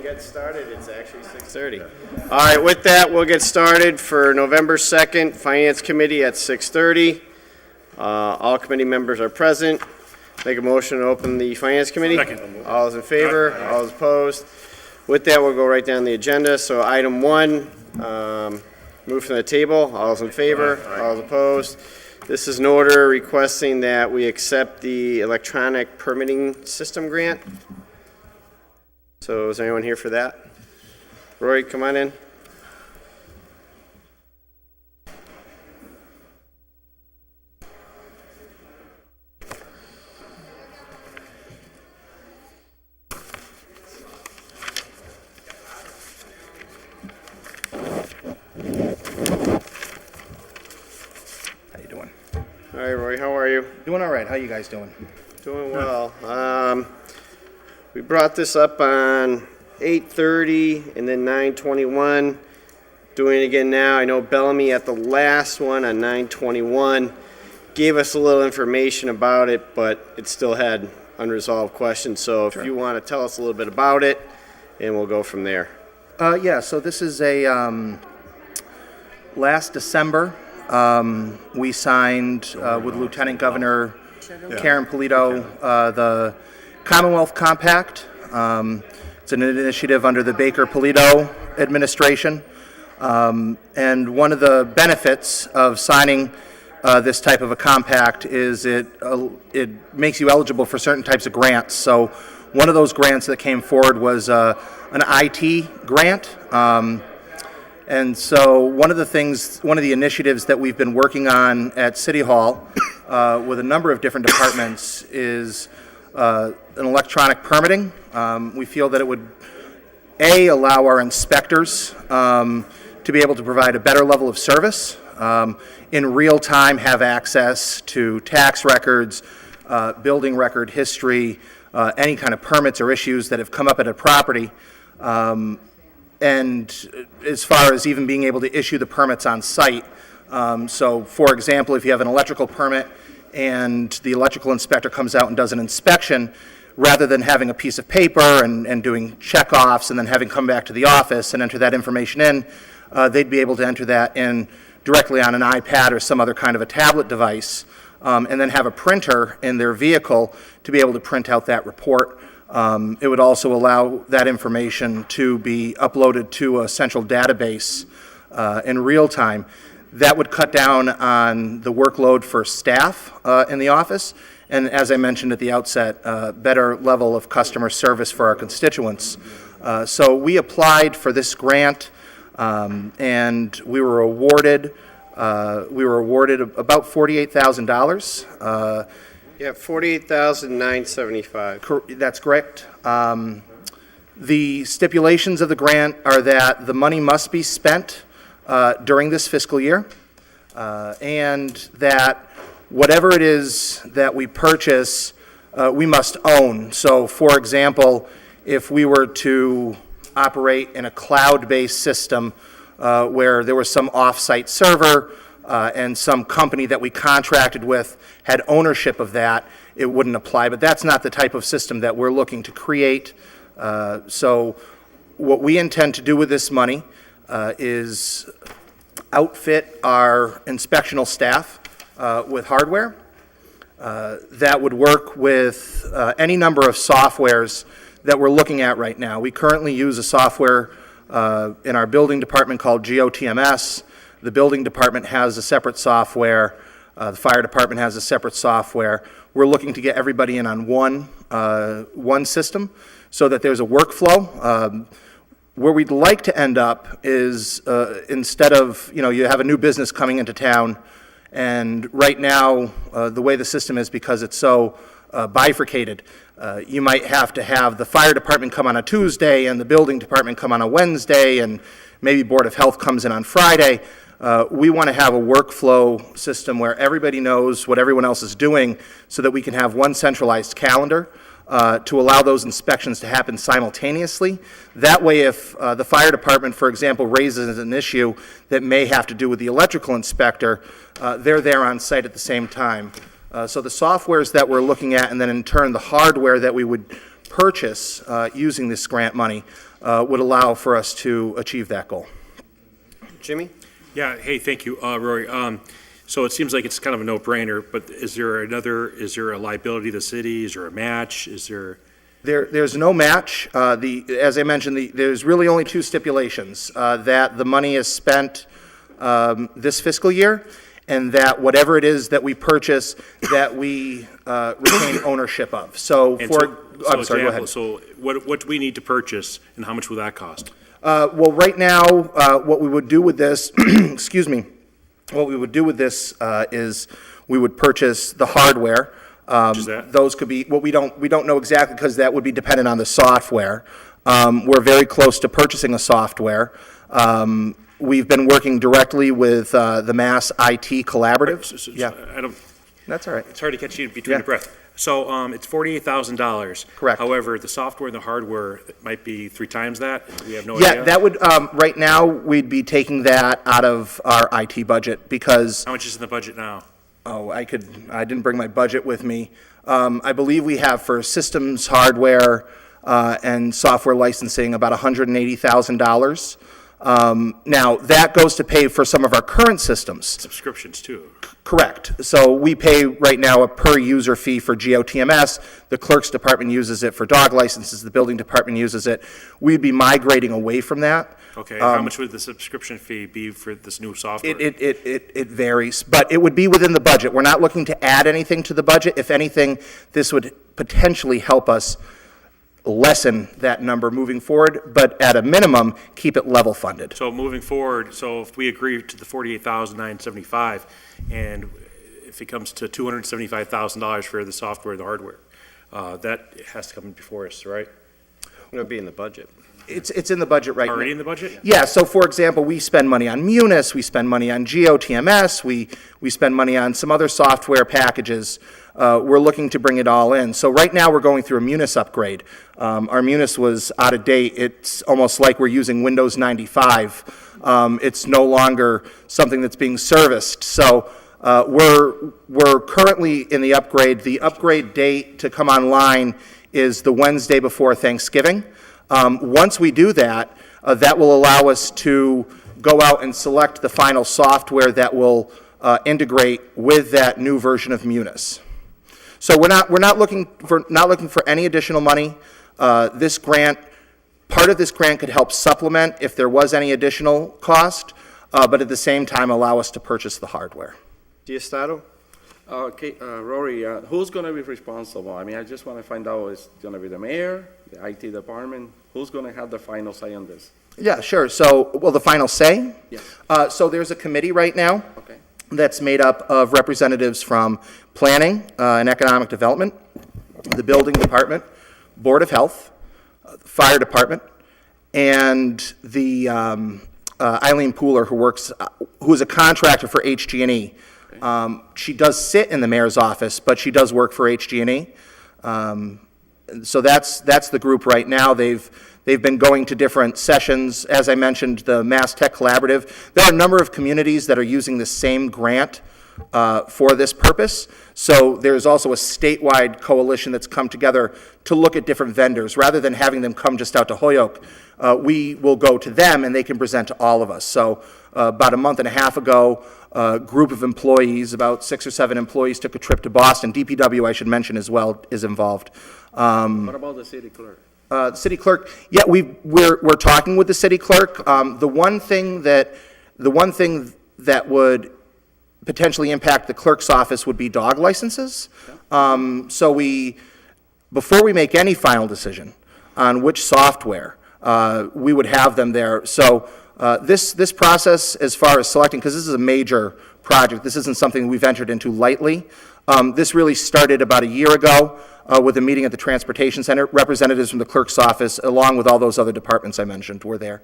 get started. It's actually 6:30. All right, with that, we'll get started for November 2nd, Finance Committee at 6:30. All committee members are present. Make a motion to open the Finance Committee. Second. All those in favor? All those opposed? With that, we'll go right down the agenda. So item 1, move from the table. All those in favor? All those opposed? This is an order requesting that we accept the electronic permitting system grant. So is anyone here for that? Roy, come on in. How you doing? All right, Roy, how are you? Doing all right. How you guys doing? Doing well. We brought this up on 8:30 and then 9:21. Doing it again now. I know Bellamy at the last one on 9:21 gave us a little information about it, but it still had unresolved questions. So if you want to tell us a little bit about it, and we'll go from there. Yeah. So this is a last December we signed with Lieutenant Governor Karen Polito the Commonwealth Compact. It's an initiative under the Baker-Polito administration. And one of the benefits of signing this type of a compact is it makes you eligible for certain types of grants. So one of those grants that came forward was an IT grant. And so one of the initiatives that we've been working on at City Hall with a number of different departments is an electronic permitting. We feel that it would, allow our inspectors to be able to provide a better level of service, in real time have access to tax records, building record history, any kind of permits or issues that have come up at a property, and as far as even being able to issue the permits on site. So, for example, if you have an electrical permit and the electrical inspector comes out and does an inspection, rather than having a piece of paper and doing check-offs and then having come back to the office and enter that information in, they'd be able to enter that in directly on an iPad or some other kind of a tablet device, and then have a printer in their vehicle to be able to print out that report. It would also allow that information to be uploaded to a central database in real time. That would cut down on the workload for staff in the office, and as I mentioned at the outset, better level of customer service for our constituents. So we applied for this grant, and we were awarded about $48,000. Yeah, $48,975. That's correct. The stipulations of the grant are that the money must be spent during this fiscal year, and that whatever it is that we purchase, we must own. So, for example, if we were to operate in a cloud-based system where there was some off-site server and some company that we contracted with had ownership of that, it wouldn't apply. But that's not the type of system that we're looking to create. So what we intend to do with this money is outfit our inspectional staff with hardware that would work with any number of softwares that we're looking at right now. We currently use a software in our building department called GOTMS. The building department has a separate software. The fire department has a separate software. We're looking to get everybody in on one system so that there's a workflow. Where we'd like to end up is instead of, you have a new business coming into town, and right now, the way the system is, because it's so bifurcated, you might have to have the fire department come on a Tuesday and the building department come on a Wednesday, and maybe Board of Health comes in on Friday. We want to have a workflow system where everybody knows what everyone else is doing so that we can have one centralized calendar to allow those inspections to happen simultaneously. That way, if the fire department, for example, raises an issue that may have to do with the electrical inspector, they're there on site at the same time. So the softwares that we're looking at, and then in turn the hardware that we would purchase using this grant money would allow for us to achieve that goal. Jimmy? Yeah, hey, thank you, Rory. So it seems like it's kind of a no-brainer, but is there a liability to the city? Is there a match? There's no match. As I mentioned, there's really only two stipulations, that the money is spent this fiscal year, and that whatever it is that we purchase, that we retain ownership of. So I'm sorry, go ahead. So what do we need to purchase, and how much will that cost? Well, right now, what we would do with this, excuse me, what we would do with this is we would purchase the hardware. Which is that? Those could be, well, we don't know exactly because that would be dependent on the software. We're very close to purchasing a software. We've been working directly with the Mass IT Collaborative. Yeah, that's all right. It's hard to catch you between Yeah. your breath. So it's $48,000. Correct. However, the software and the hardware might be 3 times that. We have no Yeah, idea. that would, right now, we'd be taking that out of our IT budget because, How much is in the budget now? I didn't bring my budget with me. I believe we have for systems, hardware, and software licensing about $180,000. Now, that goes to pay for some of our current systems. Subscriptions, too. Correct. So we pay right now a per-user fee for GOTMS. The clerk's department uses it for dog licenses. The building department uses it. We'd be migrating away from that. Okay, how much would the subscription fee be for this new software? It varies, but it would be within the budget. We're not looking to add anything to the budget. If anything, this would potentially help us lessen that number moving forward, but at a minimum, keep it level funded. So moving forward, so if we agree to the $48,975, and if it comes to $275,000 for the software and the hardware, that has to come before us, right? It'll be in the budget. It's in the budget right now. Already in the budget? Yeah, so for example, we spend money on Munis, we spend money on GOTMS, we spend money on some other software packages. We're looking to bring it all in. So right now, we're going through a Munis upgrade. Our Munis was out of date. It's almost like we're using Windows 95. It's no longer something that's being serviced. So we're currently in the upgrade. The upgrade date to come online is the Wednesday before Thanksgiving. Once we do that, that will allow us to go out and select the final software that will integrate with that new version of Munis. So we're not looking for any additional money. This grant, part of this grant could help supplement if there was any additional cost, but at the same time allow us to purchase the hardware. Diosdado? Okay, Rory, who's going to be responsible? I mean, I just want to find out, is it going to be the mayor, the IT department? Who's going to have the final say on this? Yeah, sure. So, well, the final say? Yes. So there's a committee right now Okay. that's made up of representatives from Planning and Economic Development, the Building Department, Board of Health, Fire Department, and the Eileen Pooler, who is a contractor for HG&E. She does sit in the mayor's office, but she does work for HG&E. So that's the group right now. They've been going to different sessions. As I mentioned, the Mass Tech Collaborative. There are a number of communities that are using the same grant for this purpose. So there's also a statewide coalition that's come together to look at different vendors. Rather than having them come just out to Holyoke, we will go to them and they can present to all of us. So about a month and a half ago, a group of employees, about 6 or 7 employees, took a trip to Boston. DPW, I should mention as well, is involved. What about the city clerk? The city clerk, yeah, we're talking with the city clerk. The one thing that would potentially impact the clerk's office would be dog licenses. So before we make any final decision on which software, we would have them there. So this process, as far as selecting, because this is a major project, this isn't something we've entered into lightly. This really started about a year ago with a meeting at the Transportation Center. Representatives from the clerk's office, along with all those other departments I mentioned, were there.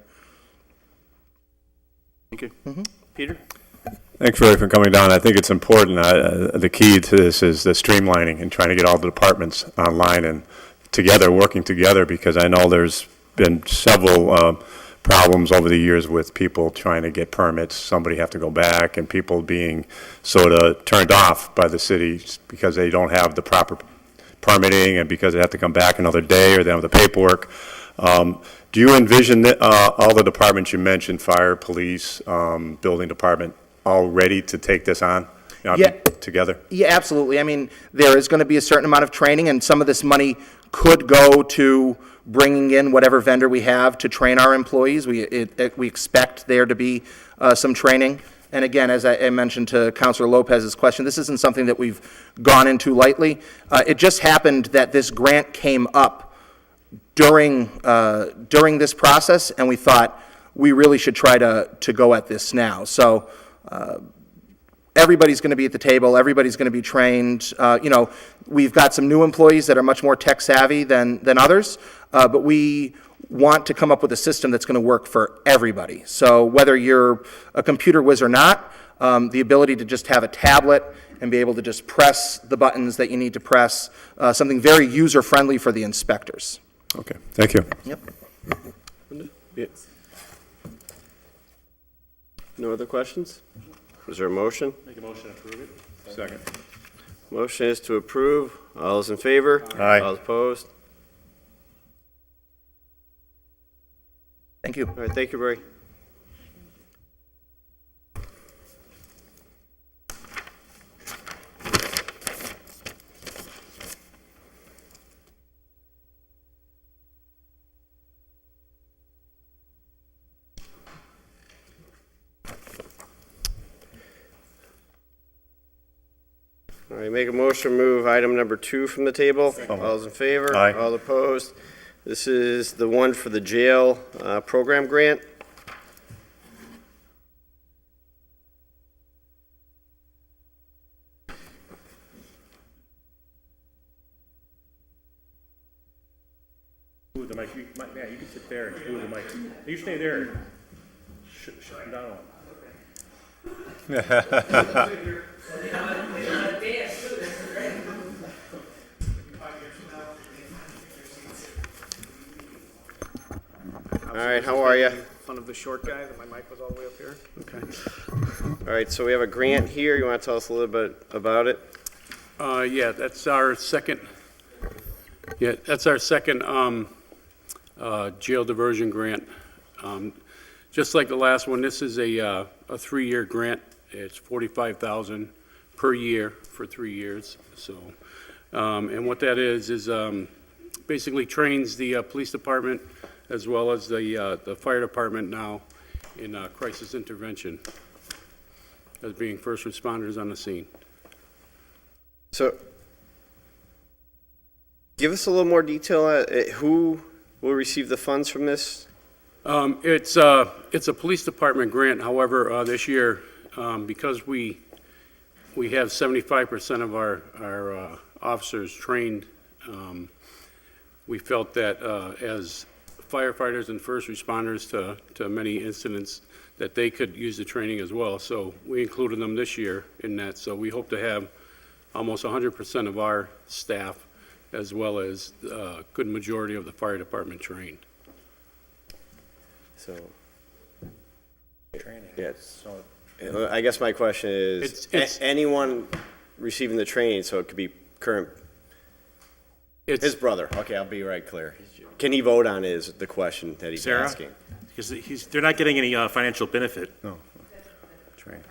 Thank you. Peter? Thanks, Rory, for coming down. I think it's important. The key to this is the streamlining and trying to get all the departments online and together, working together, because I know there's been several problems over the years with people trying to get permits. Somebody have to go back, and people being sort of turned off by the city because they don't have the proper permitting and because they have to come back another day or they don't have the paperwork. Do you envision that, all the departments you mentioned, fire, police, building department, all ready to take this on? You know, Yeah. Together? Yeah, absolutely. I mean, there is going to be a certain amount of training, and some of this money could go to bringing in whatever vendor we have to train our employees. We expect there to be some training. And again, as I mentioned to Councilor Lopez's question, this isn't something that we've gone into lightly. It just happened that this grant came up during this process, and we thought we really should try to go at this now. So everybody's going to be at the table, everybody's going to be trained. You know, we've got some new employees that are much more tech savvy than others, but we want to come up with a system that's going to work for everybody. So whether you're a computer whiz or not, the ability to just have a tablet and be able to just press the buttons that you need to press, something very user-friendly for the inspectors. Okay, thank you. Yep. Yeah. No other questions? Is there a motion? Make a motion to approve it. Second. Motion is to approve. All those in favor? Aye. All opposed? Thank you. All right, thank you, Barry. All right, make a motion to move item number 2 from the table. All those in favor? Aye. All opposed? This is the one for the jail program grant. Ooh, the mic, Matt, you can sit there and move the mic. You stay there. Shut him down. All right, how are you? Fun of the short guy, that my mic was all the way up here? Okay. All right, so we have a grant here. You want to tell us a little bit about it? Yeah, that's our second, jail diversion grant. Just like the last one, this is a 3-year grant. It's $45,000 per year for 3 years, so. And what that is basically trains the police department as well as the fire department now in crisis intervention as being first responders on the scene. So, give us a little more detail. Who will receive the funds from this? It's a police department grant. However, this year, because we have 75% of our officers trained, we felt that as firefighters and first responders to many incidents, that they could use the training as well. So we included them this year in that. So we hope to have almost 100% of our staff, as well as a good majority of the fire department trained. So, yes. I guess my question is, It's- anyone receiving the training, so it could be current, his brother. Okay, I'll be right clear. Can he vote on it is the question that he's Sarah? asking. Because they're not getting any financial benefit. No. Train.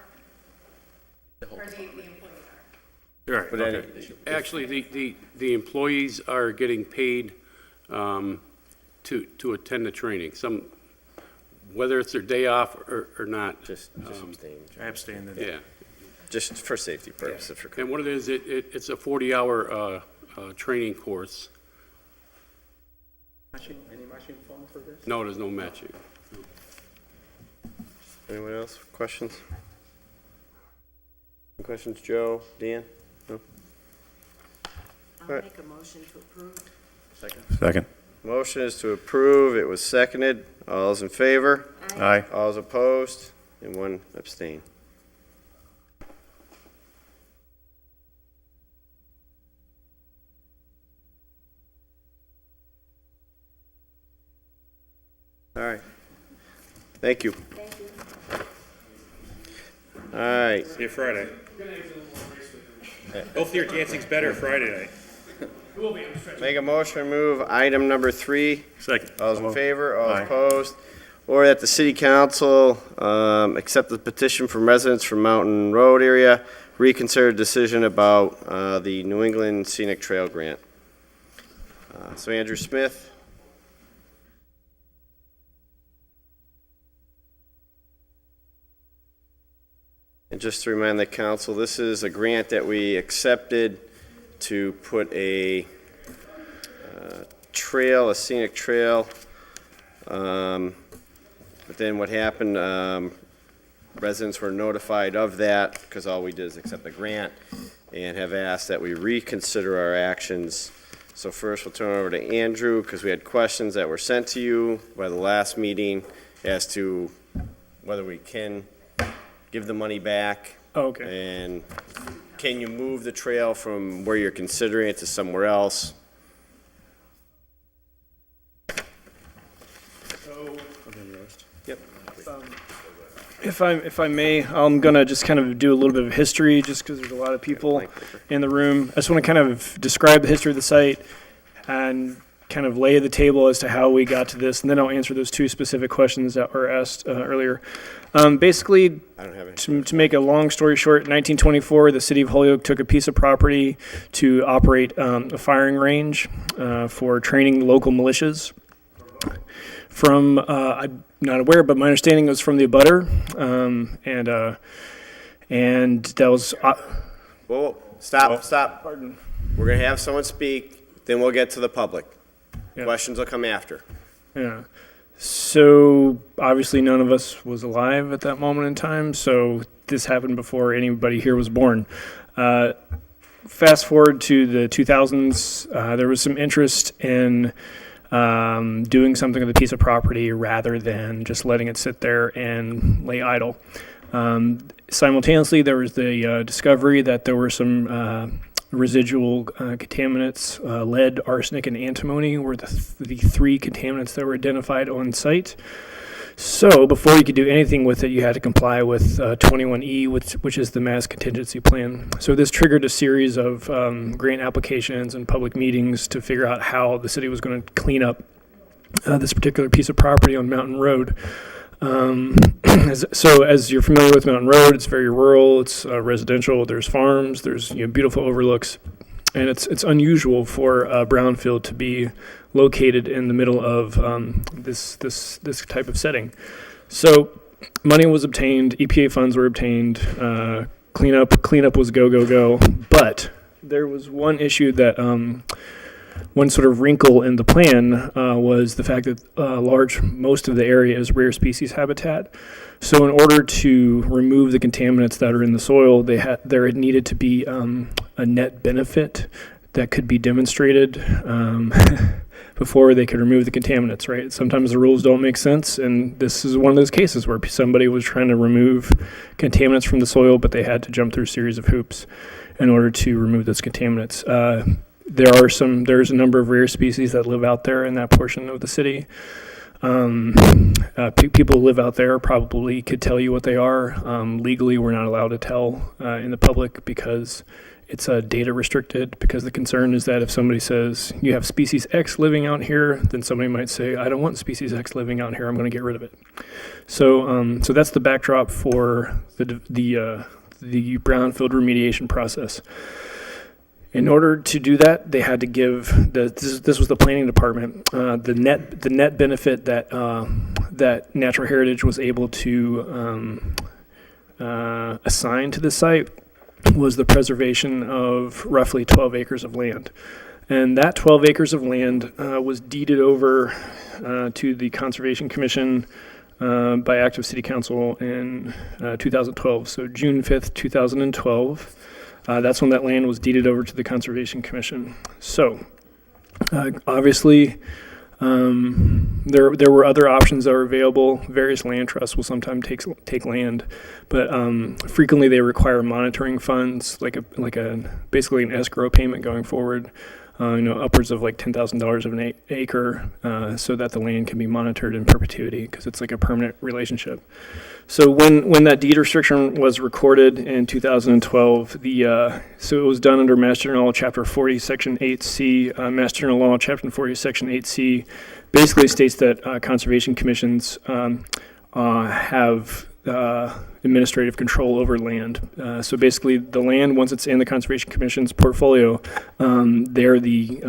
Right, But okay. Actually, the employees are getting paid to attend the training. Whether it's their day off or not. Just abstain. I abstain then. Yeah. Just for safety purposes. For And what it is, it's a 40-hour training course. Any matching fund for this? No, there's no matching. Anyone else? Questions? Any questions, Joe, Dan? No? I'll Right. make a motion to approve. Second. Motion is to approve. It was seconded. All those in favor? Aye. All those opposed? And one abstain. All right. Thank you. Thank you. All right. See you Friday. Hopefully your dancing's better Friday night. Make a motion to move item number 3. Second. All those in favor, all Aye. opposed? Or that the city council accept the petition from residents from Mountain Road area, reconsider decision about the New England Scenic Trail Grant. So Andrew Smith. And just to remind the council, this is a grant that we accepted to put a trail, a scenic trail. But then what happened, residents were notified of that because all we did is accept the grant and have asked that we reconsider our actions. So first, we'll turn it over to Andrew because we had questions that were sent to you by the last meeting as to whether we can give the money back. Oh, okay. And can you move the trail from where you're considering it to somewhere else? Yep. If I may, I'm gonna just kind of do a little bit of history, just because there's a lot of people in the room. I just want to kind of describe the history of the site and kind of lay the table as to how we got to this, and then I'll answer those 2 specific questions that were asked earlier. Basically, I don't have any. to make a long story short, in 1924, the city of Holyoke took a piece of property to operate a firing range for training local militias. From, I'm not aware, but my understanding was from the abutter, and that was, Whoa, stop. pardon. We're gonna have someone speak, then we'll get to the public. Yeah. Questions will come after. Yeah. So obviously none of us was alive at that moment in time. So this happened before anybody here was born. Fast forward to the 2000s, there was some interest in doing something with a piece of property rather than just letting it sit there and lay idle. Simultaneously, there was the discovery that there were some residual contaminants, lead, arsenic, and antimony were the 3 contaminants that were identified on site. So before you could do anything with it, you had to comply with 21E, which is the mass contingency plan. So this triggered a series of grant applications and public meetings to figure out how the city was going to clean up this particular piece of property on Mountain Road. So as you're familiar with Mountain Road, it's very rural, it's residential, there's farms, there's beautiful overlooks, and it's unusual for a brownfield to be located in the middle of this type of setting. So money was obtained, EPA funds were obtained, cleanup was go, but there was one issue that one sort of wrinkle in the plan was the fact that most of the area is rare species habitat. So in order to remove the contaminants that are in the soil, there had needed to be a net benefit that could be demonstrated before they could remove the contaminants, right? Sometimes the rules don't make sense, and this is one of those cases where somebody was trying to remove contaminants from the soil, but they had to jump through a series of hoops in order to remove those contaminants. There's a number of rare species that live out there in that portion of the city. People who live out there probably could tell you what they are. Legally, we're not allowed to tell in the public because it's data restricted, because the concern is that if somebody says, you have species X living out here, then somebody might say, I don't want species X living out here, I'm going to get rid of it. So that's the backdrop for the brownfield remediation process. In order to do that, they had to give this was the planning department, the net benefit that Natural Heritage was able to assign to the site was the preservation of roughly 12 acres of land. And that 12 acres of land was deeded over to the Conservation Commission by act of City Council in 2012. So June 5th, 2012. That's when that land was deeded over to the Conservation Commission. So, obviously, there were other options that were available. Various land trusts will sometimes take land, but frequently they require monitoring funds, like basically an escrow payment going forward. upwards of like $10,000 of an acre, so that the land can be monitored in perpetuity because it's like a permanent relationship. So when that deed restriction was recorded in 2012, so it was done under Mass General Law, Chapter 40, Section 8C. Mass General Law, Chapter 40, Section 8C, basically states that conservation commissions have administrative control over land. So basically, the land, once it's in the Conservation Commission's portfolio, they're the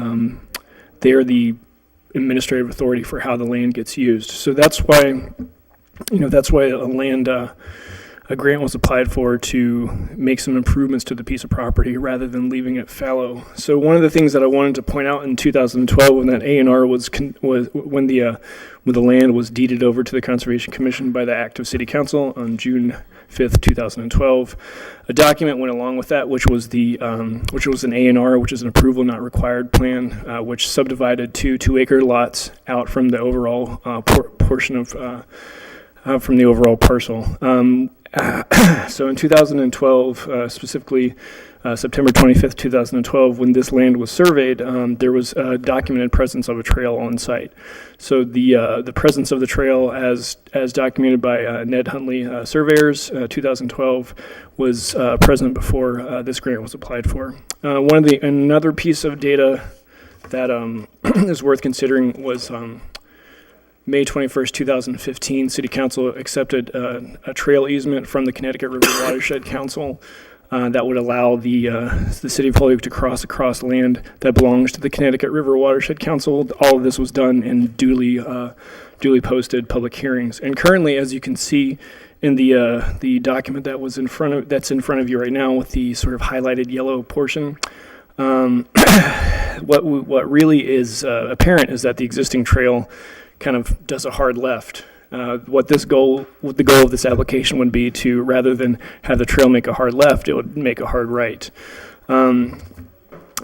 administrative authority for how the land gets used. So that's why, a grant was applied for to make some improvements to the piece of property rather than leaving it fallow. So one of the things that I wanted to point out in 2012, when that A&R was when the land was deeded over to the Conservation Commission by the act of City Council on June 5th, 2012, a document went along with that, which was an A&R, which is an approval not required plan, which subdivided 2 2-acre lots out from the overall portion of from the overall parcel. So in 2012, specifically September 25th, 2012, when this land was surveyed, there was a documented presence of a trail on site. So the presence of the trail, as documented by Ned Huntley surveyors, 2012, was present before this grant was applied for. Another piece of data that is worth considering was May 21st, 2015, City Council accepted a trail easement from the Connecticut River Watershed Council that would allow the City of Holyoke to cross across land that belongs to the Connecticut River Watershed Council. All of this was done in duly posted public hearings. And currently, as you can see in the document that's in front of you right now with the sort of highlighted yellow portion, what really is apparent is that the existing trail kind of does a hard left. What the goal of this application would be to, rather than have the trail make a hard left, it would make a hard right. And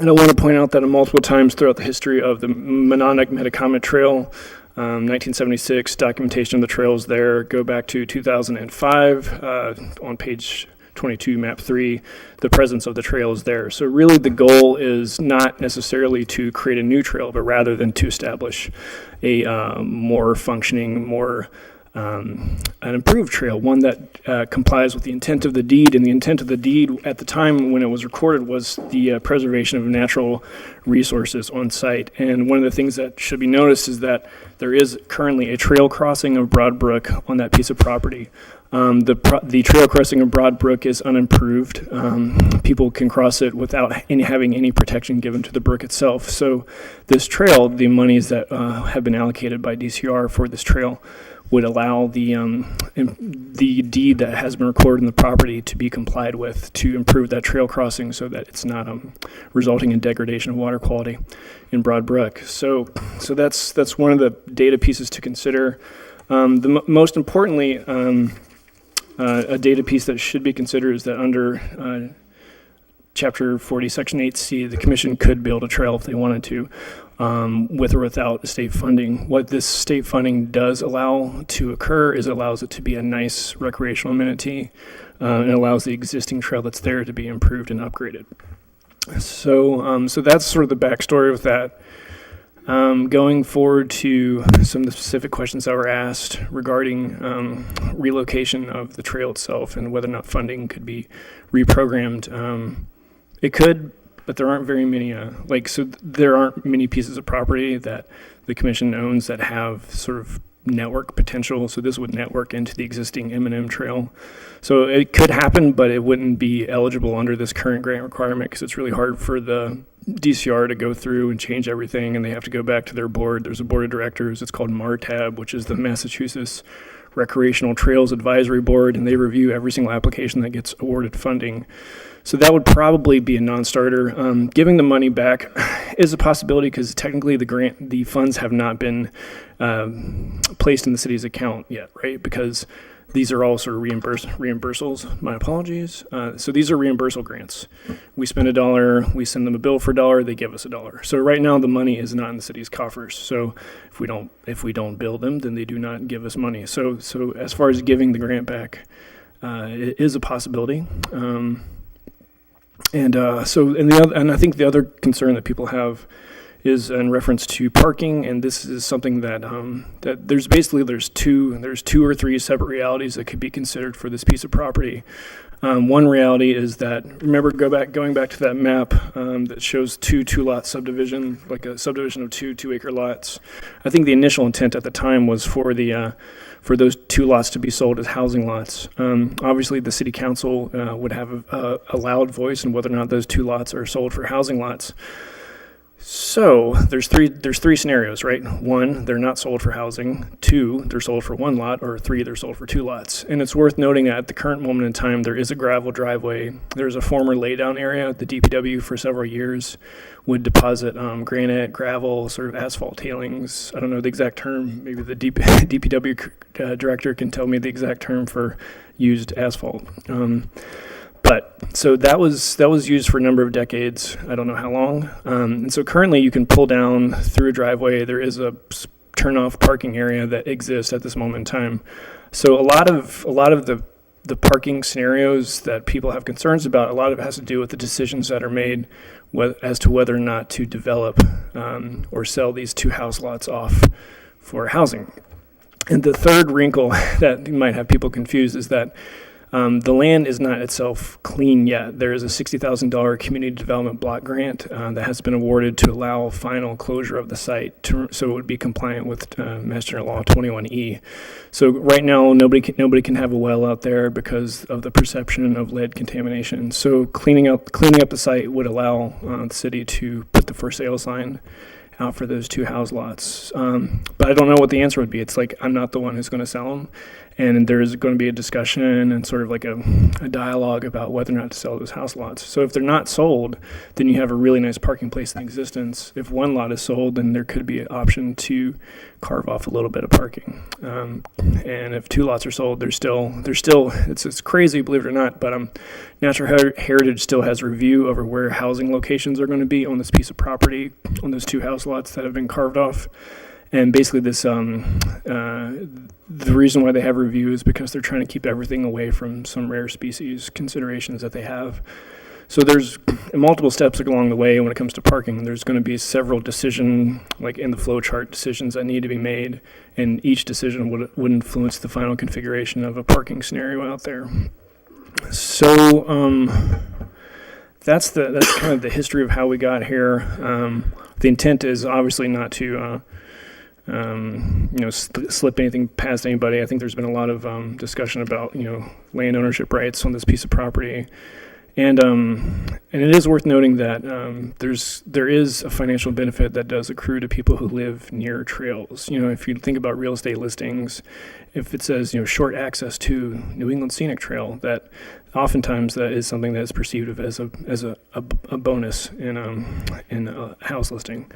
I want to point out that multiple times throughout the history of the Monadnock-Metacomet Trail, 1976, documentation of the trails there go back to 2005 on page 22, map 3, the presence of the trail is there. So really the goal is not necessarily to create a new trail, but rather than to establish a more functioning, an improved trail, one that complies with the intent of the deed. And the intent of the deed at the time when it was recorded was the preservation of natural resources on site. And one of the things that should be noticed is that there is currently a trail crossing of Broad Brook on that piece of property. The trail crossing of Broad Brook is unimproved. People can cross it without having any protection given to the brook itself. So this trail, the monies that have been allocated by DCR for this trail would allow the deed that has been recorded in the property to be complied with to improve that trail crossing so that it's not resulting in degradation of water quality in Broad Brook. So that's one of the data pieces to consider. Most importantly, a data piece that should be considered is that under Chapter 40, Section 8C, the Commission could build a trail if they wanted to, with or without state funding. What this state funding does allow to occur is it allows it to be a nice recreational amenity, and allows the existing trail that's there to be improved and upgraded. So that's sort of the backstory with that. Going forward to some of the specific questions that were asked regarding relocation of the trail itself and whether or not funding could be reprogrammed. It could, but there aren't very many, there aren't many pieces of property that the Commission owns that have sort of network potential. So this would network into the existing M&M trail. So it could happen, but it wouldn't be eligible under this current grant requirement because it's really hard for the DCR to go through and change everything, and they have to go back to their board. There's a board of directors. It's called MARTAB, which is the Massachusetts Recreational Trails Advisory Board, and they review every single application that gets awarded funding. So that would probably be a non-starter. Giving the money back is a possibility because technically the funds have not been placed in the city's account yet, right? Because these are all sort of reimbursals. My apologies. So these are reimbursal grants. We spend $1, we send them a bill for $1, they give us $1. So right now the money is not in the city's coffers. So if we don't bill them, then they do not give us money. So as far as giving the grant back, it is a possibility. And and I think the other concern that people have is in reference to parking, and this is something that that there's two or three separate realities that could be considered for this piece of property. One reality is that, remember, going back to that map that shows two-lot subdivision, like a subdivision of two 2-acre lots. I think the initial intent at the time was for those 2 lots to be sold as housing lots. Obviously, the city council would have a loud voice in whether or not those 2 lots are sold for housing lots. So there's three scenarios, right? 1, they're not sold for housing. 2, they're sold for 1 lot, or 3, they're sold for 2 lots. And it's worth noting that at the current moment in time, there is a gravel driveway. There's a former laydown area. The DPW for several years would deposit granite, gravel, sort of asphalt tailings. I don't know the exact term. Maybe the DPW director can tell me the exact term for used asphalt. But so that was used for a number of decades. I don't know how long. And so currently you can pull down through a driveway. There is a turn-off parking area that exists at this moment in time. So a lot of the parking scenarios that people have concerns about, a lot of it has to do with the decisions that are made as to whether or not to develop or sell these 2 house lots off for housing. And the third wrinkle that might have people confused is that the land is not itself clean yet. There is a $60,000 community development block grant that has been awarded to allow final closure of the site, so it would be compliant with Mass General Law 21E. So right now, nobody can have a well out there because of the perception of lead contamination. So cleaning up the site would allow the city to put the for sale sign out for those 2 house lots. But I don't know what the answer would be. It's like, I'm not the one who's going to sell them. And there's going to be a discussion and sort of like a dialogue about whether or not to sell those house lots. So if they're not sold, then you have a really nice parking place in existence. If 1 lot is sold, then there could be an option to carve off a little bit of parking. And if 2 lots are sold, there's still it's crazy, believe it or not, but Natural Heritage still has review over where housing locations are going to be on this piece of property, on those 2 house lots that have been carved off. And basically this, the reason why they have review is because they're trying to keep everything away from some rare species considerations that they have. So there's multiple steps along the way when it comes to parking. There's going to be several like in the flow chart, decisions that need to be made, and each decision would influence the final configuration of a parking scenario out there. So that's kind of the history of how we got here. The intent is obviously not to slip anything past anybody. I think there's been a lot of discussion about land ownership rights on this piece of property, and it is worth noting that there is a financial benefit that does accrue to people who live near trails. If you think about real estate listings, if it says short access to New England Scenic Trail, that oftentimes that is something that is perceived as a bonus in a house listing.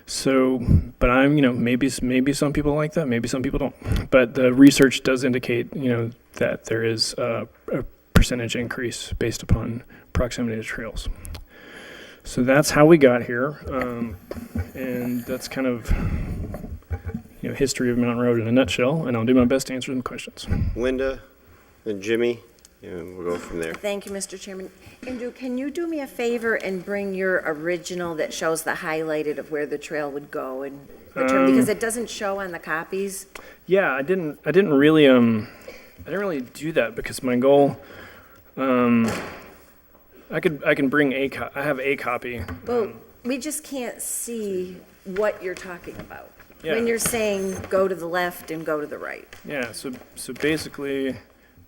So, but maybe some people like that, maybe some people don't. But the research does indicate, that there is a percentage increase based upon proximity to trails. So that's how we got here, and that's kind of, history of Mountain Road in a nutshell. And I'll do my best to answer some questions. Linda and Jimmy, and we'll go from there. Thank you, Mr. Chairman. Andrew, can you do me a favor and bring your original that shows the highlighted of where the trail would go and the term, because it doesn't show on the copies? Yeah, I didn't really do that because my goal, I can bring I have a copy. Well, we just can't see what you're talking about. Yeah. When you're saying go to the left and go to the right. Yeah, so basically,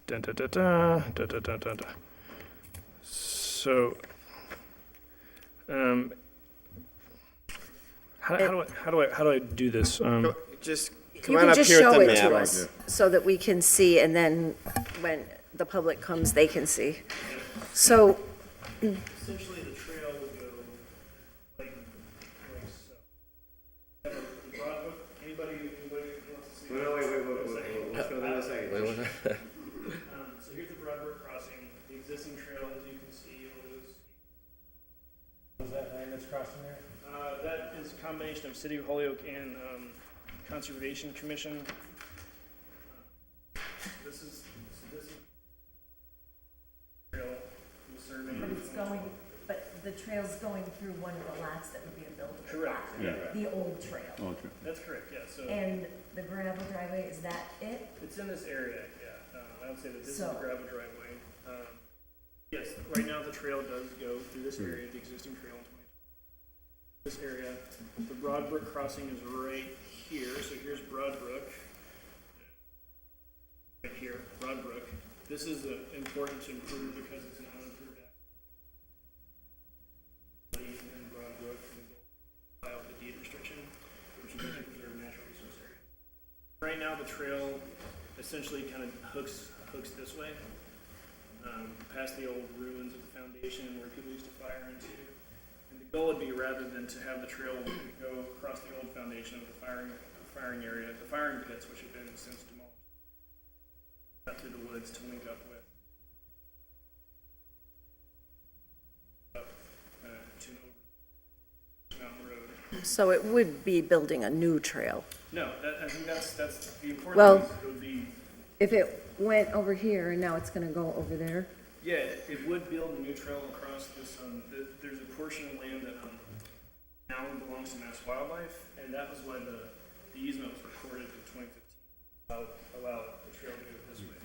da, da, da, da, da, da, da, da, da. So, how do I do this? Just You come on can up just here show with it the to map. us so that we can see, and then when the public comes, they can see. So, Essentially, the trail would go like so. Anybody wants to see? Wait. Let's go there a second. So here's the Broadbrook crossing, the existing trail, as you can see, all those. Was that land that's crossing there? That is a combination of City of Holyoke and Conservation Commission. This is trail. You survey. But it's going, but the trail's going through one of the lots that would be a buildable lot. Correct. The old trail. That's correct, yeah, so And the gravel driveway, is that it? it's in this area, yeah. I would say that this is the So- gravel driveway. Yes, right now the trail does go through this area, the existing trail in 2020. This area, the Broadbrook crossing is right here, so here's Broadbrook. Right here, Broadbrook. This is important to improve because it's an unimproved area. And Broadbrook, and we'll file the deed restriction, which is a preserved natural resource area. Right now, the trail essentially kind of hooks this way, past the old ruins of the foundation where people used to fire into. And the goal would be, rather than to have the trail go across the old foundation of the firing area, the firing pits, which have been since demolished, cut through the woods to link up with to an over mountain road. So it would be building a new trail. No, I think that's the important Well- thing is it would be. If it went over here and now it's gonna go over there? Yeah, it would build a new trail across this, there's a portion of land that, now belongs to Mass Wildlife, and that was why the easement was recorded in 2015, allow the trail to go this way.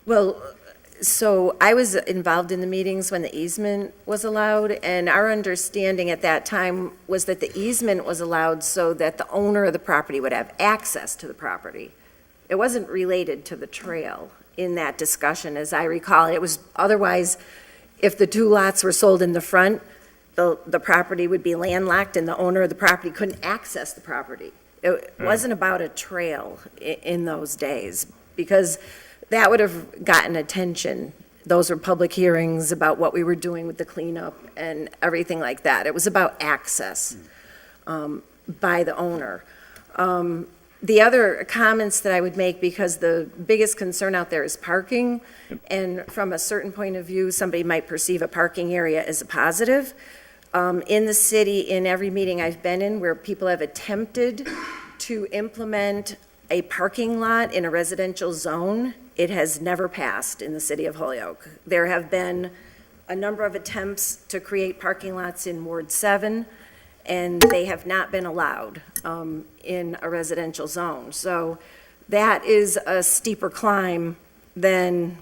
Well, so I was involved in the meetings when the easement was allowed, and our understanding at that time was that the easement was allowed so that the owner of the property would have access to the property. It wasn't related to the trail in that discussion, as I recall. It was, otherwise, if the two lots were sold in the front, the property would be landlocked and the owner of the property couldn't access the property. It wasn't about a trail in those days, because that would have gotten attention. Those were public hearings about what we were doing with the cleanup and everything like that. It was about access by the owner. The other comments that I would make, because the biggest concern out there is parking, and from a certain point of view, somebody might perceive a parking area as a positive. In the city, in every meeting I've been in where people have attempted to implement a parking lot in a residential zone, it has never passed in the city of Holyoke. There have been a number of attempts to create parking lots in Ward 7, and they have not been allowed in a residential zone. So that is a steeper climb than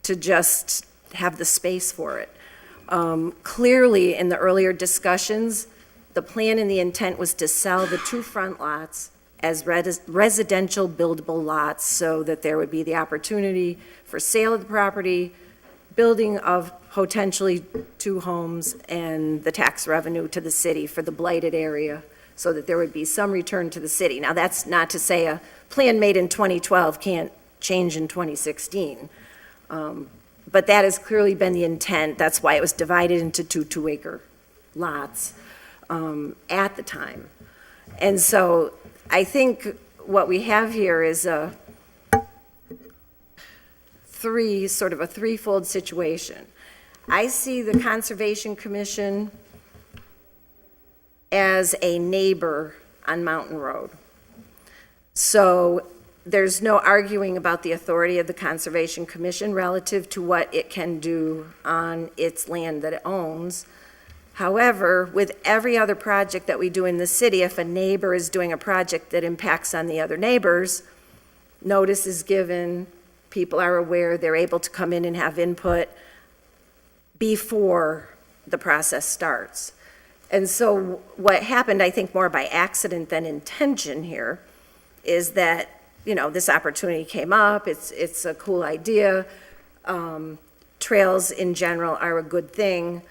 to just have the space for it. Clearly, in the earlier discussions, the plan and the intent was to sell the two front lots as residential buildable lots so that there would be the opportunity for sale of the property, building of potentially two homes, and the tax revenue to the city for the blighted area, so that there would be some return to the city. Now, that's not to say a plan made in 2012 can't change in 2016. But that has clearly been the intent. That's why it was divided into two 2-acre lots at the time. And so I think what we have here is a threefold situation. I see the Conservation Commission as a neighbor on Mountain Road. So there's no arguing about the authority of the Conservation Commission relative to what it can do on its land that it owns. However, with every other project that we do in the city, if a neighbor is doing a project that impacts on the other neighbors, notice is given, people are aware, they're able to come in and have input before the process starts. And so what happened, I think more by accident than intention here, is that, you know, this opportunity came up, it's a cool idea. Trails in general are a good thing.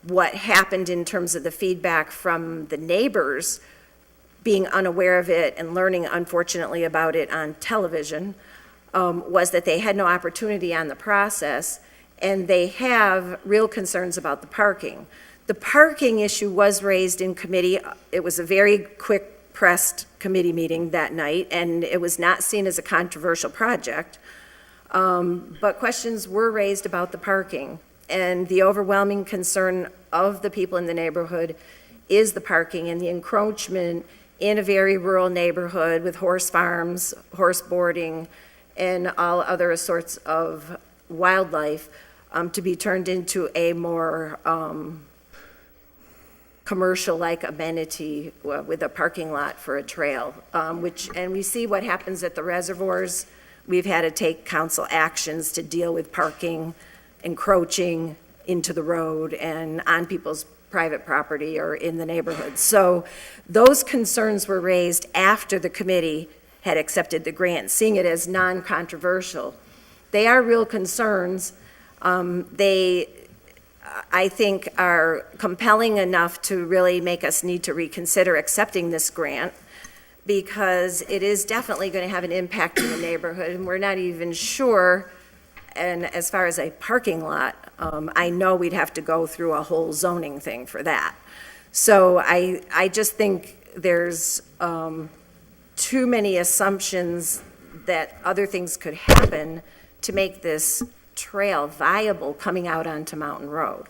What happened in terms of the feedback from the neighbors being unaware of it and learning unfortunately about it on television was that they had no opportunity on the process, and they have real concerns about the parking. The parking issue was raised in committee. It was a very quick pressed committee meeting that night, and it was not seen as a controversial project. But questions were raised about the parking, and the overwhelming concern of the people in the neighborhood is the parking and the encroachment in a very rural neighborhood with horse farms, horse boarding, and all other sorts of wildlife. to be turned into a more commercial-like amenity with a parking lot for a trail, and we see what happens at the reservoirs. We've had to take council actions to deal with parking, encroaching into the road and on people's private property or in the neighborhood. So those concerns were raised after the committee had accepted the grant, seeing it as non-controversial. They are real concerns. They, I think, are compelling enough to really make us need to reconsider accepting this grant, because it is definitely going to have an impact in the neighborhood, and we're not even sure. And as far as a parking lot, I know we'd have to go through a whole zoning thing for that. So I just think there's too many assumptions that other things could happen to make this trail viable coming out onto Mountain Road.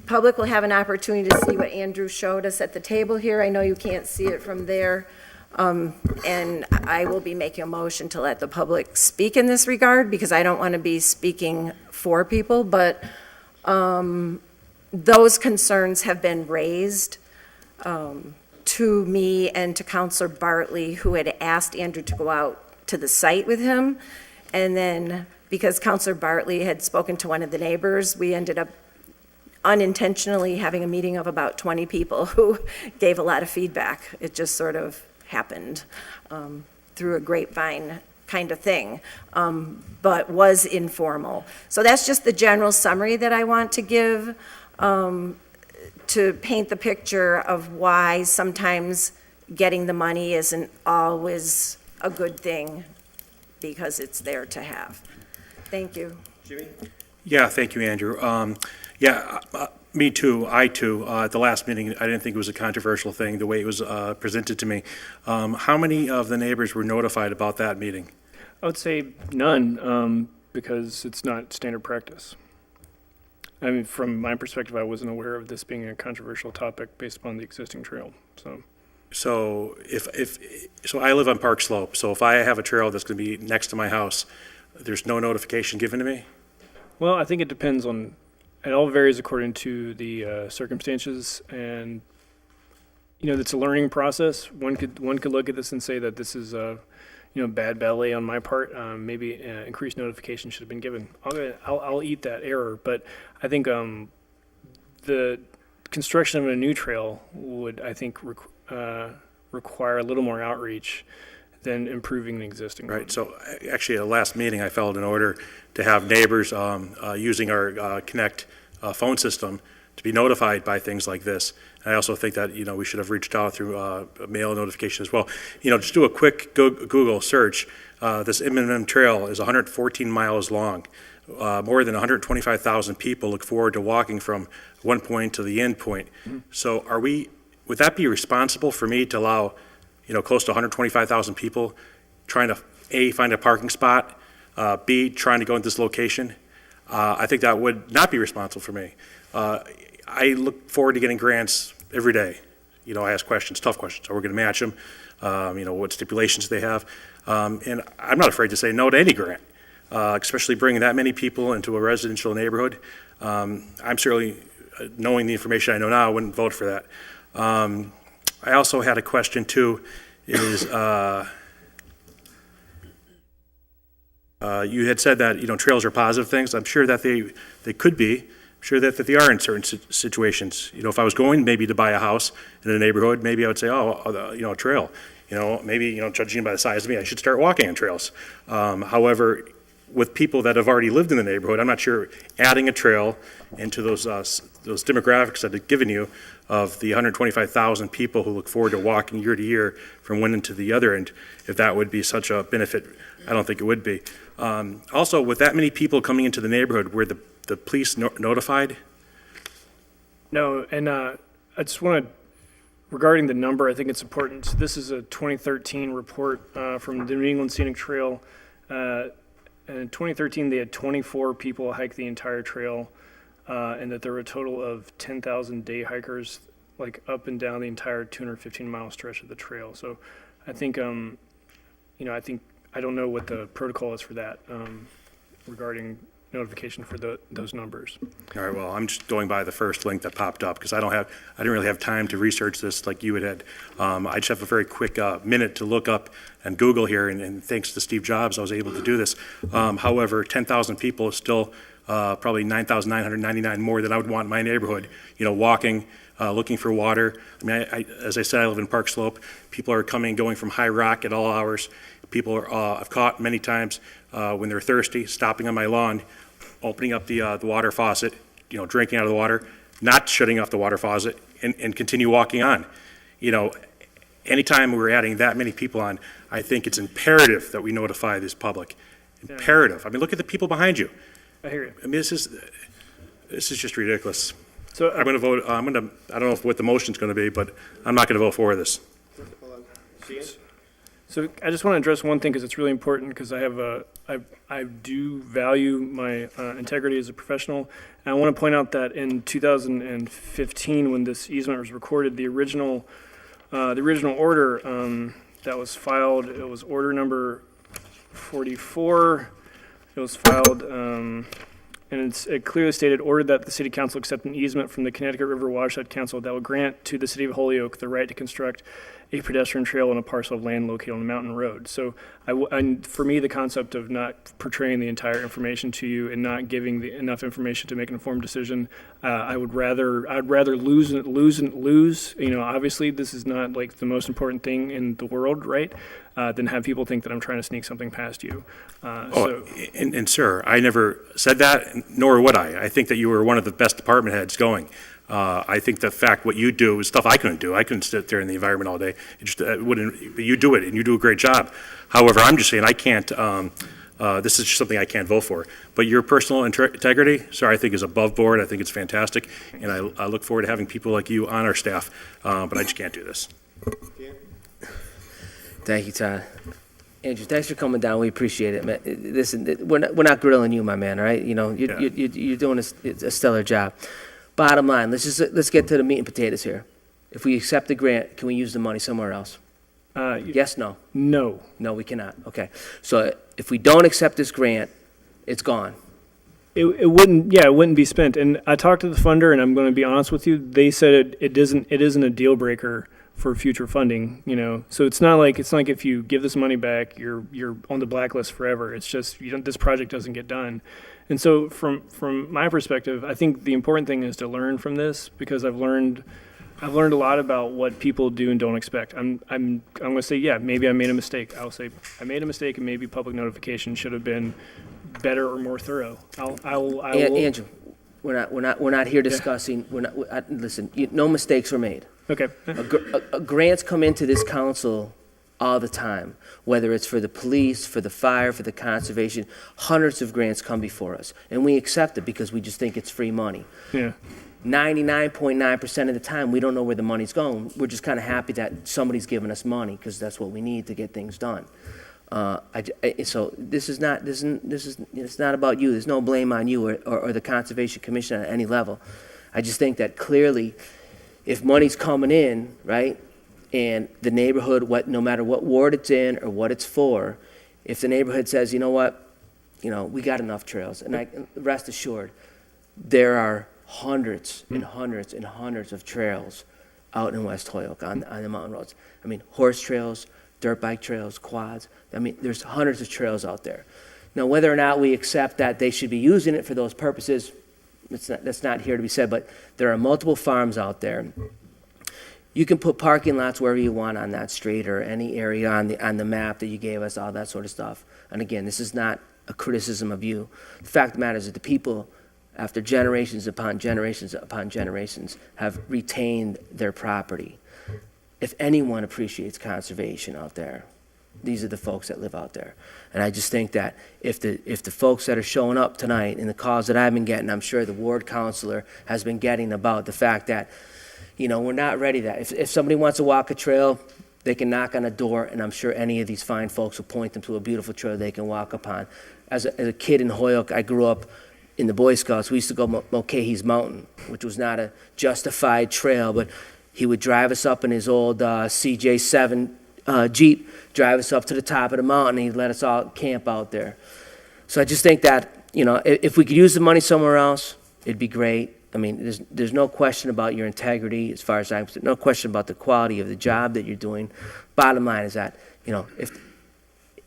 Public will have an opportunity to see what Andrew showed us at the table here. I know you can't see it from there. And I will be making a motion to let the public speak in this regard, because I don't want to be speaking for people, but those concerns have been raised to me and to Councilor Bartley, who had asked Andrew to go out to the site with him. And then, because Councilor Bartley had spoken to one of the neighbors, we ended up unintentionally having a meeting of about 20 people who gave a lot of feedback. It just sort of happened through a grapevine kind of thing, but was informal. So that's just the general summary that I want to give to paint the picture of why sometimes getting the money isn't always a good thing, because it's there to have. Thank you. Jimmy? Yeah, thank you, Andrew. Me too, at the last meeting, I didn't think it was a controversial thing, the way it was presented to me. How many of the neighbors were notified about that meeting? I would say none, because it's not standard practice. I mean, from my perspective, I wasn't aware of this being a controversial topic based upon the existing trail, so. So so I live on Park Slope, so if I have a trail that's going to be next to my house, there's no notification given to me? Well, I think it depends on, it all varies according to the circumstances, and, it's a learning process. One could look at this and say that this is bad ballet on my part. Maybe increased notification should have been given. I'll eat that error, but I think the construction of a new trail would, I think, require a little more outreach than improving the existing one. Right, so actually, at the last meeting, I felt in order to have neighbors using our Connect phone system to be notified by things like this. And I also think that, we should have reached out through mail notification as well. Just do a quick Google search. This M&M Trail is 114 miles long. More than 125,000 people look forward to walking from one point to the end point. Mm-hmm. So would that be responsible for me to allow, close to 125,000 people trying to, A, find a parking spot, B, trying to go into this location? I think that would not be responsible for me. I look forward to getting grants every day. I ask questions, tough questions. Are we going to match them? What stipulations they have? And I'm not afraid to say no to any grant, especially bringing that many people into a residential neighborhood. I'm certainly, knowing the information I know now, I wouldn't vote for that. I also had a question too, is you had said that, trails are positive things. I'm sure that they could be. I'm sure that they are in certain situations. If I was going maybe to buy a house in a neighborhood, maybe I would say, a trail. Maybe, judging by the size of me, I should start walking on trails. However, with people that have already lived in the neighborhood, I'm not sure adding a trail into those demographics that I've given you of the 125,000 people who look forward to walking year to year from one end to the other end, if that would be such a benefit. I don't think it would be. Also, with that many people coming into the neighborhood, were the police notified? No, and I just want to, regarding the number, I think it's important. So this is a 2013 report from the New England Scenic Trail. In 2013, they had 24 people hike the entire trail, and that there were a total of 10,000 day hikers, like up and down the entire 215-mile stretch of the trail. So I think, I don't know what the protocol is for that. regarding notification for those numbers. All right, well, I'm just going by the first link that popped up, because I didn't really have time to research this like you had. I just have a very quick minute to look up and Google here, and thanks to Steve Jobs, I was able to do this. However, 10,000 people is still probably 9,999 more than I would want in my neighborhood, walking, looking for water. I mean, as I said, I live in Park Slope. People are coming and going from High Rock at all hours. People are, I've caught many times when they're thirsty, stopping on my lawn, opening up the water faucet, drinking out of the water, not shutting off the water faucet, and continue walking on. Anytime we're adding that many people on, I think it's imperative that we notify this public. Imperative. I mean, look at the people behind you. I hear you. I mean, this is just ridiculous. So I'm going to vote, I don't know what the motion's going to be, but I'm not going to vote for this. So I just want to address one thing because it's really important, because I do value my integrity as a professional. And I want to point out that in 2015, when this easement was recorded, the original order that was filed, it was order number 44. It was filed, and it clearly stated, ordered that the City Council accept an easement from the Connecticut River Watershed Council that will grant to the City of Holyoke the right to construct a pedestrian trail on a parcel of land located on a mountain road. So and for me, the concept of not portraying the entire information to you and not giving enough information to make an informed decision, I'd rather lose. Obviously, this is not like the most important thing in the world, right? Than have people think that I'm trying to sneak something past you. And sir, I never said that, nor would I. I think that you were one of the best department heads going. I think the fact what you do is stuff I couldn't do. I couldn't sit there in the environment all day. But you do it, and you do a great job. However, I'm just saying I can't, this is just something I can't vote for. But your personal integrity, sir, I think is above board. I think it's fantastic. And I look forward to having people like you on our staff. But I just can't do this. Thank you, Todd. Andrew, thanks for coming down. We appreciate it, man. Listen, we're not grilling you, my man. All right, you're doing a stellar job. Bottom line, let's get to the meat and potatoes here. If we accept the grant, can we use the money somewhere else? Yes, no? No. No, we cannot. Okay. So if we don't accept this grant, it's gone. It wouldn't be spent. And I talked to the funder, and I'm going to be honest with you. They said it isn't a deal breaker for future funding. So it's not like if you give this money back, you're on the blacklist forever. It's just this project doesn't get done. And so from my perspective, I think the important thing is to learn from this, because I've learned a lot about what people do and don't expect. I'm going to say, yeah, maybe I made a mistake. I'll say I made a mistake, and maybe public notification should have been better or more thorough. Andrew, we're not here discussing. Listen. No mistakes were made. Okay. Grants come into this council all the time, whether it's for the police, for the fire, for the conservation. Hundreds of grants come before us, and we accept it because we just think it's free money. Yeah. 99.9% of the time, we don't know where the money's going. We're just kind of happy that somebody's giving us money because that's what we need to get things done. So this is it's not about you. There's no blame on you or the Conservation Commission at any level. I just think that clearly, if money's coming in, right, and the neighborhood, no matter what ward it's in or what it's for, if the neighborhood says, you know what, we got enough trails, and rest assured, there are hundreds and hundreds and hundreds of trails out in West Holyoke on the mountain roads. I mean, horse trails, dirt bike trails, quads. I mean, there's hundreds of trails out there. Now, whether or not we accept that they should be using it for those purposes, that's not here to be said, but there are multiple farms out there. You can put parking lots wherever you want on that street or any area on the map that you gave us, all that sort of stuff. And again, this is not a criticism of you. The fact of the matter is that the people, after generations upon generations upon generations, have retained their property. If anyone appreciates conservation out there, these are the folks that live out there. And I just think that if the folks that are showing up tonight and the calls that I've been getting, I'm sure the ward counselor has been getting about the fact that, we're not ready that. If somebody wants to walk a trail, they can knock on a door, and I'm sure any of these fine folks will point them to a beautiful trail they can walk upon. As a kid in Holyoke, I grew up in the Boy Scouts. We used to go Mulcahy's Mountain, which was not a justified trail, but he would drive us up in his old CJ7 Jeep, drive us up to the top of the mountain, and he'd let us all camp out there. So I just think that, you know, if we could use the money somewhere else, it'd be great. I mean, there's no question about your integrity as far as I'm concerned, no question about the quality of the job that you're doing. Bottom line is that, you know,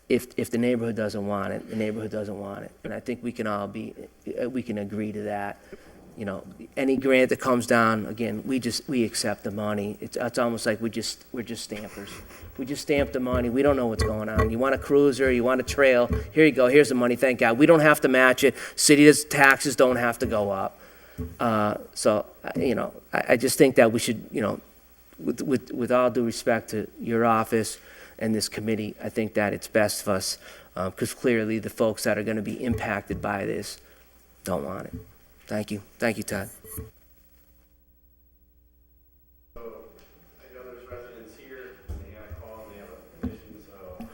if the neighborhood doesn't want it, the neighborhood doesn't want it. And I think we can all we can agree to that. You know, any grant that comes down, again, we accept the money. It's almost like we're just stampers. We just stamp the money. We don't know what's going on. You want a cruiser, you want a trail, here you go, here's the money, thank God. We don't have to match it. City's taxes don't have to go up. So, you know, I just think that we should, you know, with all due respect to your office and this committee, I think that it's best for us, because clearly the folks that are going to be impacted by this don't want it. Thank you. Thank you, Todd. I know there's residents here, they have called, they have a petition, so.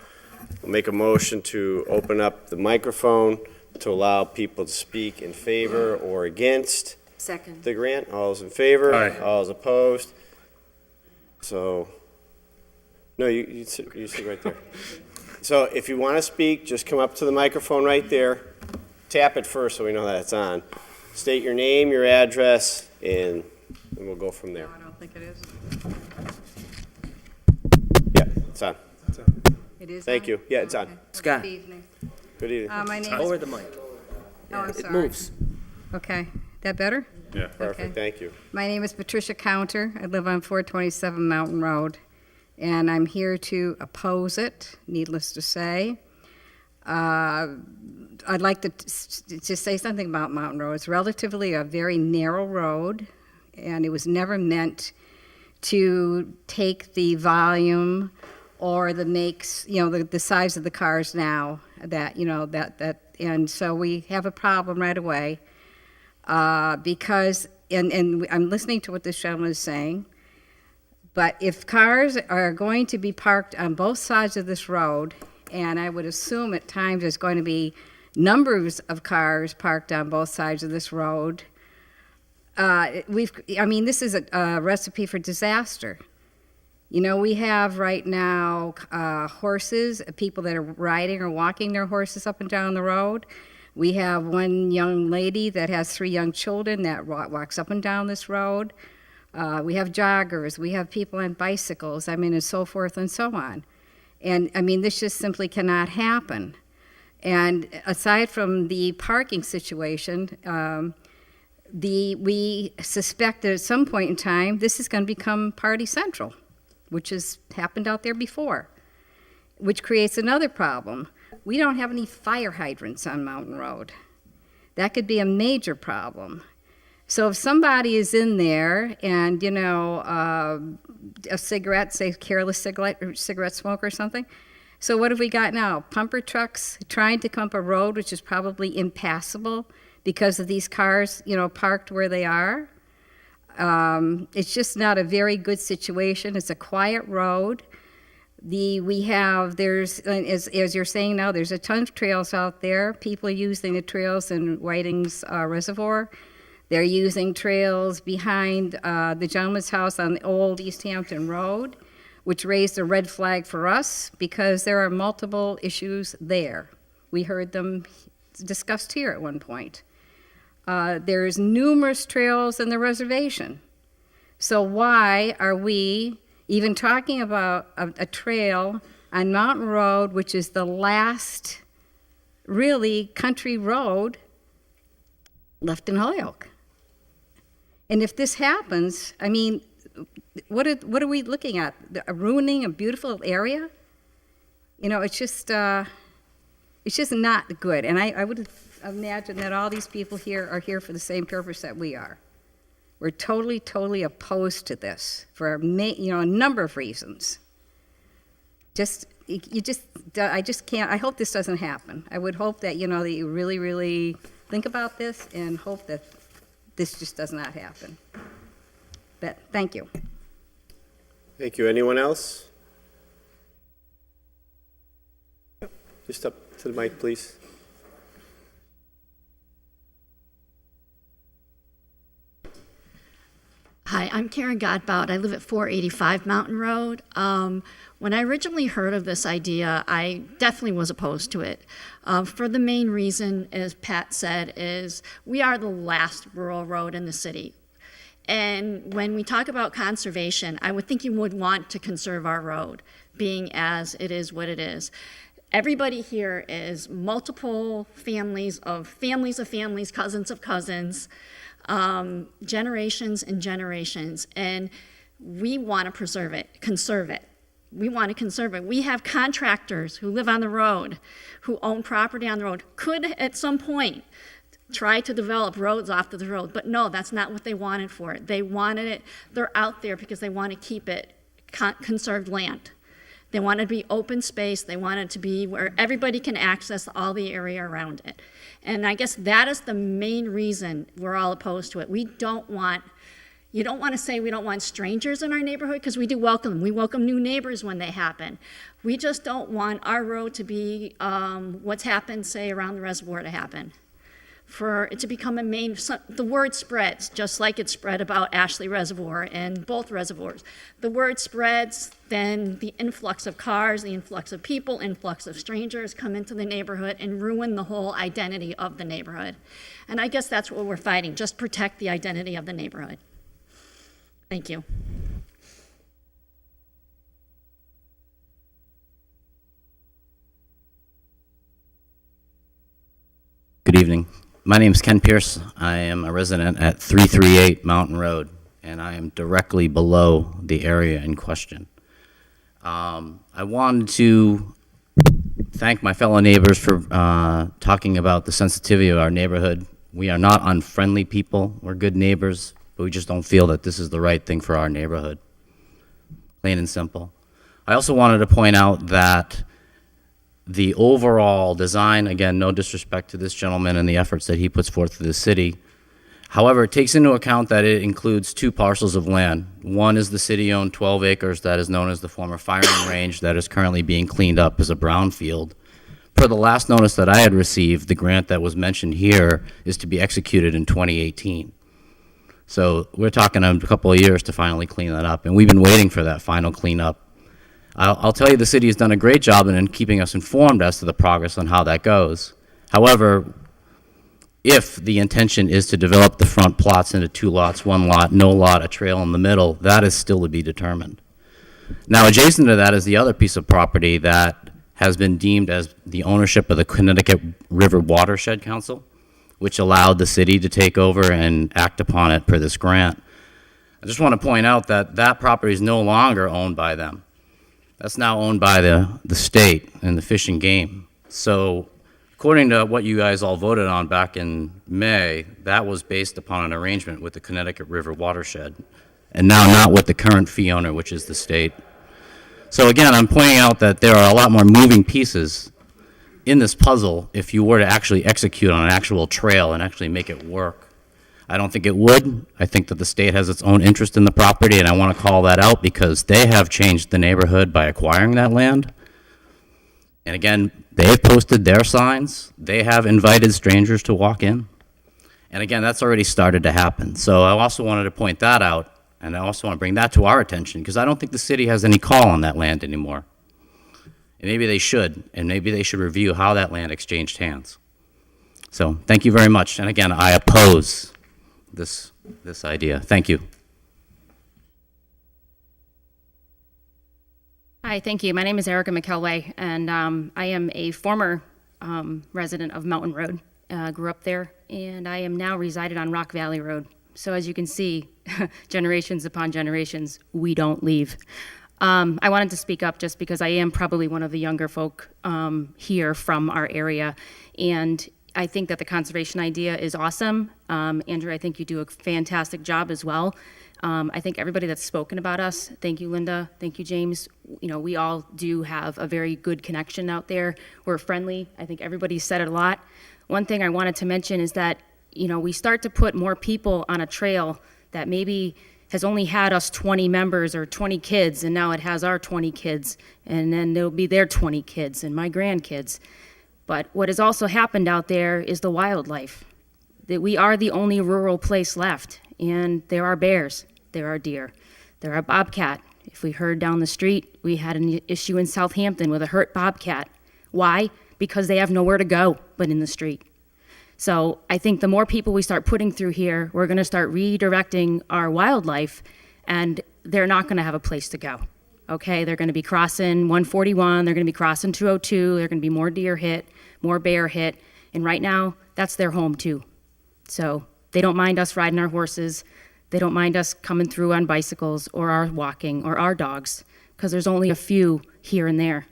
We'll make a motion to open up the microphone to allow people to speak in favor or against Second. the grant. All those in favor? Aye. All those opposed? So, no, you sit right there. So if you want to speak, just come up to the microphone right there. Tap it first so we know that it's on. State your name, your address, and we'll go from there. No, I don't think it is. Yeah, it's on. It is Thank on? you. Yeah, it's on. Okay. Scott. Good evening. Good evening. My name Over is, the mic. oh, I'm It sorry. moves. Okay, that better? Yeah. Perfect, thank you. My name is Patricia Counter. I live on 427 Mountain Road, and I'm here to oppose it, needless to say. I'd like to say something about Mountain Road. It's relatively a very narrow road, and it was never meant to take the volume or the makes, you know, the size of the cars now that, you know, and so we have a problem right away because, and I'm listening to what this gentleman is saying, but if cars are going to be parked on both sides of this road, and I would assume at times there's going to be numbers of cars parked on both sides of this road, I mean, this is a recipe for disaster. You know, we have right now horses, people that are riding or walking their horses up and down the road. We have one young lady that has 3 young children that walks up and down this road. We have joggers, we have people on bicycles, I mean, and so forth and so on. And, I mean, this just simply cannot happen. And aside from the parking situation, we suspect that at some point in time, this is going to become party central, which has happened out there before, which creates another problem. We don't have any fire hydrants on Mountain Road. That could be a major problem. So if somebody is in there and, you know, a cigarette, say careless cigarette smoke or something, so what have we got now? Pumper trucks trying to come up a road which is probably impassable because of these cars, you know, parked where they are. It's just not a very good situation. It's a quiet road. As you're saying now, there's a ton of trails out there. People are using the trails in Whiting's Reservoir. They're using trails behind the gentleman's house on the old East Hampton Road, which raised a red flag for us because there are multiple issues there. We heard them discussed here at one point. There's numerous trails in the reservation. So why are we even talking about a trail on Mountain Road, which is the last really country road left in Holyoke? And if this happens, I mean, what are we looking at? Ruining a beautiful area? You know, it's just not good. And I would imagine that all these people here are here for the same purpose that we are. We're totally, totally opposed to this for a number of reasons. I just can't. I hope this doesn't happen. I would hope that, you know, that you really, really think about this and hope that this just does not happen. But thank you. Thank you. Anyone else? Just up to the mic, please. Hi, I'm Karen Godbout. I live at 485 Mountain Road. When I originally heard of this idea, I definitely was opposed to it. For the main reason, as Pat said, is we are the last rural road in the city. And when we talk about conservation, I would think you would want to conserve our road, being as it is what it is. Everybody here is multiple families of families, cousins of cousins, generations and generations, and we want to preserve it, conserve it. We want to conserve it. We have contractors who live on the road, who own property on the road, could at some point try to develop roads off of the road, but no, that's not what they wanted for it. They wanted it, they're out there because they want to keep it conserved land. They want it to be open space. They want it to be where everybody can access all the area around it. And I guess that is the main reason we're all opposed to it. You don't want to say we don't want strangers in our neighborhood, because we do welcome them. We welcome new neighbors when they happen. We just don't want our road to be what's happened, say, around the reservoir to happen. For it to become the word spreads, just like it spread about Ashley Reservoir and both reservoirs. The word spreads, then the influx of cars, the influx of people, influx of strangers come into the neighborhood and ruin the whole identity of the neighborhood. And I guess that's what we're fighting, just protect the identity of the neighborhood. Thank you. Good evening. My name is Ken Pierce. I am a resident at 338 Mountain Road, and I am directly below the area in question. I wanted to thank my fellow neighbors for talking about the sensitivity of our neighborhood. We are not unfriendly people. We're good neighbors, but we just don't feel that this is the right thing for our neighborhood. Plain and simple. I also wanted to point out that the overall design, again, no disrespect to this gentleman and the efforts that he puts forth for the city. However, it takes into account that it includes two parcels of land. One is the city-owned 12 acres that is known as the former firing range that is currently being cleaned up as a brownfield. Per the last notice that I had received, the grant that was mentioned here is to be executed in 2018. So we're talking a couple of years to finally clean that up, and we've been waiting for that final cleanup. I'll tell you, the city has done a great job in keeping us informed as to the progress on how that goes. However, if the intention is to develop the front plots into 2 lots, 1 lot, no lot, a trail in the middle, that is still to be determined. Now, adjacent to that is the other piece of property that has been deemed as the ownership of the Connecticut River Watershed Council, which allowed the city to take over and act upon it per this grant. I just want to point out that that property is no longer owned by them. That's now owned by the state and the Fish and Game. So according to what you guys all voted on back in May, that was based upon an arrangement with the Connecticut River Watershed, and now not with the current fee owner, which is the state. So again, I'm pointing out that there are a lot more moving pieces in this puzzle if you were to actually execute on an actual trail and actually make it work. I don't think it would. I think that the state has its own interest in the property, and I want to call that out because they have changed the neighborhood by acquiring that land. And again, they have posted their signs. They have invited strangers to walk in. And again, that's already started to happen. So I also wanted to point that out, and I also want to bring that to our attention because I don't think the city has any call on that land anymore. And maybe they should, and maybe they should review how that land exchanged hands. So thank you very much. And again, I oppose this idea. Thank you. Hi, thank you. My name is Erica McKelway, and I am a former resident of Mountain Road. Grew up there, and I am now resided on Rock Valley Road. So as you can see, generations upon generations, we don't leave. I wanted to speak up just because I am probably one of the younger folk here from our area, and I think that the conservation idea is awesome. Andrew, I think you do a fantastic job as well. I think everybody that's spoken about us, thank you, Linda, thank you, James. You know, we all do have a very good connection out there. We're friendly. I think everybody said it a lot. One thing I wanted to mention is that, you know, we start to put more people on a trail that maybe has only had us 20 members or 20 kids, and now it has our 20 kids, and then there'll be their 20 kids and my grandkids. But what has also happened out there is the wildlife. That we are the only rural place left, and there are bears, there are deer. There are bobcat. If we heard down the street, we had an issue in Southampton with a hurt bobcat. Why? Because they have nowhere to go but in the street. So I think the more people we start putting through here, we're going to start redirecting our wildlife, and they're not going to have a place to go. Okay, they're going to be crossing 141, they're going to be crossing 202, they're going to be more deer hit, more bear hit, and right now, that's their home too. So they don't mind us riding our horses, they don't mind us coming through on bicycles or our walking or our dogs, because there's only a few here and there.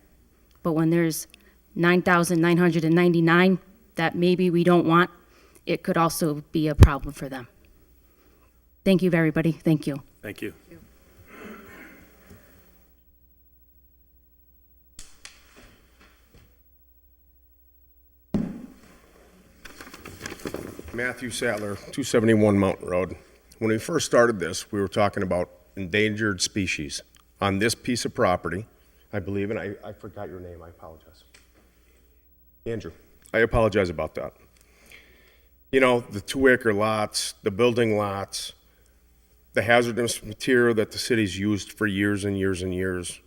But when there's 9,999 that maybe we don't want, it could also be a problem for them. Thank you, everybody. Thank you. Thank you. Matthew Sattler, 271 Mountain Road. When we first started this, we were talking about endangered species on this piece of property, I believe, and I forgot your name, I apologize. Andrew, I apologize about that. You know, the 2-acre lots, the building lots, the hazardous material that the city's used for years and years and years.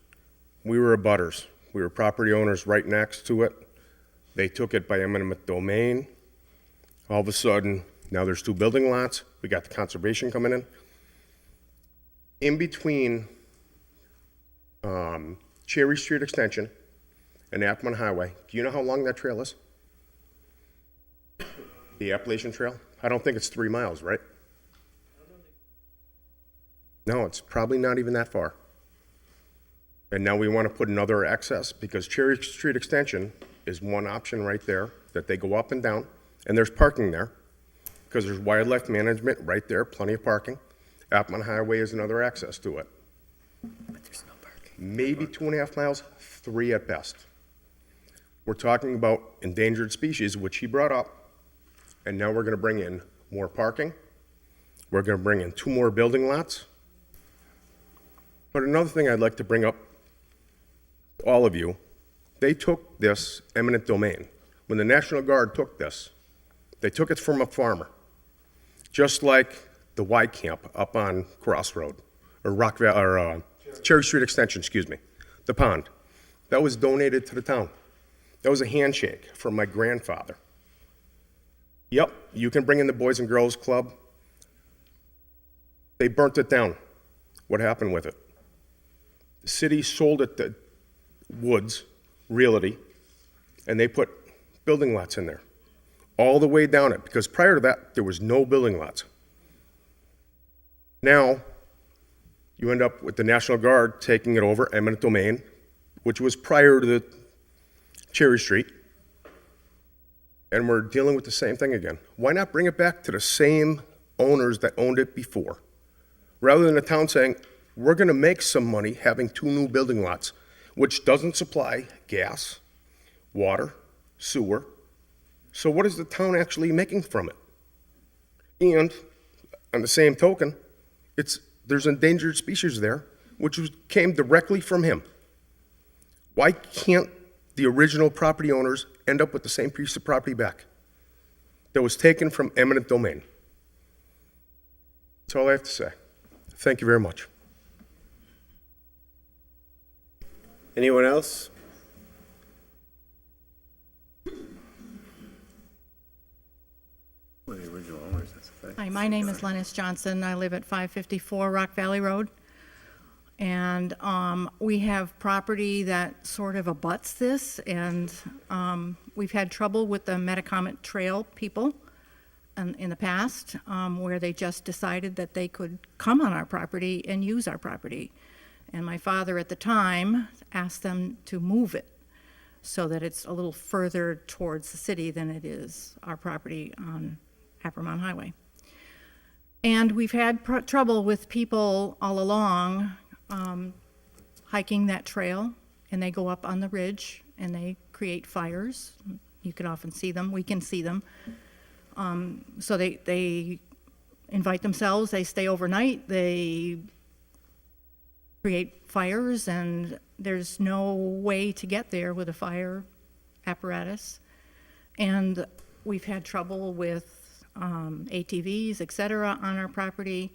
We were abutters. We were property owners right next to it. They took it by eminent domain. All of a sudden, now there's 2 building lots. We got the conservation coming in. In between Cherry Street Extension and Appleman Highway, do you know how long that trail is? The Appalachian Trail? I don't think it's 3 miles, right? No, it's probably not even that far. And now we want to put another access because Cherry Street Extension is one option right there that they go up and down, and there's parking there because there's wildlife management right there, plenty of parking. Appleman Highway is another access to it. But there's no parking. Maybe 2.5 miles, 3 at best. We're talking about endangered species, which he brought up, and now we're going to bring in more parking. We're going to bring in 2 more building lots. But another thing I'd like to bring up to all of you, they took this eminent domain. When the National Guard took this, they took it from a farmer, just like the Y Camp up on Crossroad, or Cherry Street Extension, excuse me, the pond. That was donated to the town. That was a handshake from my grandfather. Yep, you can bring in the Boys and Girls Club. They burnt it down. What happened with it? The city sold it to Woods Realty, and they put building lots in there, all the way down it, because prior to that, there was no building lots. Now, you end up with the National Guard taking it over, eminent domain, which was prior to the Cherry Street, and we're dealing with the same thing again. Why not bring it back to the same owners that owned it before? Rather than the town saying, we're going to make some money having 2 new building lots, which doesn't supply gas, water, sewer. So what is the town actually making from it? And on the same token, there's endangered species there, which came directly from him. Why can't the original property owners end up with the same piece of property back that was taken from eminent domain? That's all I have to say. Thank you very much. Anyone else? Hi, my name is Lennis Johnson. I live at 554 Rock Valley Road. And we have property that sort of abuts this, and we've had trouble with the Metacomet Trail people in the past, where they just decided that they could come on our property and use our property. And my father at the time asked them to move it so that it's a little further towards the city than it is our property on Happermont Highway. And we've had trouble with people all along hiking that trail, and they go up on the ridge and they create fires. You can often see them, we can see them. So they invite themselves, they stay overnight, they create fires, and there's no way to get there with a fire apparatus. And we've had trouble with ATVs, et cetera, on our property.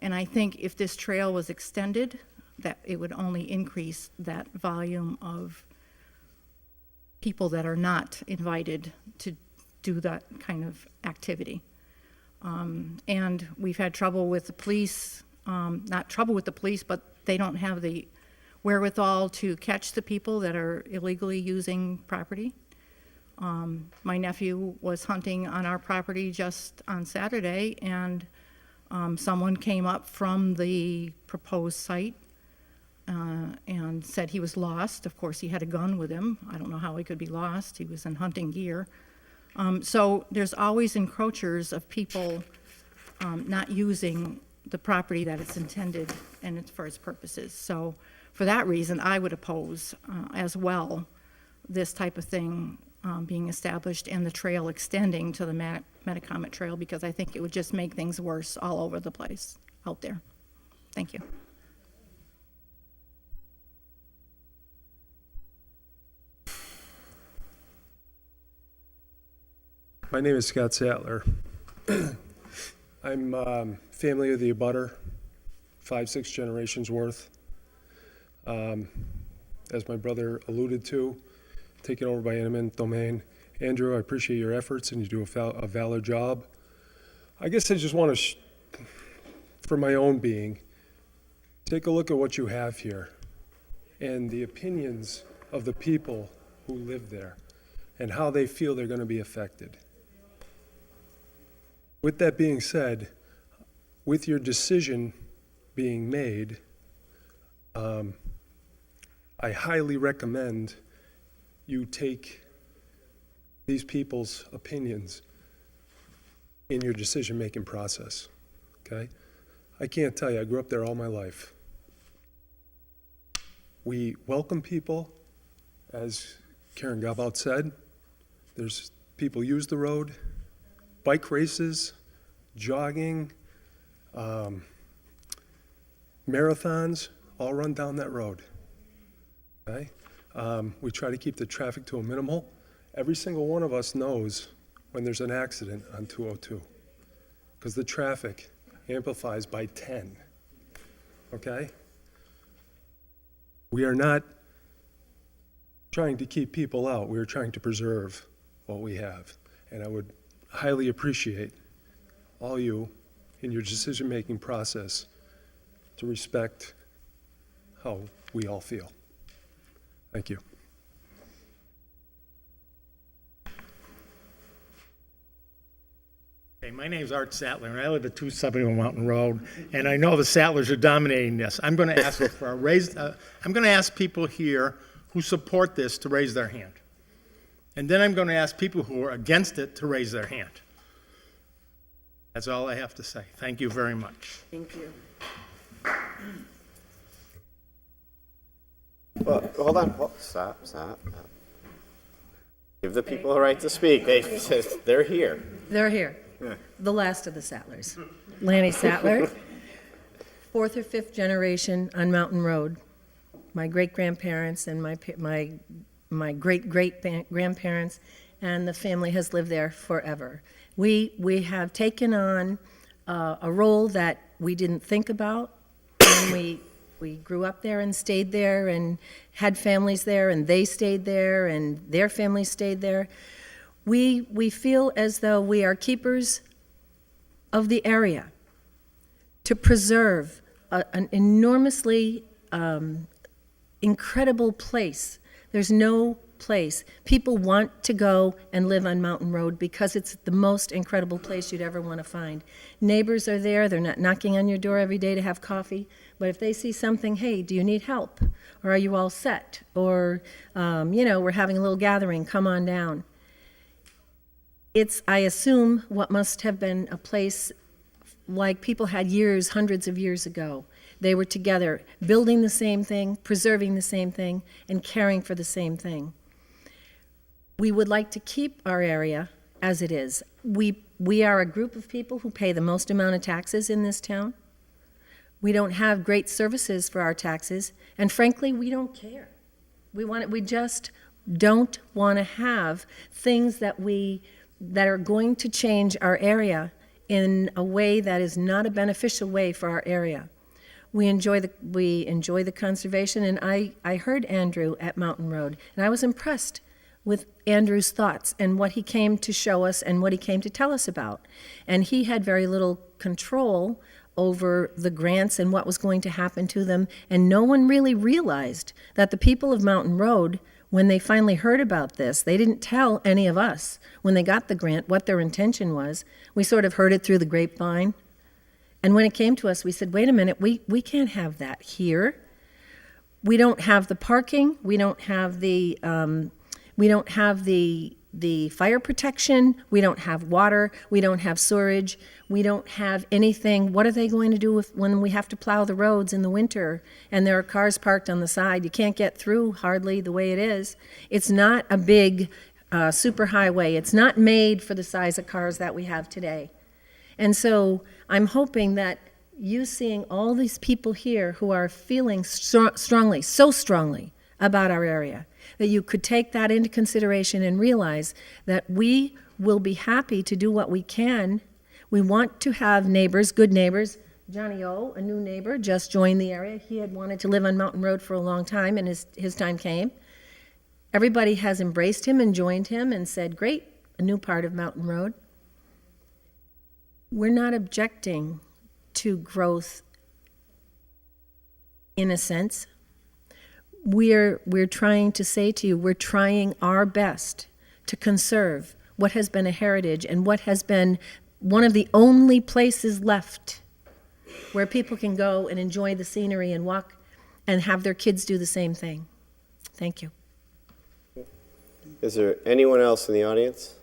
And I think if this trail was extended, that it would only increase that volume of people that are not invited to do that kind of activity. And we've had trouble with the police, not trouble with the police, but they don't have the wherewithal to catch the people that are illegally using property. My nephew was hunting on our property just on Saturday, and someone came up from the proposed site and said he was lost. Of course, he had a gun with him. I don't know how he could be lost. He was in hunting gear. So there's always encroachers of people not using the property that it's intended and it's for its purposes. So for that reason, I would oppose as well this type of thing being established and the trail extending to the Metacomet Trail, because I think it would just make things worse all over the place out there. Thank you. My name is Scott Sattler. I'm family of the abutter, 5-6 generations worth. As my brother alluded to, taken over by eminent domain. Andrew, I appreciate your efforts and you do a valid job. I guess I just want to, for my own being, take a look at what you have here and the opinions of the people who live there and how they feel they're going to be affected. With that being said, with your decision being made, I highly recommend you take these people's opinions in your decision-making process, okay? I can't tell you, I grew up there all my life. We welcome people, as Karen Gabout said. There's people use the road, bike races, jogging, marathons, all run down that road, okay? We try to keep the traffic to a minimal. Every single one of us knows when there's an accident on 202, because the traffic amplifies by 10, okay? We are not trying to keep people out. We are trying to preserve what we have. And I would highly appreciate all you in your decision-making process to respect how we all feel. Thank you. Hey, my name's Art Sattler, and I live at 271 Mountain Road, and I know the Sattlers are dominating this. I'm going to ask for a raise. I'm going to ask people here who support this to raise their hand, and then I'm going to ask people who are against it to raise their hand. That's all I have to say. Thank you very much. Thank you. Well, hold on. Stop. Give the people a right to speak. They're here. They're here. Yeah. The last of the Sattlers. Lanny Sattler, 4th or 5th generation on Mountain Road. My great-grandparents and my great-great-grandparents and the family has lived there forever. We have taken on a role that we didn't think about, and we grew up there and stayed there and had families there, and they stayed there, and their families stayed there. We feel as though we are keepers of the area to preserve an enormously incredible place. There's no place. People want to go and live on Mountain Road because it's the most incredible place you'd ever want to find. Neighbors are there. They're not knocking on your door every day to have coffee. But if they see something, hey, do you need help? Or are you all set? Or, we're having a little gathering, come on down. It's, I assume, what must have been a place like people had years, hundreds of years ago. They were together, building the same thing, preserving the same thing, and caring for the same thing. We would like to keep our area as it is. We are a group of people who pay the most amount of taxes in this town. We don't have great services for our taxes, and frankly, we don't care. We just don't want to have things that are going to change our area in a way that is not a beneficial way for our area. We enjoy the conservation, and I heard Andrew at Mountain Road, and I was impressed with Andrew's thoughts and what he came to show us and what he came to tell us about. And he had very little control over the grants and what was going to happen to them, and no one really realized that the people of Mountain Road, when they finally heard about this, they didn't tell any of us when they got the grant what their intention was. We sort of heard it through the grapevine. And when it came to us, we said, wait a minute, we can't have that here. We don't have the parking, we don't have the fire protection, we don't have water, we don't have sewerage, we don't have anything. What are they going to do when we have to plow the roads in the winter and there are cars parked on the side? You can't get through hardly the way it is. It's not a big superhighway. It's not made for the size of cars that we have today. And so I'm hoping that you seeing all these people here who are feeling strongly, so strongly about our area, that you could take that into consideration and realize that we will be happy to do what we can. We want to have neighbors, good neighbors. Johnny O, a new neighbor, just joined the area. He had wanted to live on Mountain Road for a long time, and his time came. Everybody has embraced him and joined him and said, great, a new part of Mountain Road. We're not objecting to growth in a sense. We're trying to say to you, we're trying our best to conserve what has been a heritage and what has been one of the only places left where people can go and enjoy the scenery and walk and have their kids do the same thing. Thank you. Is there anyone else in the audience?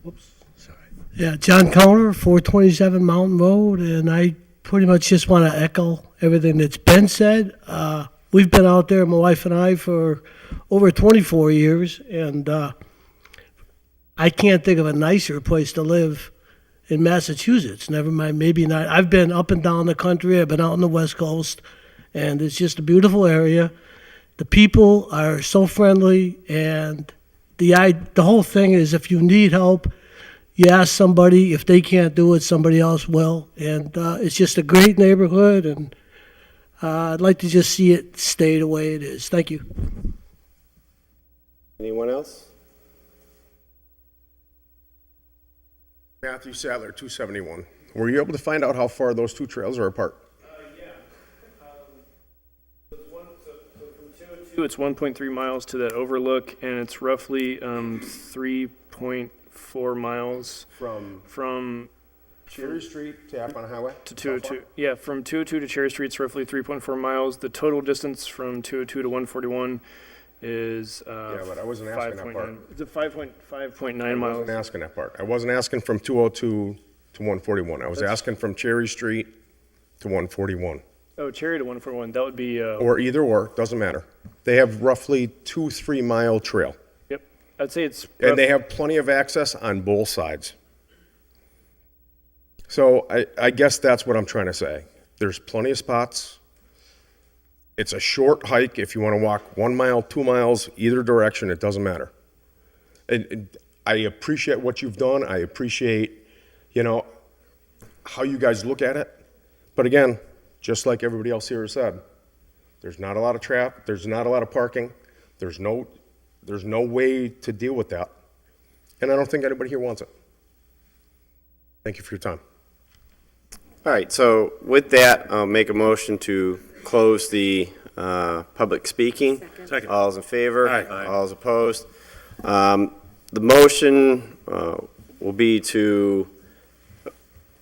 Oops, sorry. Yeah, John Counter, 427 Mountain Road, and I pretty much just want to echo everything that's been said. We've been out there, my wife and I, for over 24 years, and I can't think of a nicer place to live in Massachusetts. Never mind, maybe not. I've been up and down the country. I've been out on the West Coast, and it's just a beautiful area. The people are so friendly, and the whole thing is if you need help, you ask somebody. If they can't do it, somebody else will. And it's just a great neighborhood, and I'd like to just see it stay the way it is. Thank you. Anyone else? Matthew Sadler, 271. Were you able to find out how far those two trails are apart? It's 1.3 miles to that overlook, and it's roughly 3.4 miles from Cherry Street to Appon Highway? To 202. Yeah, from 202 to Cherry Street, it's roughly 3.4 miles. The total distance from 202 to 141 is yeah, but I wasn't asking that part. It's a 5.9 miles. I wasn't asking that part. I wasn't asking from 202 to 141. I was asking from Cherry Street to 141. Oh, Cherry to 141. That would be. Or either or, doesn't matter. They have roughly 2-3 mile trail. Yep, I'd say it's. And they have plenty of access on both sides. So I guess that's what I'm trying to say. There's plenty of spots. It's a short hike. If you want to walk 1 mile, 2 miles, either direction, it doesn't matter. And I appreciate what you've done. I appreciate, how you guys look at it. But again, just like everybody else here has said, there's not a lot of traffic. There's not a lot of parking. There's no way to deal with that. And I don't think anybody here wants it. Thank you for your time. All right, so with that, I'll make a motion to close the public speaking. Second. All's in favor? Aye. All's opposed? The motion will be to,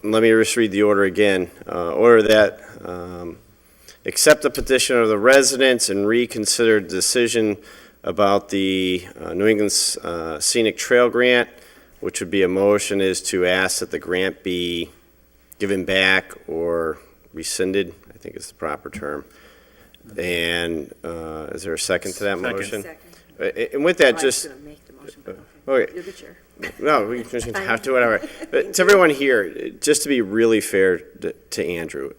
let me just read the order again. Order that accept the petition of the residents and reconsider the decision about the New England Scenic Trail Grant, which would be a motion is to ask that the grant be given back or rescinded, I think is the proper term. And is there a second to that motion? Second. And with that, just. Okay. You're the chair. No, we can have to, whatever. But to everyone here, just to be really fair to Andrew,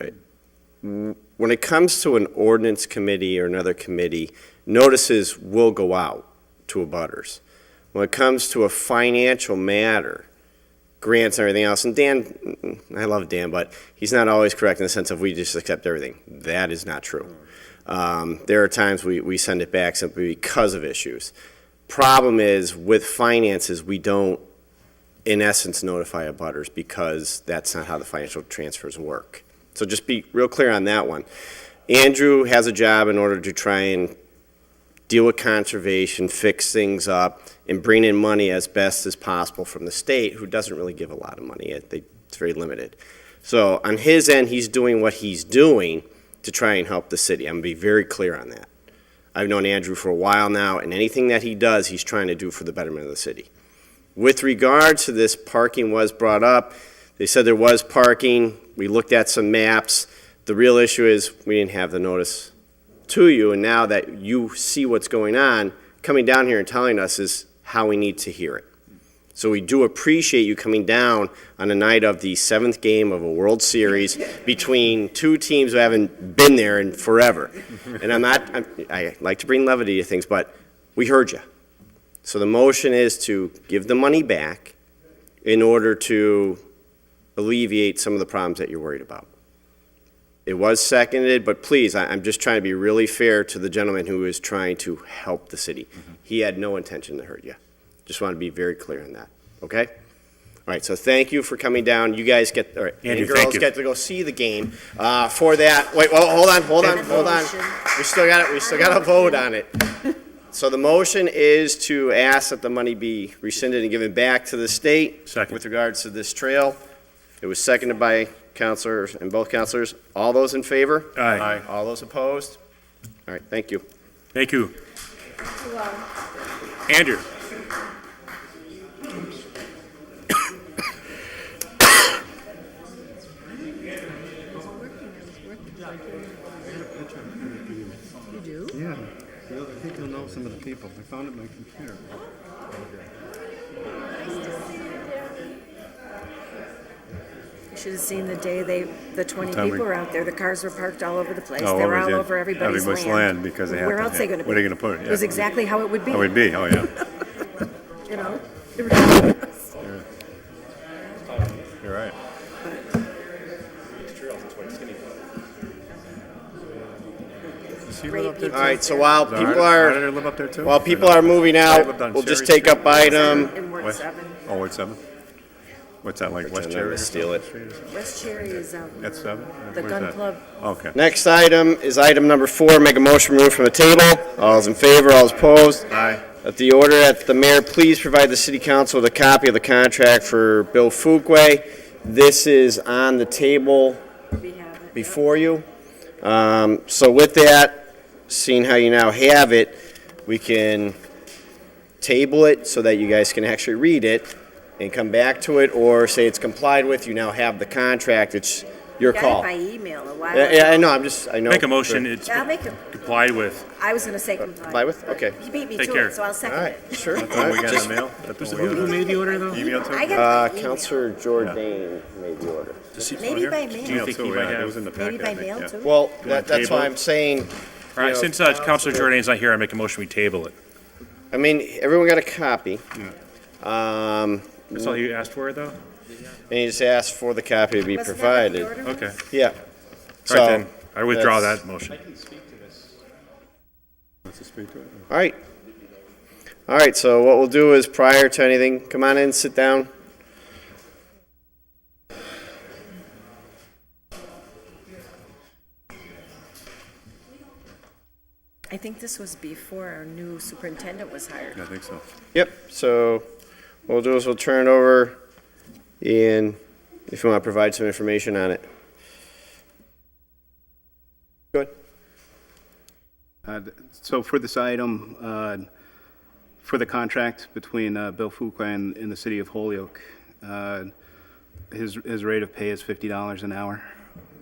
when it comes to an ordinance committee or another committee, notices will go out to abutters. When it comes to a financial matter, grants and everything else, and Dan, I love Dan, but he's not always correct in the sense of we just accept everything. That is not true. There are times we send it back simply because of issues. Problem is, with finances, we don't, in essence, notify abutters because that's not how the financial transfers work. So just be real clear on that one. Andrew has a job in order to try and deal with conservation, fix things up, and bring in money as best as possible from the state, who doesn't really give a lot of money. It's very limited. So on his end, he's doing what he's doing to try and help the city. I'm going to be very clear on that. I've known Andrew for a while now, and anything that he does, he's trying to do for the betterment of the city. With regard to this, parking was brought up. They said there was parking. We looked at some maps. The real issue is we didn't have the notice to you, and now that you see what's going on, coming down here and telling us is how we need to hear it. So we do appreciate you coming down on the night of the 7th game of a World Series between two teams who haven't been there in forever. And I like to bring levity to things, but we heard you. So the motion is to give the money back in order to alleviate some of the problems that you're worried about. It was seconded, but please, I'm just trying to be really fair to the gentleman who is trying to help the city. He had no intention to hurt you. Just want to be very clear on that, okay? All right, so thank you for coming down. You guys get, all right, Andrew, and thank girls you. get to go see the game. For that, wait, well, hold on. We still got to vote on it. So the motion is to ask that the money be rescinded and given back to the state. Second. With regards to this trail. It was seconded by counselors, and both counselors. All those in favor? Aye. All those opposed? All right, thank you. Thank you. Andrew? You do? Yeah, I think you'll know some of the people. I found it on my computer. You should have seen the day the 20 time people we- were out there. The cars were parked all over the place. Oh, They what were was all it? over everybody's Everybody's land. land because they have Where to else have- they going to be? where are they gonna put it? It was Yeah. exactly how it would be. How it would be, oh, yeah. You know? They were telling us. You're right. All right, so while Does people Ryder are, live up there too? while people are moving I lived out, on we'll just Cherry take up Street. item, In Ward West- 7. Oh, Ward 7? What's that, like West Pretend I Cherry? would steal it. West Cherry is That's 7? the Where's gun that? club. Okay. Next item is item number 4, make a motion removed from the table. All those in favor, all those opposed? Aye. At the order, that the mayor please provide the city council with a copy of the contract for Bill Fuquay. This is on the table before you. So with that, seeing how you now have it, we can table it so that you guys can actually read it and come back to it, or say it's complied with, you now have the contract, it's your call. Got it by email a while Yeah, ago. I know, I know. Make a motion, it's I'll make it. complied with. I was going to say comply. Comply with? Okay. He beat me Take to care. it, so I'll All second right, it. sure. That's what we got in the mail? That's what we got. Who made the order, though? Email too? I got it by Counselor Jordan made the order. Maybe by mail. Do you think he Too, might yeah, it have? was in the Maybe packet, by I think, mail, yeah. too. Well, You want that's why table? I'm saying, All right, since Counselor Jordan's not here, I make a motion, we table it. I mean, everyone got a copy. That's all you asked for, though? And you just asked for the copy to be Wasn't that what the provided. order was? Okay. Yeah. All So, right, then, I withdraw that's- that motion. Wants to speak to it? All right. All right, so what we'll do is, prior to anything, come on in, sit down. I think this was before our new superintendent was hired. I think so. Yep, so what we'll do is we'll turn it over, Ian, if you want to provide some information on it. Go ahead. So for this item, for the contract between Bill Fuqua and the city of Holyoke, his rate of pay is $50 an hour.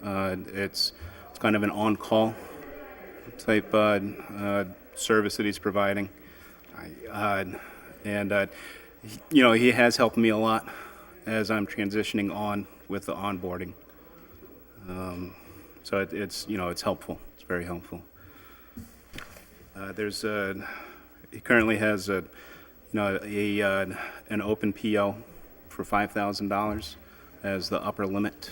It's kind of an on-call type service that he's providing. You know, he has helped me a lot as I'm transitioning on with the onboarding. So it's, you know, it's helpful. It's very helpful. He currently has a, No, an open PO for $5,000 as the upper limit.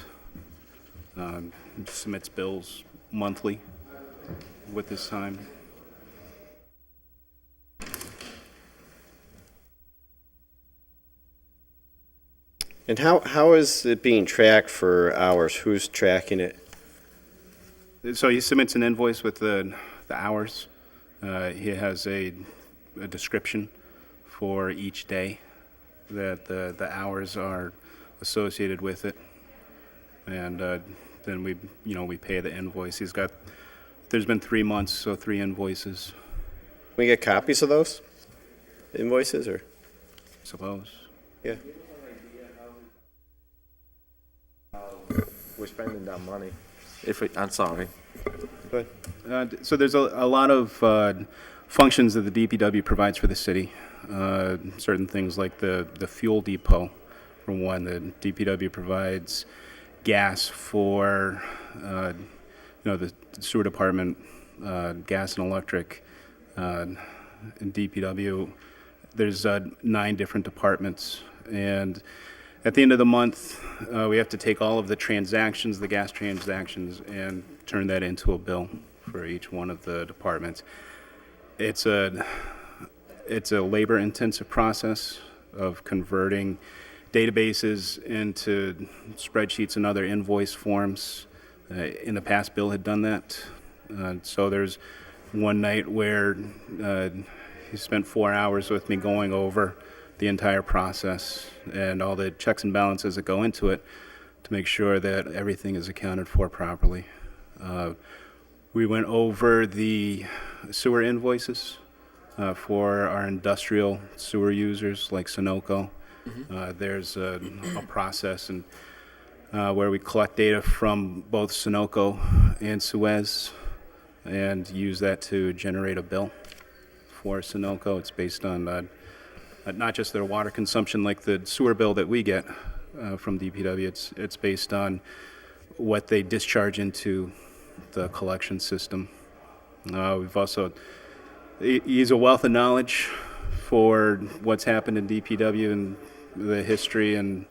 Submits bills monthly with this time. And how is it being tracked for hours? Who's tracking it? So he submits an invoice with the hours. He has a description for each day that the hours are associated with it. And then we pay the invoice. There's been 3 months, so 3 invoices. Can we get copies of those invoices, or? Suppose. Yeah. We're spending that money. I'm sorry. Go ahead. So there's a lot of functions that the DPW provides for the city. Certain things like the fuel depot, for one. The DPW provides gas for, the sewer department, gas and electric. In DPW, there's 9 different departments, and at the end of the month, we have to take all of the transactions, the gas transactions, and turn that into a bill for each one of the departments. It's a labor-intensive process of converting databases into spreadsheets and other invoice forms. In the past, Bill had done that. So there's one night where he spent 4 hours with me going over the entire process and all the checks and balances that go into it to make sure that everything is accounted for properly. We went over the sewer invoices for our industrial sewer users like Sunoco. There's a process where we collect data from both Sunoco and Suez and use that to generate a bill for Sunoco. It's based on not just their water consumption like the sewer bill that we get from DPW. It's based on what they discharge into the collection system. We've also, he's a wealth of knowledge for what's happened in DPW and the history and,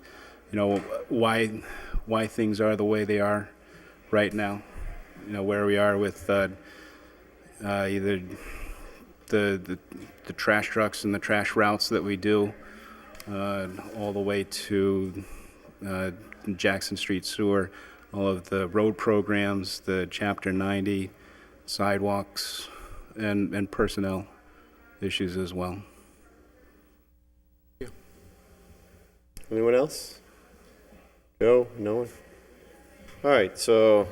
why things are the way they are right now. Where we are with either the trash trucks and the trash routes that we do, all the way to Jackson Street Sewer, all of the road programs, the Chapter 90, sidewalks, and personnel issues as well. Anyone else? No? No one? All right, so,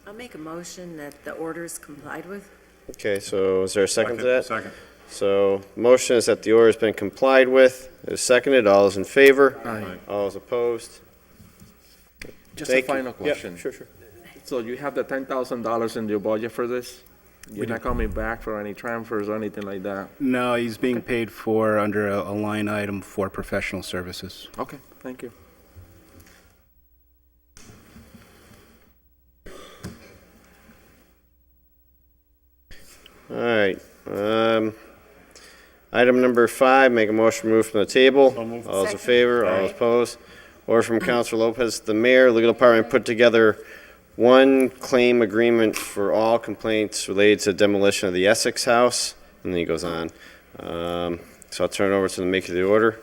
I'll make a motion that the order is complied with. okay, so is there a second to that? Second. So, motion is that the order has been complied with. It is seconded. All those in favor? Aye. All those opposed? Just Thank a you. final question. Yeah, sure. So you have the $10,000 in your budget for this? You're not coming back for any transfers or anything like that? No, he's being paid for under a line item for professional services. Okay, thank you. All right. Item number 5, make a motion removed from the table. All those in favor, all those opposed. Order from Councilor Lopez, the mayor, legal department put together one claim agreement for all complaints related to demolition of the Essex House, and then he goes on. So I'll turn it over to the maker of the order.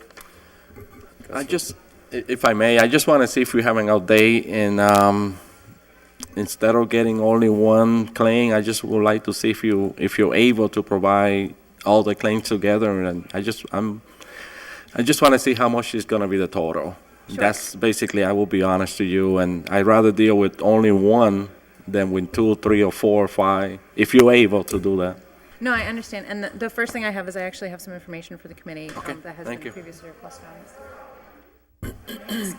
If I may, I just want to see if we have an update and instead of getting only one claim, I just would like to see if you're able to provide all the claims together, and I just want to see how much is going to be the total. Sure. That's basically, I will be honest to you, and I'd rather deal with only one than with 2, 3, or 4, or 5, if you're able to do that. No, I understand. And the first thing I have is I actually have some information for the committee that has thank been you. previously requested on this.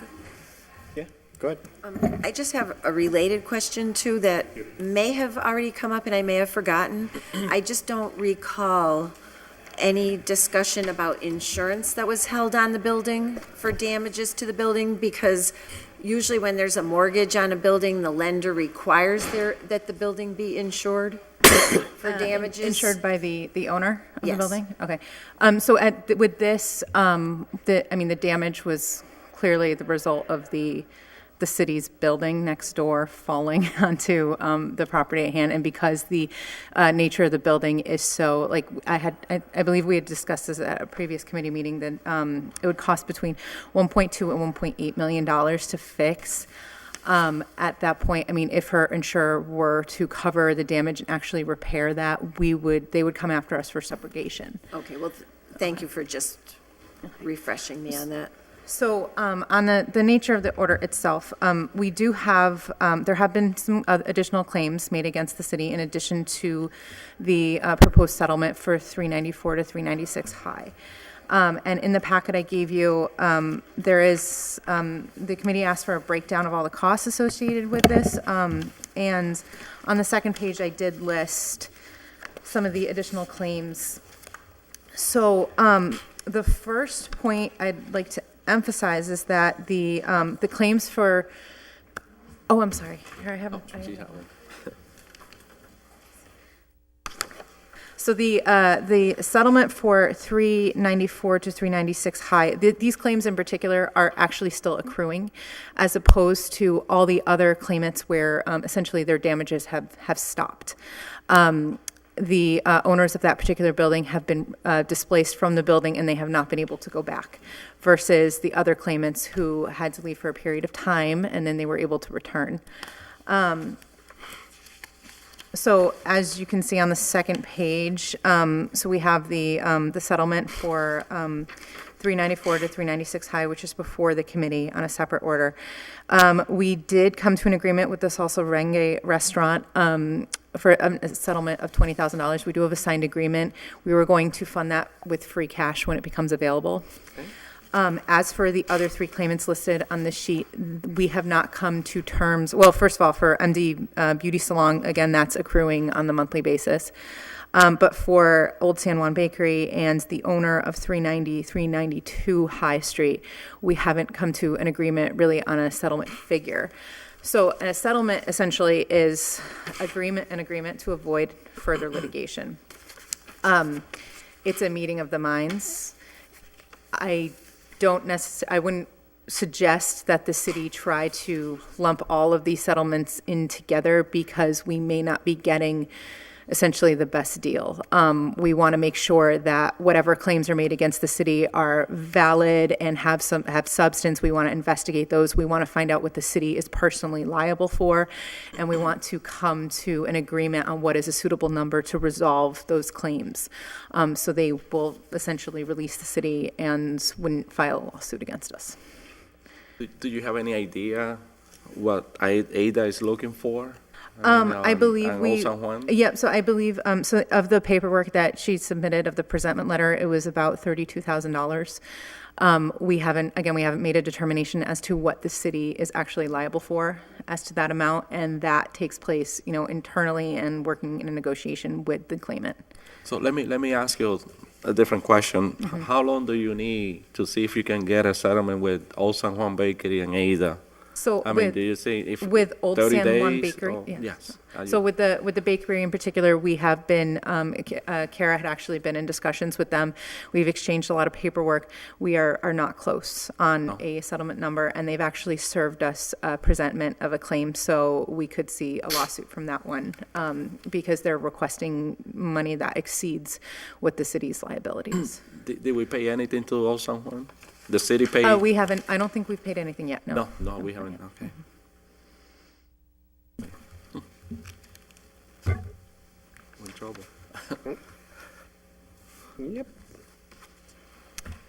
Yeah, go ahead. I just have a related question too that may have already come up and I may have forgotten. I just don't recall any discussion about insurance that was held on the building for damages to the building, because usually when there's a mortgage on a building, the lender requires that the building be insured. for damages. Insured by the owner of the Yes. building? Okay. So with this, the damage was clearly the result of the city's building next door falling onto the property at hand. And because the nature of the building is so, like, I believe we had discussed this at a previous committee meeting, that it would cost between $1.2 and $1.8 million to fix. At that point, I mean, if her insurer were to cover the damage and actually repair that, they would come after us for subrogation. Okay, well, thank you for just refreshing me on that. So on the nature of the order itself, we do have, there have been some additional claims made against the city in addition to the proposed settlement for 394 to 396 High. And in the packet I gave you, there is, the committee asked for a breakdown of all the costs associated with this. And on the second page, I did list some of the additional claims. So the first point I'd like to emphasize is that the claims for, oh, I'm sorry. Here I have. So the settlement for 394 to 396 High, these claims in particular are actually still accruing, as opposed to all the other claimants where essentially their damages have stopped. The owners of that particular building have been displaced from the building and they have not been able to go back, versus the other claimants who had to leave for a period of time and then they were able to return. So as you can see on the second page, so we have the settlement for 394 to 396 High, which is before the committee on a separate order. We did come to an agreement with the Salsa Renge restaurant for a settlement of $20,000. We do have a signed agreement. We were going to fund that with free cash when it becomes available. As for the other three claimants listed on the sheet, we have not come to terms. Well, first of all, for MD Beauty Salon, again, that's accruing on the monthly basis. But for Old San Juan Bakery and the owner of 390, 392 High Street, we haven't come to an agreement really on a settlement figure. So a settlement essentially is an agreement to avoid further litigation. It's a meeting of the minds. I wouldn't suggest that the city try to lump all of these settlements in together because we may not be getting essentially the best deal. We want to make sure that whatever claims are made against the city are valid and have substance. We want to investigate those. We want to find out what the city is personally liable for, and we want to come to an agreement on what is a suitable number to resolve those claims. So they will essentially release the city and wouldn't file a lawsuit against us. Do you have any idea what ADA is looking for? I believe so I believe, so of the paperwork that she submitted of the presentment letter, it was about $32,000. We haven't made a determination as to what the city is actually liable for as to that amount, and that takes place, internally and working in a negotiation with the claimant. So let me ask you a different question. Mm-hmm. How long do you need to see if you can get a settlement with Old San Juan Bakery and ADA? So do you say if with Old 30 San Juan days Bakery? or- Yeah. Yes. So with the bakery in particular, we have been, Kara had actually been in discussions with them. We've exchanged a lot of paperwork. We are not close on a settlement number, and they've actually served us a presentment of a claim, so we could see a lawsuit from that one, because they're requesting money that exceeds what the city's liabilities. Did we pay anything to Old San Juan? The city paid? We haven't, I don't think we've paid anything yet, no. No, we haven't, okay. We're in trouble. Yep.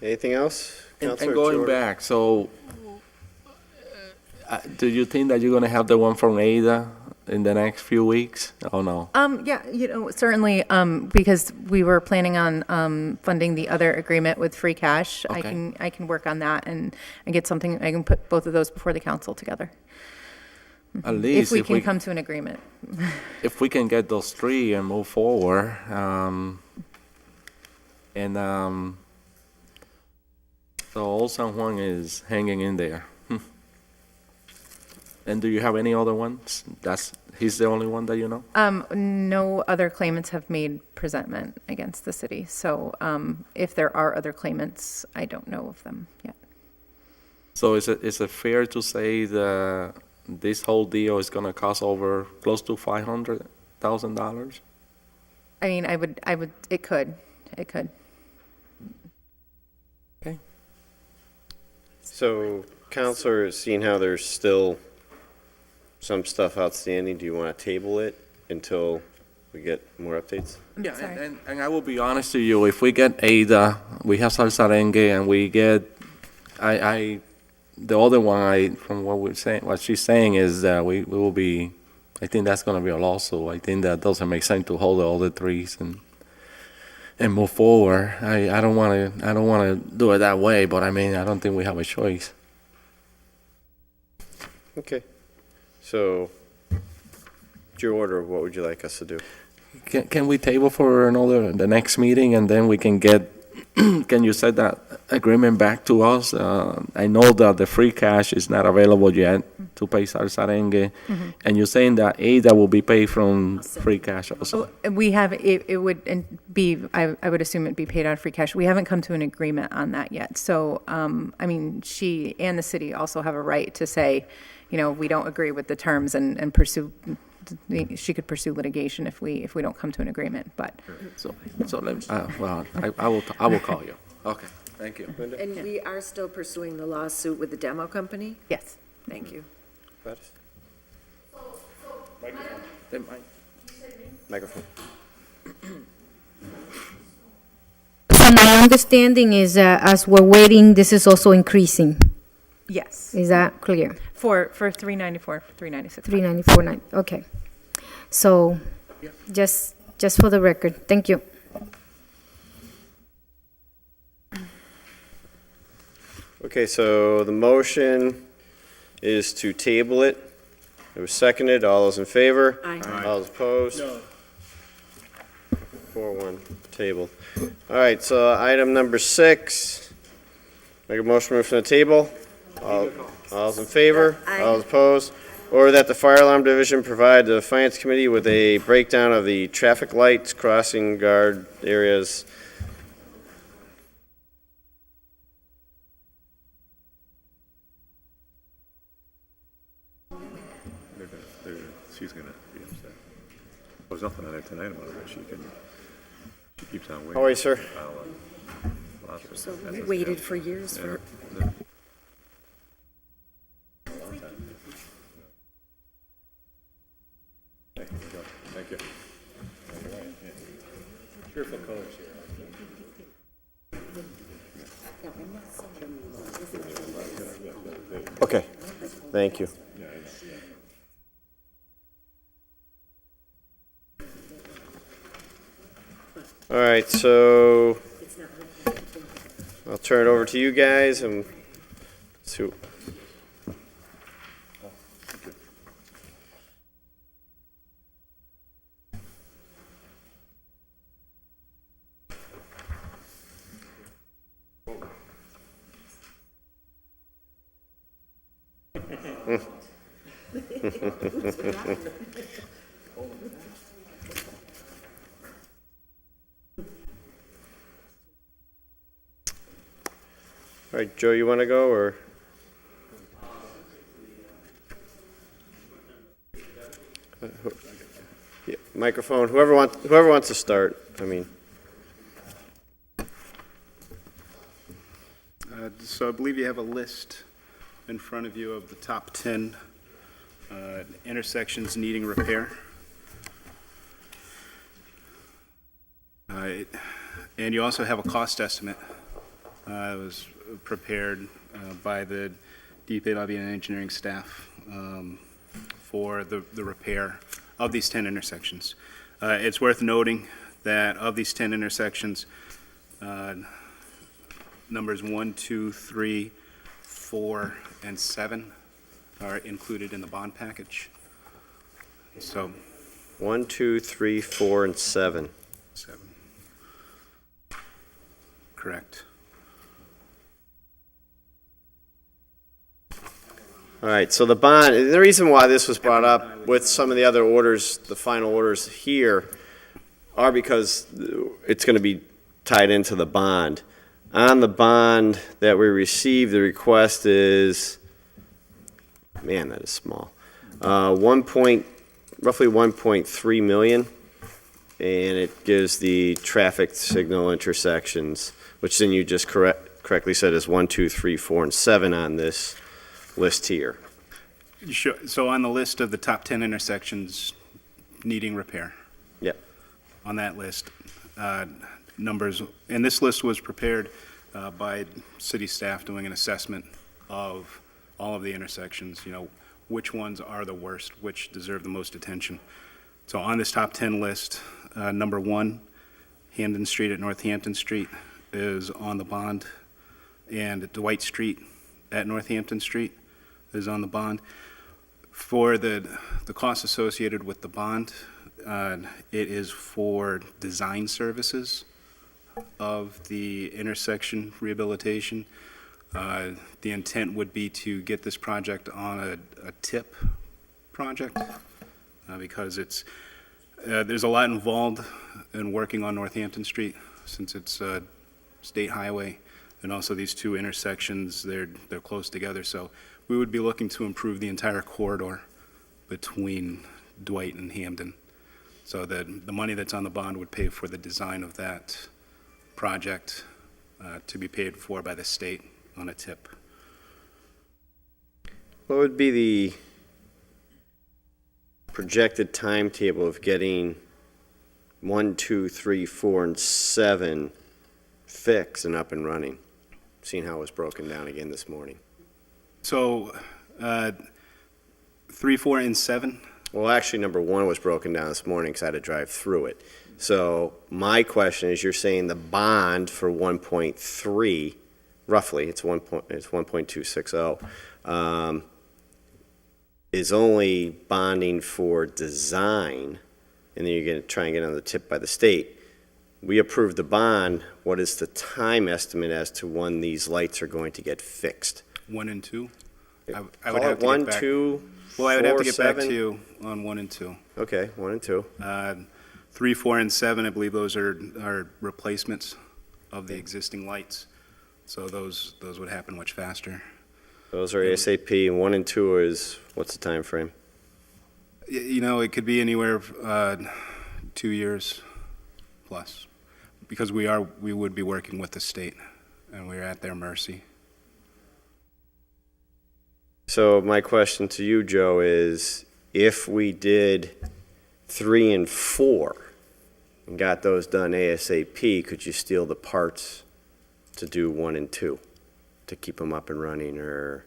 Anything else? And Counselor going Jordan? back, so do you think that you're going to have the one from ADA in the next few weeks? Oh, no? Yeah, certainly, because we were planning on funding the other agreement with free cash. Okay. I can work on that and get something, I can put both of those before the council together. At least If we can come to an agreement. If we can get those three and move forward, so Old San Juan is hanging in there. And do you have any other ones that's He's the only one that you know? No other claimants have made presentment against the city. So if there are other claimants, I don't know of them yet. So is it fair to say that this whole deal is gonna cost over close to $500,000? I mean, it could. Okay. So, Counselor, seeing how there's still some stuff outstanding, do you want to table it until we get more updates? Yeah, and I will be honest to you, if we get Ada, we have Salsarengue, and we get, the other one, from what she's saying is that we will be, I think that's gonna be a lawsuit. I think that doesn't make sense to hold the other trees and move forward. I don't wanna do it that way, but I mean, I don't think we have a choice. Okay. So, it's your order. What would you like us to do? Can we table for the next meeting, and then we can get, can you set that agreement back to us? I know that the free cash is not available yet to pay Salsarengue, and you're saying that Ada will be paid from free cash also. We have, it would be, I would assume it'd be paid out of free cash. We haven't come to an agreement on that yet. So, I mean, she and the city also have a right to say, you know, we don't agree with the terms and pursue, she could pursue litigation if we don't come to an agreement, but. So well, I will call you. Okay, thank you. And we are still pursuing the lawsuit with the demo company? Yes. Thank you. Gladys? Microphone. So my understanding is as we're waiting, this is also increasing. Yes. Is that clear? For 394, 396. 394.9, okay. So, just for the record, thank you. Okay, so the motion is to table it. It was seconded. All those in favor? Aye. All those opposed? No. 4-1, table. All right, so item number 6. Make a motion move from the table. All those in favor? Aye. All those opposed? Order that the Fire Alarm Division provide the Finance Committee with a breakdown of the traffic lights, crossing guard areas. She's gonna be upset. There's nothing on there tonight about it, she keeps on waiting. How are you, sir? So we waited for years for. Thank you. Cheerful colors here. Okay, thank you. All right, so I'll turn it over to you guys and see. All right, Joe, you want to go, or? Yeah, microphone, whoever wants to start, I mean. So I believe you have a list in front of you of the top 10 intersections needing repair. And you also have a cost estimate. It was prepared by the DP Lobby and engineering staff for the repair of these 10 intersections. It's worth noting that of these 10 intersections, numbers 1, 2, 3, 4, and 7 are included in the bond package. So 1, 2, 3, 4, and 7. 7. Correct. All right, so the bond, the reason why this was brought up with some of the other orders, the final orders here, are because it's going to be tied into the bond. On the bond that we received, the request is, man, that is small, roughly 1.3 million, and it gives the traffic signal intersections, which then you just correctly said is 1, 2, 3, 4, and 7 on this list here. Sure. So on the list of the top 10 intersections needing repair. Yep. On that list, numbers, and this list was prepared by city staff doing an assessment of all of the intersections, which ones are the worst, which deserve the most attention. So on this top 10 list, number 1, Hampden Street at Northampton Street is on the bond, and Dwight Street at Northampton Street is on the bond. For the costs associated with the bond, it is for design services of the intersection rehabilitation. The intent would be to get this project on a TIP project because there's a lot involved in working on Northampton Street since it's a state highway, and also these two intersections, they're close together. So we would be looking to improve the entire corridor between Dwight and Hampden. So the money that's on the bond would pay for the design of that project to be paid for by the state on a tip. What would be the projected timetable of getting 1, 2, 3, 4, and 7 fixed and up and running? Seeing how it was broken down again this morning. So 3, 4, and 7? Well, actually, number 1 was broken down this morning because I had to drive through it. So my question is, you're saying the bond for 1.3, roughly, it's 1.260, is only bonding for design, and then you're going to try and get on the tip by the state. We approved the bond. What is the time estimate as to when these lights are going to get fixed? 1 and 2? I would Call have it to 1, get back. 2, Well, I would have 4, to get back 7. to you on 1 and 2. Okay, 1 and 2. 3, 4, and 7, I believe those are replacements of the existing lights. So those would happen much faster. Those are ASAP, and 1 and 2 is, what's the time frame? It could be anywhere 2 years plus, because we would be working with the state, and we're at their mercy. So my question to you, Joe, is if we did 3 and 4 and got those done ASAP, could you steal the parts to do 1 and 2 to keep them up and running, or?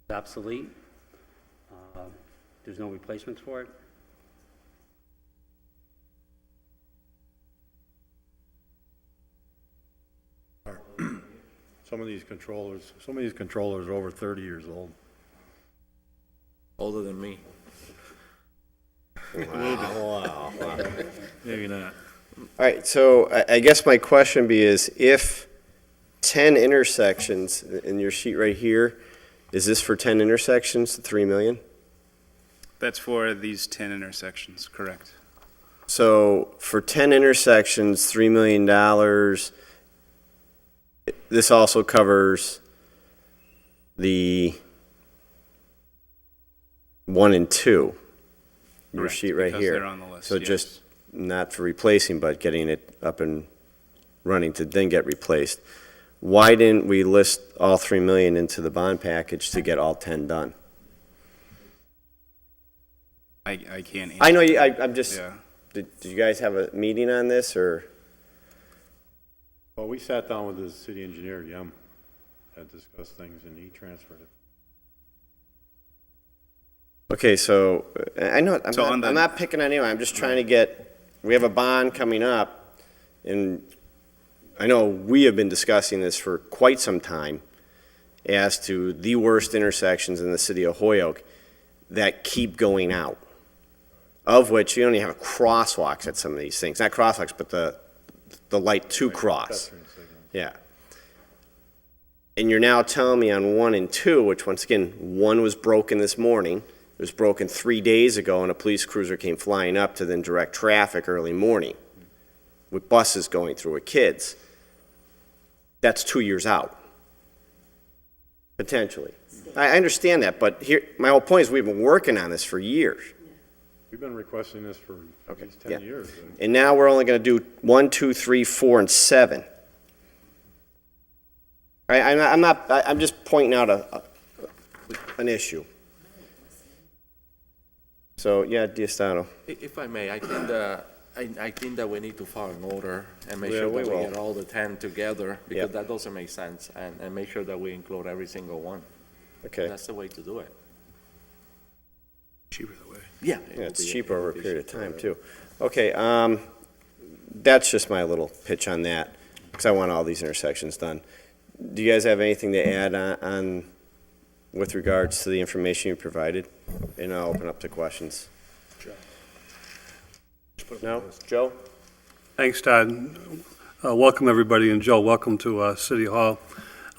Obsolete. There's no replacements for it. Some of these controllers are over 30 years old. Older than me. Wow. Maybe not. All right, so I guess my question is, if 10 intersections, in your sheet right here, is this for 10 intersections, 3 million? That's for these 10 intersections, correct? So for 10 intersections, $3 million, this also covers the 1 and 2, your Correct, sheet right because here. they're on the list, So yes. just not for replacing, but getting it up and running to then get replaced. Why didn't we list all 3 million into the bond package to get all 10 done? I can't answer. I know you, I'm just, Yeah. did you guys have a meeting on this, or? Well, we sat down with the city engineer, Yem, and discussed things, and he transferred it. Okay, so I know, So on the- I'm not picking on anyone, I'm just trying to get, we have a bond coming up, and I know we have been discussing this for quite some time as to the worst intersections in the city of Hoyoke that keep going out. of which you only have crosswalks at some of these things. Not crosswalks, but the light to cross. Yeah. And you're now telling me on 1 and 2, which once again, 1 was broken this morning, it was broken 3 days ago, and a police cruiser came flying up to then direct traffic early morning with buses going through with kids. That's 2 years out, potentially. I understand that, but here, my whole point is we've been working on this for years. We've been requesting this for at least 10 years. And now we're only going to do 1, 2, 3, 4, and 7. I'm just pointing out an issue. So, yeah, Diosdado. If I may, I think that we need to follow an order and make Yeah, sure we that we will. get all the 10 together, because Yep. that doesn't make sense, and make sure that we include every single one. Okay. That's the way to do it. Cheaper that way. Yeah. Yeah, it's cheaper over a period of time, too. Okay, that's just my little pitch on that, because I want all these intersections done. Do you guys have anything to add on with regards to the information you provided? And I'll open up to questions. No? Joe? Thanks, Todd. Welcome, everybody, and Joe, welcome to City Hall.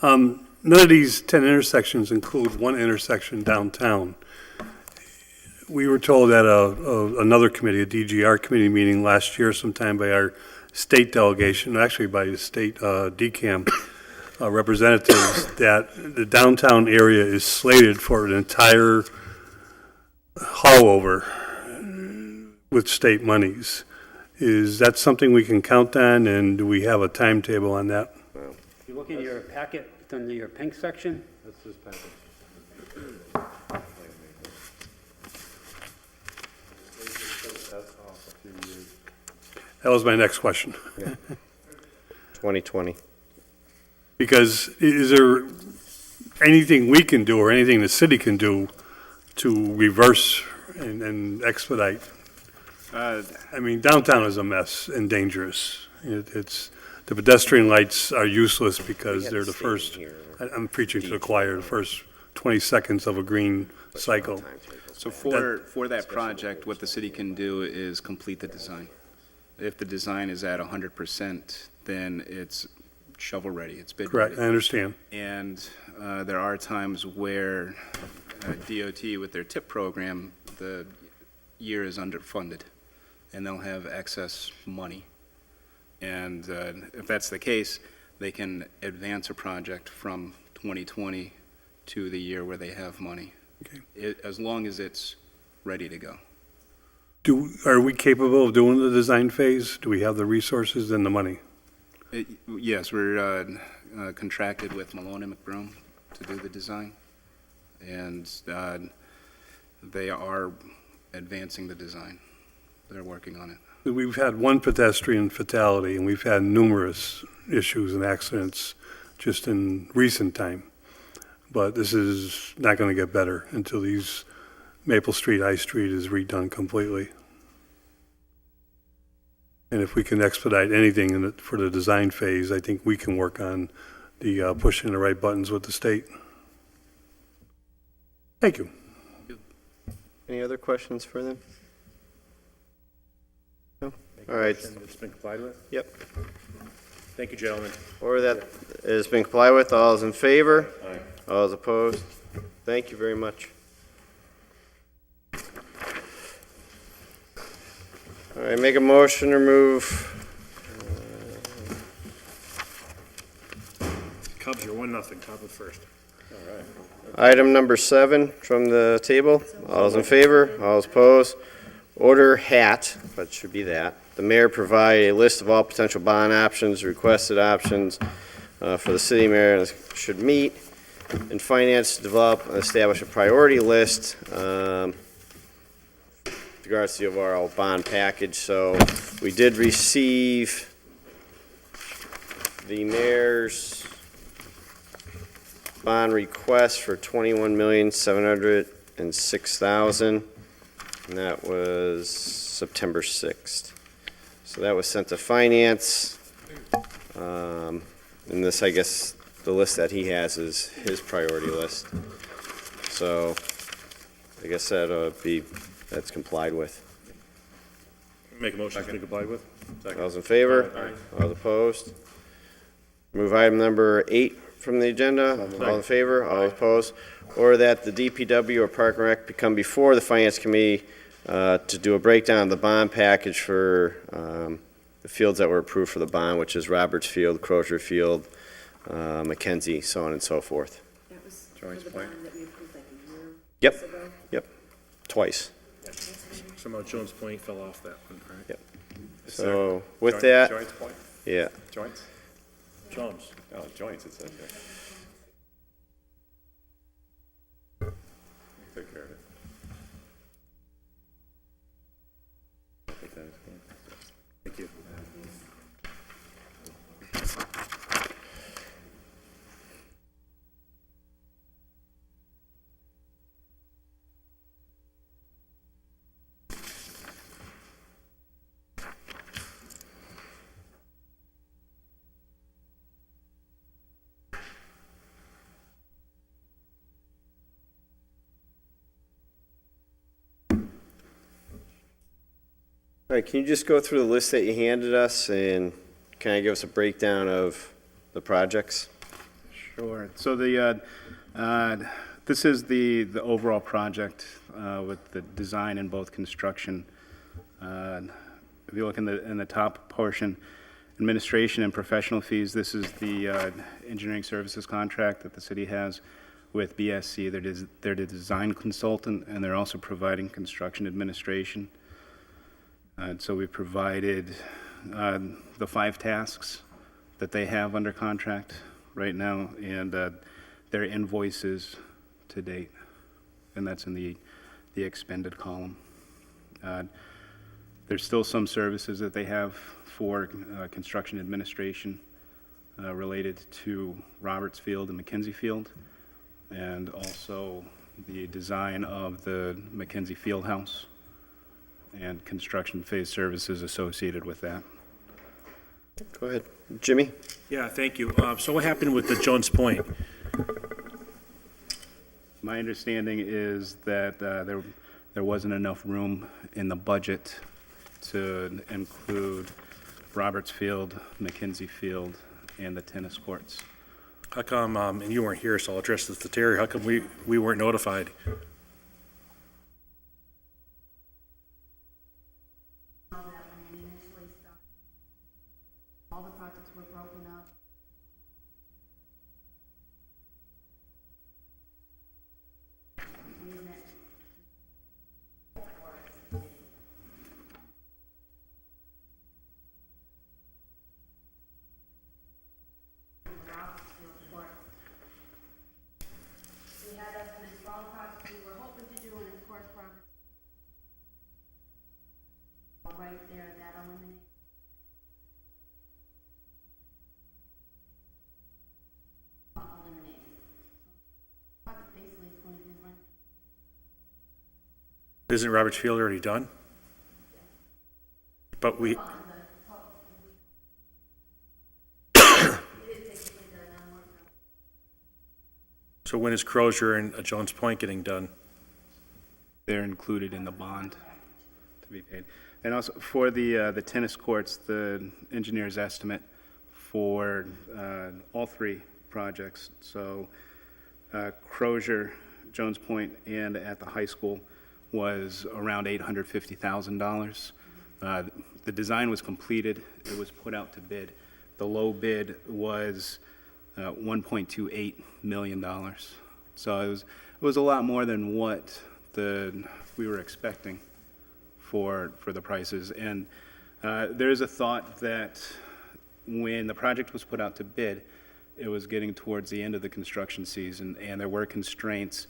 None of these 10 intersections include one intersection downtown. We were told at another committee, a DGR committee meeting last year sometime by our state delegation, actually by the state DCAM representatives, that the downtown area is slated for an entire haul-over with state monies. Is that something we can count on, and do we have a timetable on that? If you look in your packet, under your pink section, That's his package. That was my next question. 2020. Because is there anything we can do or anything the city can do to reverse and expedite? I mean, downtown is a mess and dangerous. It's, the pedestrian lights are useless because they're the first, I'm preaching to the choir, the first 20 seconds of a green cycle. So for that project, what the city can do is complete the design. If the design is at 100%, then it's shovel-ready, it's bid-ready. Correct, I understand. And there are times where DOT, with their TIP program, the year is underfunded, and they'll have excess money. And if that's the case, they can advance a project from 2020 to the year where they have money, as long as it's ready to go. Are we capable of doing the design phase? Do we have the resources and the money? Yes, we're contracted with Malone and McBrome to do the design, and they are advancing the design. They're working on it. We've had one pedestrian fatality, and we've had numerous issues and accidents just in recent time. But this is not going to get better until these Maple Street, High Street is redone completely. And if we can expedite anything for the design phase, I think we can work on the pushing the right buttons with the state. Thank you. Any other questions for them? No? All right. It's been complied with? Yep. Thank you, gentlemen. Order that has been complied with. All is in favor? Aye. All is opposed? Thank you very much. All right, make a motion to remove, Cubs, you're 1-0. Cubs first. All right. item number 7 from the table. All is in favor? All is opposed? Order hat, but it should be that. The mayor provide a list of all potential bond options, requested options for the city mayor and should meet. And finance to develop and establish a priority list with regards to the overall bond package. So we did receive the mayor's bond request for $21,706,000, and that was September 6th. So that was sent to finance. And this, I guess, the list that he has is his priority list. So I guess that's complied with. Make a motion to be complied with. All those in favor? All those opposed? Move item number 8 from the agenda. All in favor? All opposed? Or that the DPW or Park and Rec become before the Finance Committee to do a breakdown of the bond package for the fields that were approved for the bond, which is Roberts Field, Crozier Field, Mackenzie, so on and so forth. That was Joyce for the Point. bond that we approved like a year Yep, ago. yep, twice. Somehow Jones Point fell off that one, right? Yep. So with that, Joints point? yeah. Joints? Jones. Oh, joints, it says there. Take care of it. Thank you. All right, can you just go through the list that you handed us and kind of give us a breakdown of the projects? Sure. So this is the overall project with the design in both construction. If you look in the top portion, administration and professional fees, this is the engineering services contract that the city has with BSC. They're the design consultant, and they're also providing construction administration. So we provided the 5 tasks that they have under contract right now, and their invoices to date, and that's in the expended column. There's still some services that they have for construction administration related to Roberts Field and Mackenzie Field, and also the design of the Mackenzie Field House and construction phase services associated with that. Go ahead. Jimmy? Yeah, thank you. So what happened with the Jones Point? My understanding is that there wasn't enough room in the budget to include Roberts Field, Mackenzie Field, and the tennis courts. How come, and you weren't here, so I'll address this to Terry, how come we weren't notified? All the projects were broken up. We had estimates for all the projects we were hoping to do, and of course, Roberts. Right there, that eliminates. Isn't Roberts Field already done? But we, so when is Crozier and Jones Point getting done? They're included in the bond to be paid. And also for the tennis courts, the engineer's estimate for all 3 projects, so Crozier, Jones Point, and at the high school, was around $850,000. The design was completed. It was put out to bid. The low bid was $1.28 million. So it was a lot more than what we were expecting for the prices. And there is a thought that when the project was put out to bid, it was getting towards the end of the construction season, and there were constraints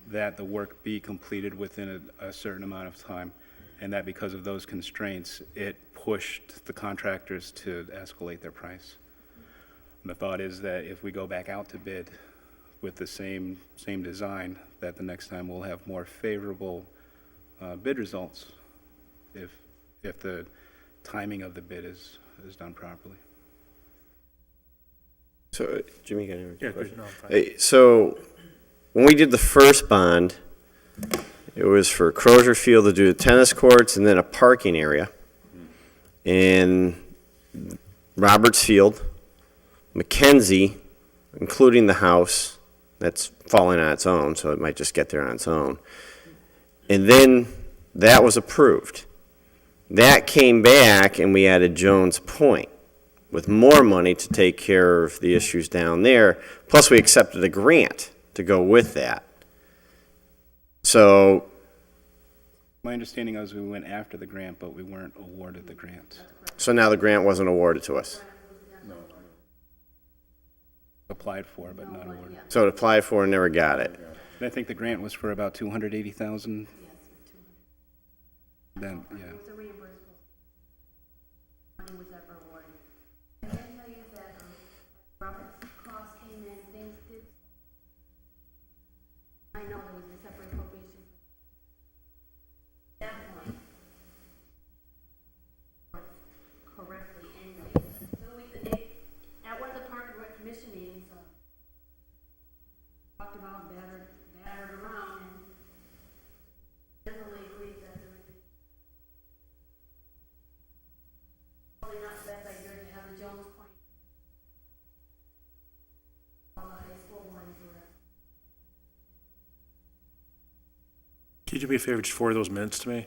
that the work be completed within a certain amount of time, and that because of those constraints, it pushed the contractors to escalate their price. And the thought is that if we go back out to bid with the same design, that the next time we'll have more favorable bid results if the timing of the bid is done properly. So, Jimmy, got any Yeah, question? no, I'm fine. Hey, so, when we did the first bond, it was for Crozier Field to do the tennis courts and then a parking area. in Roberts Field, Mackenzie, including the house, that's falling on its own, so it might just get there on its own. And then that was approved. That came back and we added Jones Point with more money to take care of the issues down there. Plus we accepted a grant to go with that. So, My understanding was we went after the grant, but we weren't awarded the grant. so now the grant wasn't awarded to us. Applied for, but not awarded. So it applied for and never got it. And I think the grant was for about 280,000. Then, yeah. I know there was a separate appropriation. That point. Correctly anyway. So at one of the Park and Rec Commission meetings, talked about battered around and generally agreed that there would be probably not the best idea to have the Jones Point all the high school ones or whatever. Can you do me a favor, just forward those minutes to me?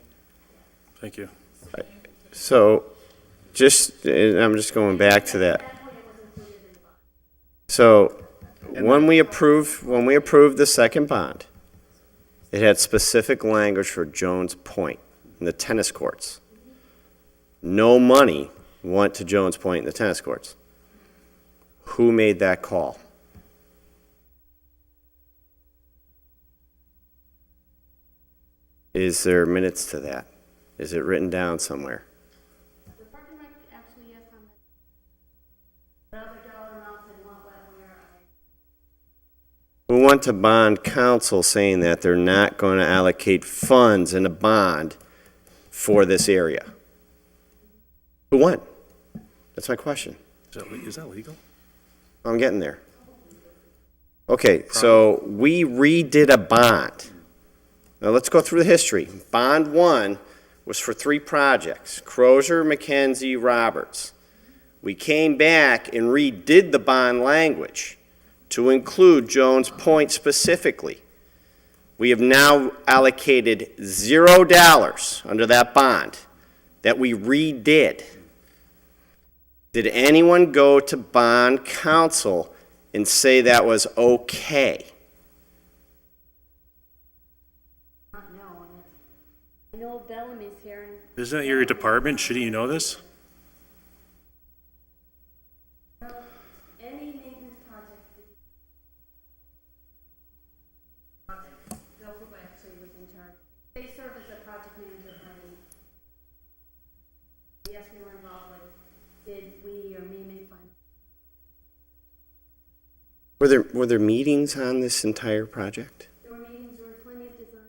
Thank you. So, I'm just going back to that. So, when we approved the second bond, it had specific language for Jones Point and the tennis courts. No money went to Jones Point and the tennis courts. Who made that call? Is there minutes to that? Is it written down somewhere? The Park and Rec actually, yes, on the other dollar amounts and what, where Who went to bond council saying that they're not going to allocate funds in a bond for this area? Who went? That's my question. Is that legal? I'm getting there. Okay, so we redid a bond. Now let's go through the history. Bond 1 was for 3 projects, Crozier, Mackenzie, Roberts. We came back and redid the bond language to include Jones Point specifically. We have now allocated $0 under that bond that we redid. Did anyone go to bond council and say that was okay? I know Bellamy's here and Isn't that your department? Shouldn't you know this? any maintenance project, Bill Cooper actually was in charge. They serve as a project manager for me. Yes, we were involved, but did we or me make fun? Were there meetings on this entire project? There were meetings, there were plenty of design.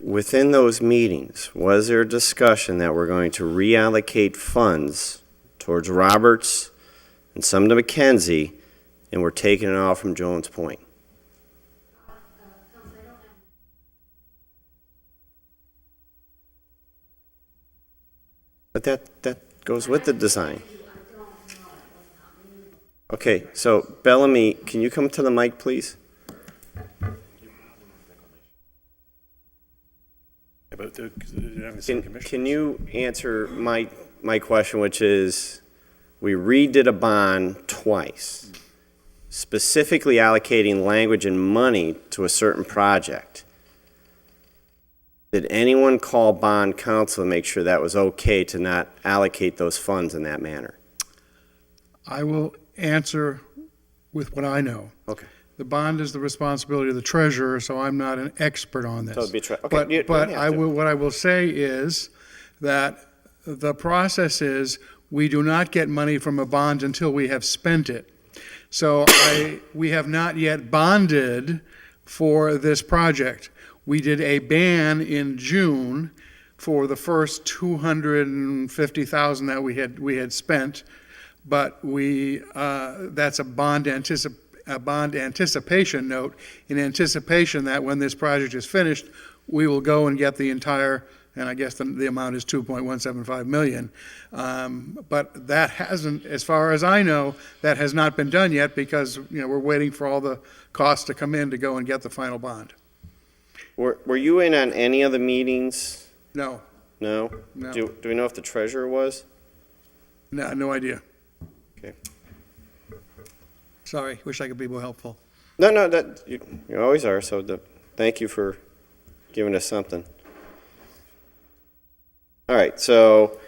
Within those meetings, was there a discussion that we're going to reallocate funds towards Roberts and some to Mackenzie, and we're taking it all from Jones Point? But that goes with the design. Okay, so Bellamy, can you come to the mic, please? About the same commission. Can you answer my question, which is, we redid a bond twice, specifically allocating language and money to a certain project. Did anyone call bond council to make sure that was okay to not allocate those funds in that manner? I will answer with what I know. Okay. The bond is the responsibility of the treasurer, so I'm not an expert on this. So it'd be okay, But what I will say is that the process is we do not get money from a bond until we have spent it. So we have not yet bonded for this project. We did a ban in June for the first $250,000 that we had spent, but that's a bond a bond anticipation note in anticipation that when this project is finished, we will go and get the entire, and I guess the amount is 2.175 million. But that hasn't, as far as I know, that has not been done yet because, we're waiting for all the costs to come in to go and get the final bond. Were you in on any of the meetings? No, No? No. Do we know if the treasurer was? no idea. Okay. Sorry, wish I could be more helpful. No, that, you always are, so thank you for giving us something. All right, so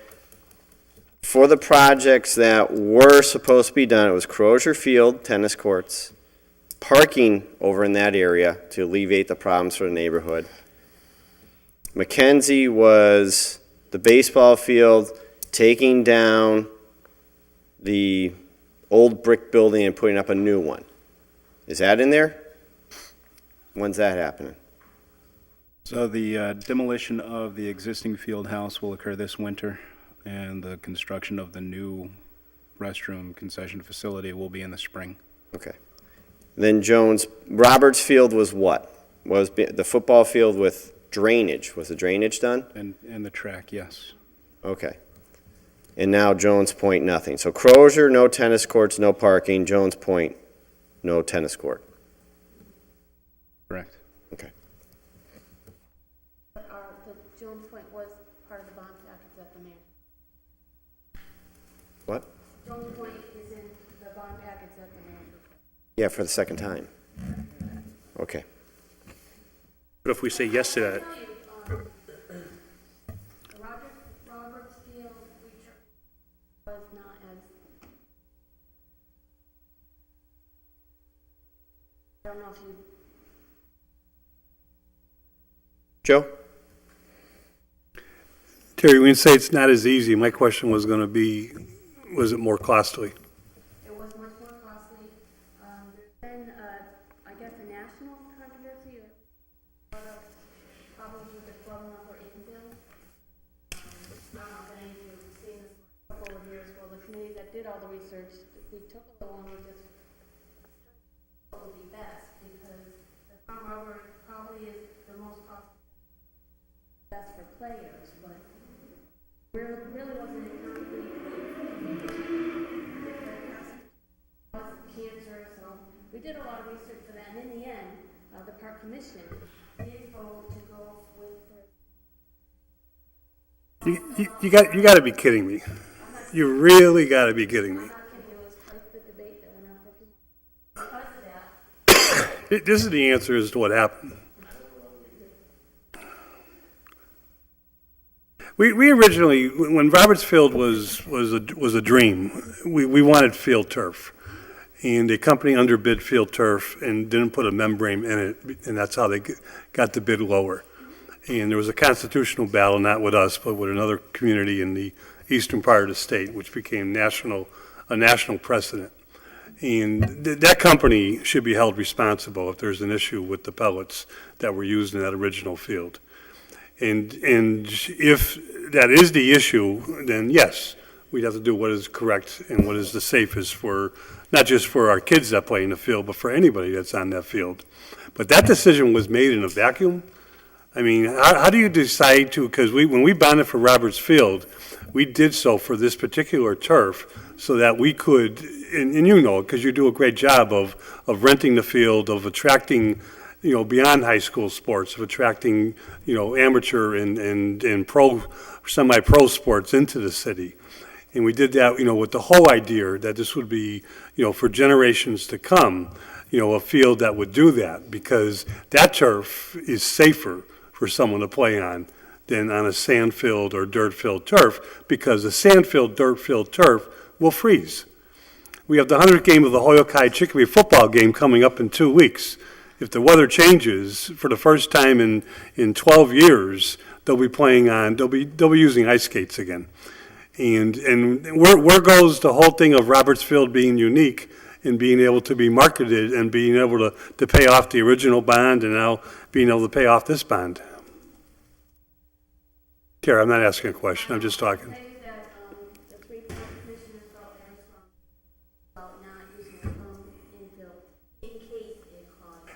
for the projects that were supposed to be done, it was Crozier Field, tennis courts, parking over in that area to alleviate the problems for the neighborhood. Mackenzie was the baseball field, taking down the old brick building and putting up a new one. Is that in there? When's that happening? So the demolition of the existing field house will occur this winter, and the construction of the new restroom concession facility will be in the spring. Okay. Then Roberts Field was what? Was the football field with drainage? Was the drainage done? And the track, yes. Okay. And now Jones Point, nothing. So Crozier, no tennis courts, no parking. Jones Point, no tennis court. Correct. Okay. The Jones Point was part of the bond package at the mayor. What? Jones Point is in the bond package at the mayor. Yeah, for the second time. Okay. But if we say yes to that, Roberts Field was not as, I don't know if you, Joe? Terry, when you say it's not as easy, my question was going to be, was it more costly? it was much more costly. There's been, I guess, a national controversy or a lot of problems with the club number Infield. I don't know if any of you have seen this in a couple of years. Well, the committee that did all the research, we took a little longer just what would be best because the front rubber probably is the most cost best for players, but really wasn't a concrete cancer, so we did a lot of research for that, and in the end, the park commission did vote to go with the. You got to be kidding me. You really got to be kidding me. I'm not kidding, it was quite the debate that went on for people. Because of that, This is the answer as to what happened. We originally, when Roberts Field was a dream, we wanted field turf. And a company underbid field turf and didn't put a membrane in it, and that's how they got the bid lower. And there was a constitutional battle, not with us, but with another community in the eastern part of the state, which became a national precedent. And that company should be held responsible if there's an issue with the pellets that were used in that original field. And if that is the issue, then yes, we'd have to do what is correct and what is the safest for, not just for our kids that play in the field, but for anybody that's on that field. But that decision was made in a vacuum. I mean, how do you decide to, because when we bonded for Roberts Field, we did so for this particular turf so that we could, and you know, because you do a great job of renting the field, of attracting, beyond high school sports, of attracting, amateur and pro, semi-pro sports into the city. And we did that, with the whole idea that this would be, for generations to come, a field that would do that, because that turf is safer for someone to play on than on a sand-filled or dirt-filled turf, because the sand-filled, dirt-filled turf will freeze. We have the 100th game of the Hoyokai Chicopee football game coming up in 2 weeks. If the weather changes for the first time in 12 years, they'll be using ice skates again. And where goes the whole thing of Roberts Field being unique and being able to be marketed and being able to pay off the original bond and now being able to pay off this bond? Kara, I'm not asking a question, I'm just talking. say that, the three commissioners felt very strong about not using infield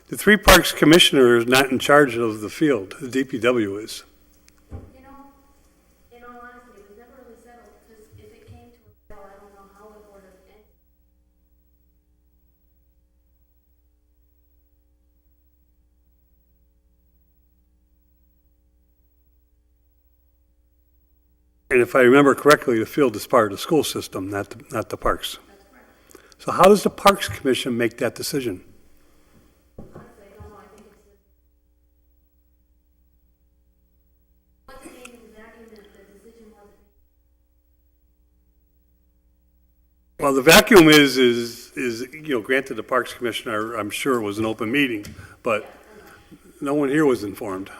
The three parks commissioner is not in charge of the field, the DPW is. You know, in all honesty, it was never really settled, because if it came to a bill, I don't know how it would have ended. And if I remember correctly, the field is part of the school system, not the parks. So how does the Parks Commission make that decision? Honestly, I don't know, I think it's what's the name in the vacuum that the decision wasn't made? Well, the vacuum is, you know, granted the Parks Commissioner, I'm sure it was an open meeting, but no one here was informed.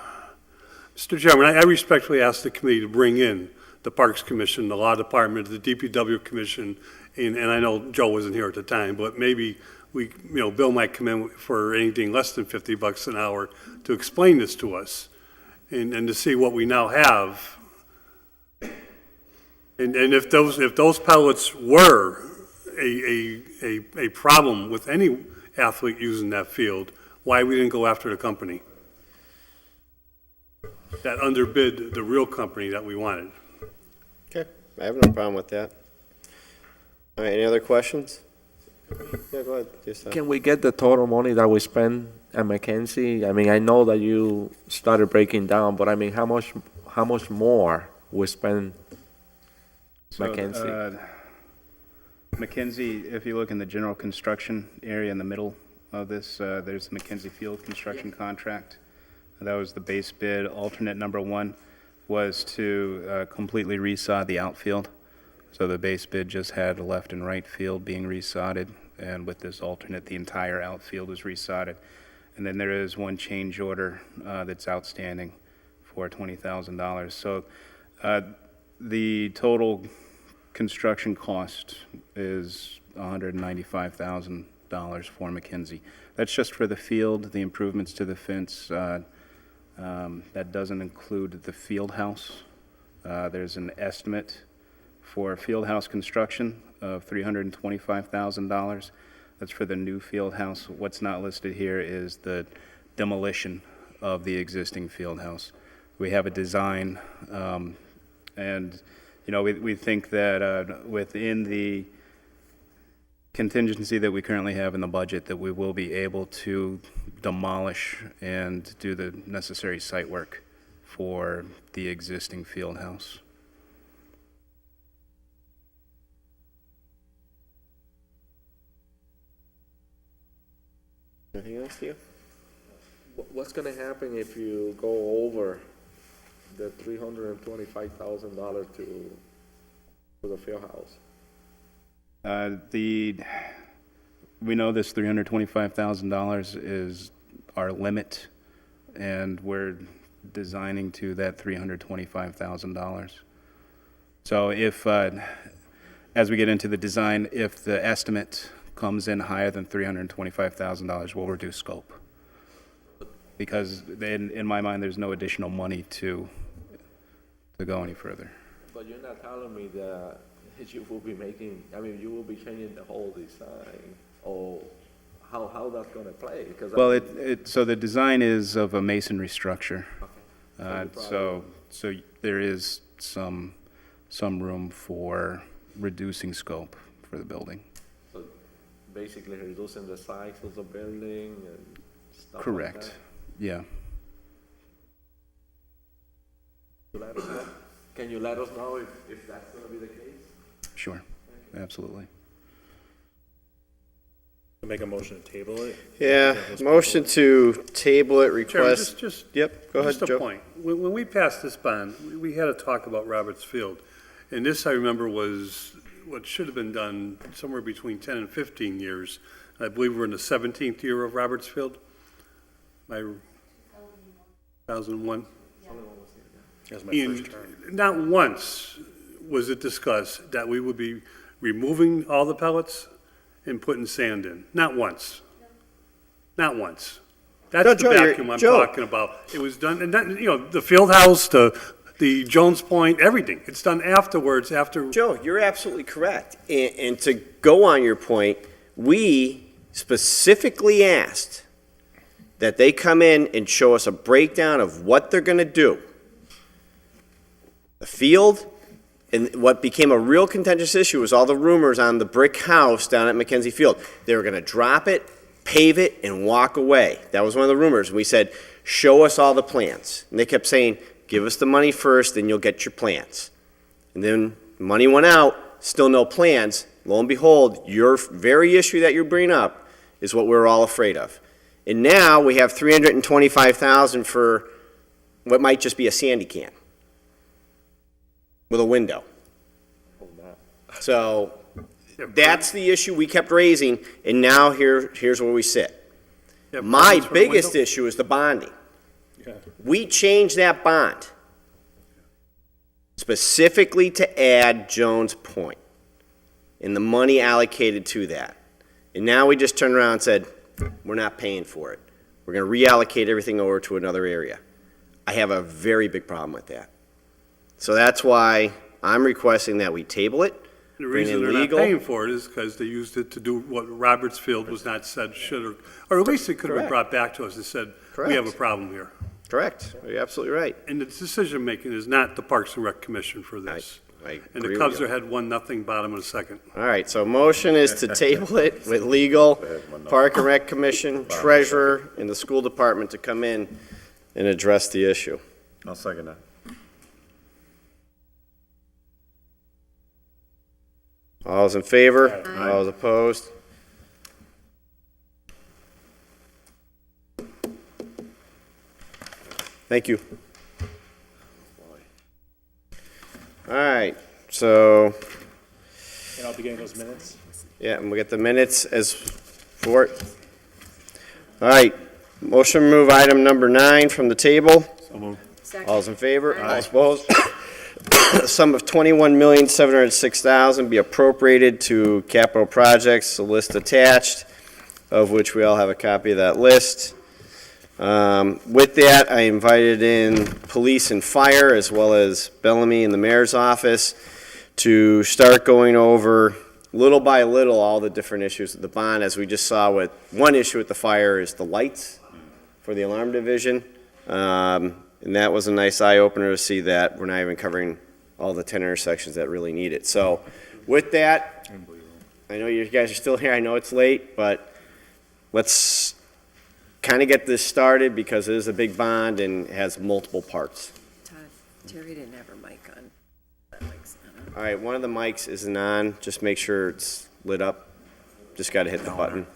Mr. Chairman, I respectfully ask the committee to bring in the Parks Commission, the Law Department, the DPW Commission, and I know Joe wasn't here at the time, but maybe we, you know, Bill might come in for anything less than $50 an hour to explain this to us and to see what we now have. And if those pellets were a problem with any athlete using that field, why we didn't go after the company that underbid the real company that we wanted. Okay, I have no problem with that. All right, any other questions? Yeah, go ahead. Just, Can we get the total money that we spend at Mackenzie? I mean, I know that you started breaking down, but I mean, how much more we spend Mackenzie? Mackenzie, if you look in the general construction area in the middle of this, there's the Mackenzie Field construction contract. That was the base bid. Alternate number one was to completely resod the outfield. So the base bid just had the left and right field being resodded, and with this alternate, the entire outfield was resodded. And then there is one change order that's outstanding for $20,000. So the total construction cost is $195,000 for Mackenzie. That's just for the field, the improvements to the fence. That doesn't include the field house. There's an estimate for field house construction of $325,000. That's for the new field house. What's not listed here is the demolition of the existing field house. We have a design, and you know, we think that within the contingency that we currently have in the budget, that we will be able to demolish and do the necessary site work for the existing field house. anything else, Theo? What's gonna happen if you go over the $325,000 to the field house? We know this $325,000 is our limit, and we're designing to that $325,000. So if, as we get into the design, if the estimate comes in higher than $325,000, we'll reduce scope. Because in my mind, there's no additional money to go any further. But you're not telling me that you will be making, I mean, you will be changing the whole design, or how that's gonna play? Because Well, so the design is of a masonry structure. Okay. So there is some room for reducing scope for the building. So basically reducing the size of the building and stuff Correct. like that? Yeah. Can you let us know if that's gonna be the case? Sure, absolutely. Make a motion to table it? Yeah, motion to table it, request. Chairman, Yep, go ahead, just a Joe. point. When we passed this bond, we had a talk about Roberts Field. And this, I remember, was what should have been done somewhere between 10 and 15 years. I believe we're in the 17th year of Roberts Field. 2001. That was my And first term. not once was it discussed that we would be removing all the pellets and putting sand in. Not once. Not once. That's No, the Joe, you're- vacuum I'm Joe. talking about. It was done, and that, you know, the field house, the Jones Point, everything. It's done afterwards, after. Joe, you're absolutely correct. And to go on your point, we specifically asked that they come in and show us a breakdown of what they're gonna do. The field, and what became a real contentious issue was all the rumors on the brick house down at Mackenzie Field. They were gonna drop it, pave it, and walk away. That was one of the rumors. We said, show us all the plans. And they kept saying, give us the money first, then you'll get your plans. And then money went out, still no plans. Lo and behold, your very issue that you're bringing up is what we're all afraid of. And now we have $325,000 for what might just be a sandy can with a window. So that's the issue we kept raising, and now here's where we sit. My biggest issue is the bonding. We changed that bond specifically to add Jones Point and the money allocated to that. And now we just turned around and said, we're not paying for it. We're going to reallocate everything over to another area. I have a very big problem with that. So that's why I'm requesting that we table it. The bring reason in they're not legal. paying for it is because they used it to do what Roberts Field was not said should, or at least it could have been Correct. brought back to us and said, Correct. we have a problem here. Correct. You're absolutely right. And the decision-making is not the Parks and Rec Commission for this. I And agree the with Cubs you. are head 1-0, bottom of the second. All right, so motion is to table it with legal, Park and Rec Commission, treasurer, and the school department to come in and address the issue. I'll second that. All those in favor? All those opposed? Thank you. All right, so, And I'll be getting those minutes. yeah, and we get the minutes as for it. All right, motion to remove item number 9 from the table. All those in favor? All those opposed? A sum of $21,706,000 be appropriated to capital projects, the list attached, of which we all have a copy of that list. With that, I invited in police and fire, as well as Bellamy and the mayor's office, to start going over, little by little, all the different issues of the bond. As we just saw, with one issue with the fire is the lights for the alarm division. And that was a nice eye-opener to see that we're not even covering all the 10 intersections that really need it. So with that, I know you guys are still here. I know it's late, but let's kind of get this started because it is a big bond and has multiple parts. Todd, Terry didn't have her mic on. That mic's not on. All right, one of the mics isn't on. Just make sure it's lit up. Just got to hit the button.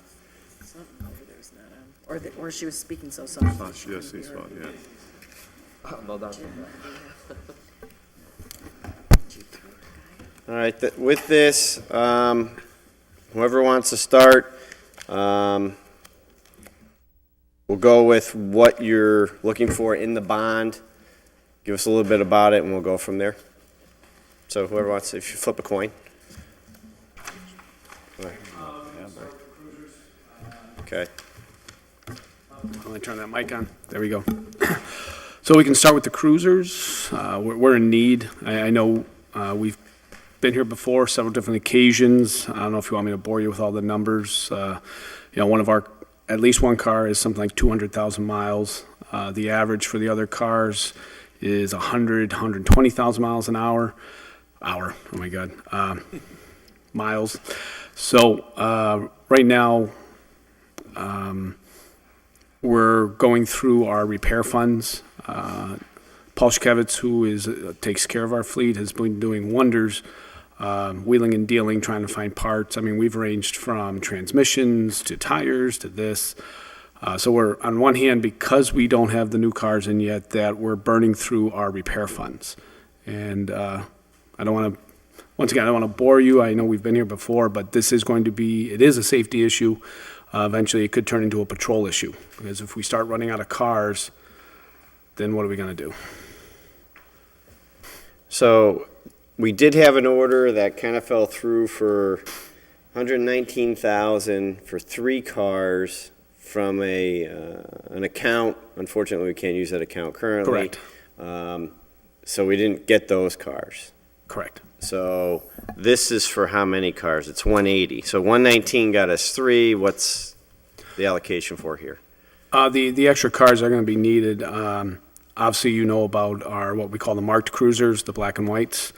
Something over there's not on. Or she was speaking so softly. Oh, she does see small, yeah. All right, with this, whoever wants to start, we'll go with what you're looking for in the bond. Give us a little bit about it, and we'll go from there. So whoever wants, if you flip a coin. Okay. Let me turn that mic on. There we go. So we can start with the cruisers. We're in need. I know we've been here before, several different occasions. I don't know if you want me to bore you with all the numbers. One of our, at least one car is something like 200,000 miles. The average for the other cars is 120,000 miles an hour. Oh my God. Miles. So right now, we're going through our repair funds. Paul Shkevitz, who takes care of our fleet, has been doing wonders, wheeling and dealing, trying to find parts. I mean, we've ranged from transmissions to tires to this. So we're, on one hand, because we don't have the new cars in yet, that we're burning through our repair funds. And I don't want to, once again, I don't want to bore you. I know we've been here before, but this is going to be, it is a safety issue. Eventually, it could turn into a patrol issue, because if we start running out of cars, then what are we going to do? So we did have an order that kind of fell through for $119,000 for 3 cars from an account. Unfortunately, we can't use that account currently. Correct. So we didn't get those cars. Correct. So this is for how many cars? It's 180. So 119 got us 3. What's the allocation for here? The extra cars are going to be needed. Obviously, you know about our, what we call the marked cruisers, the black and whites.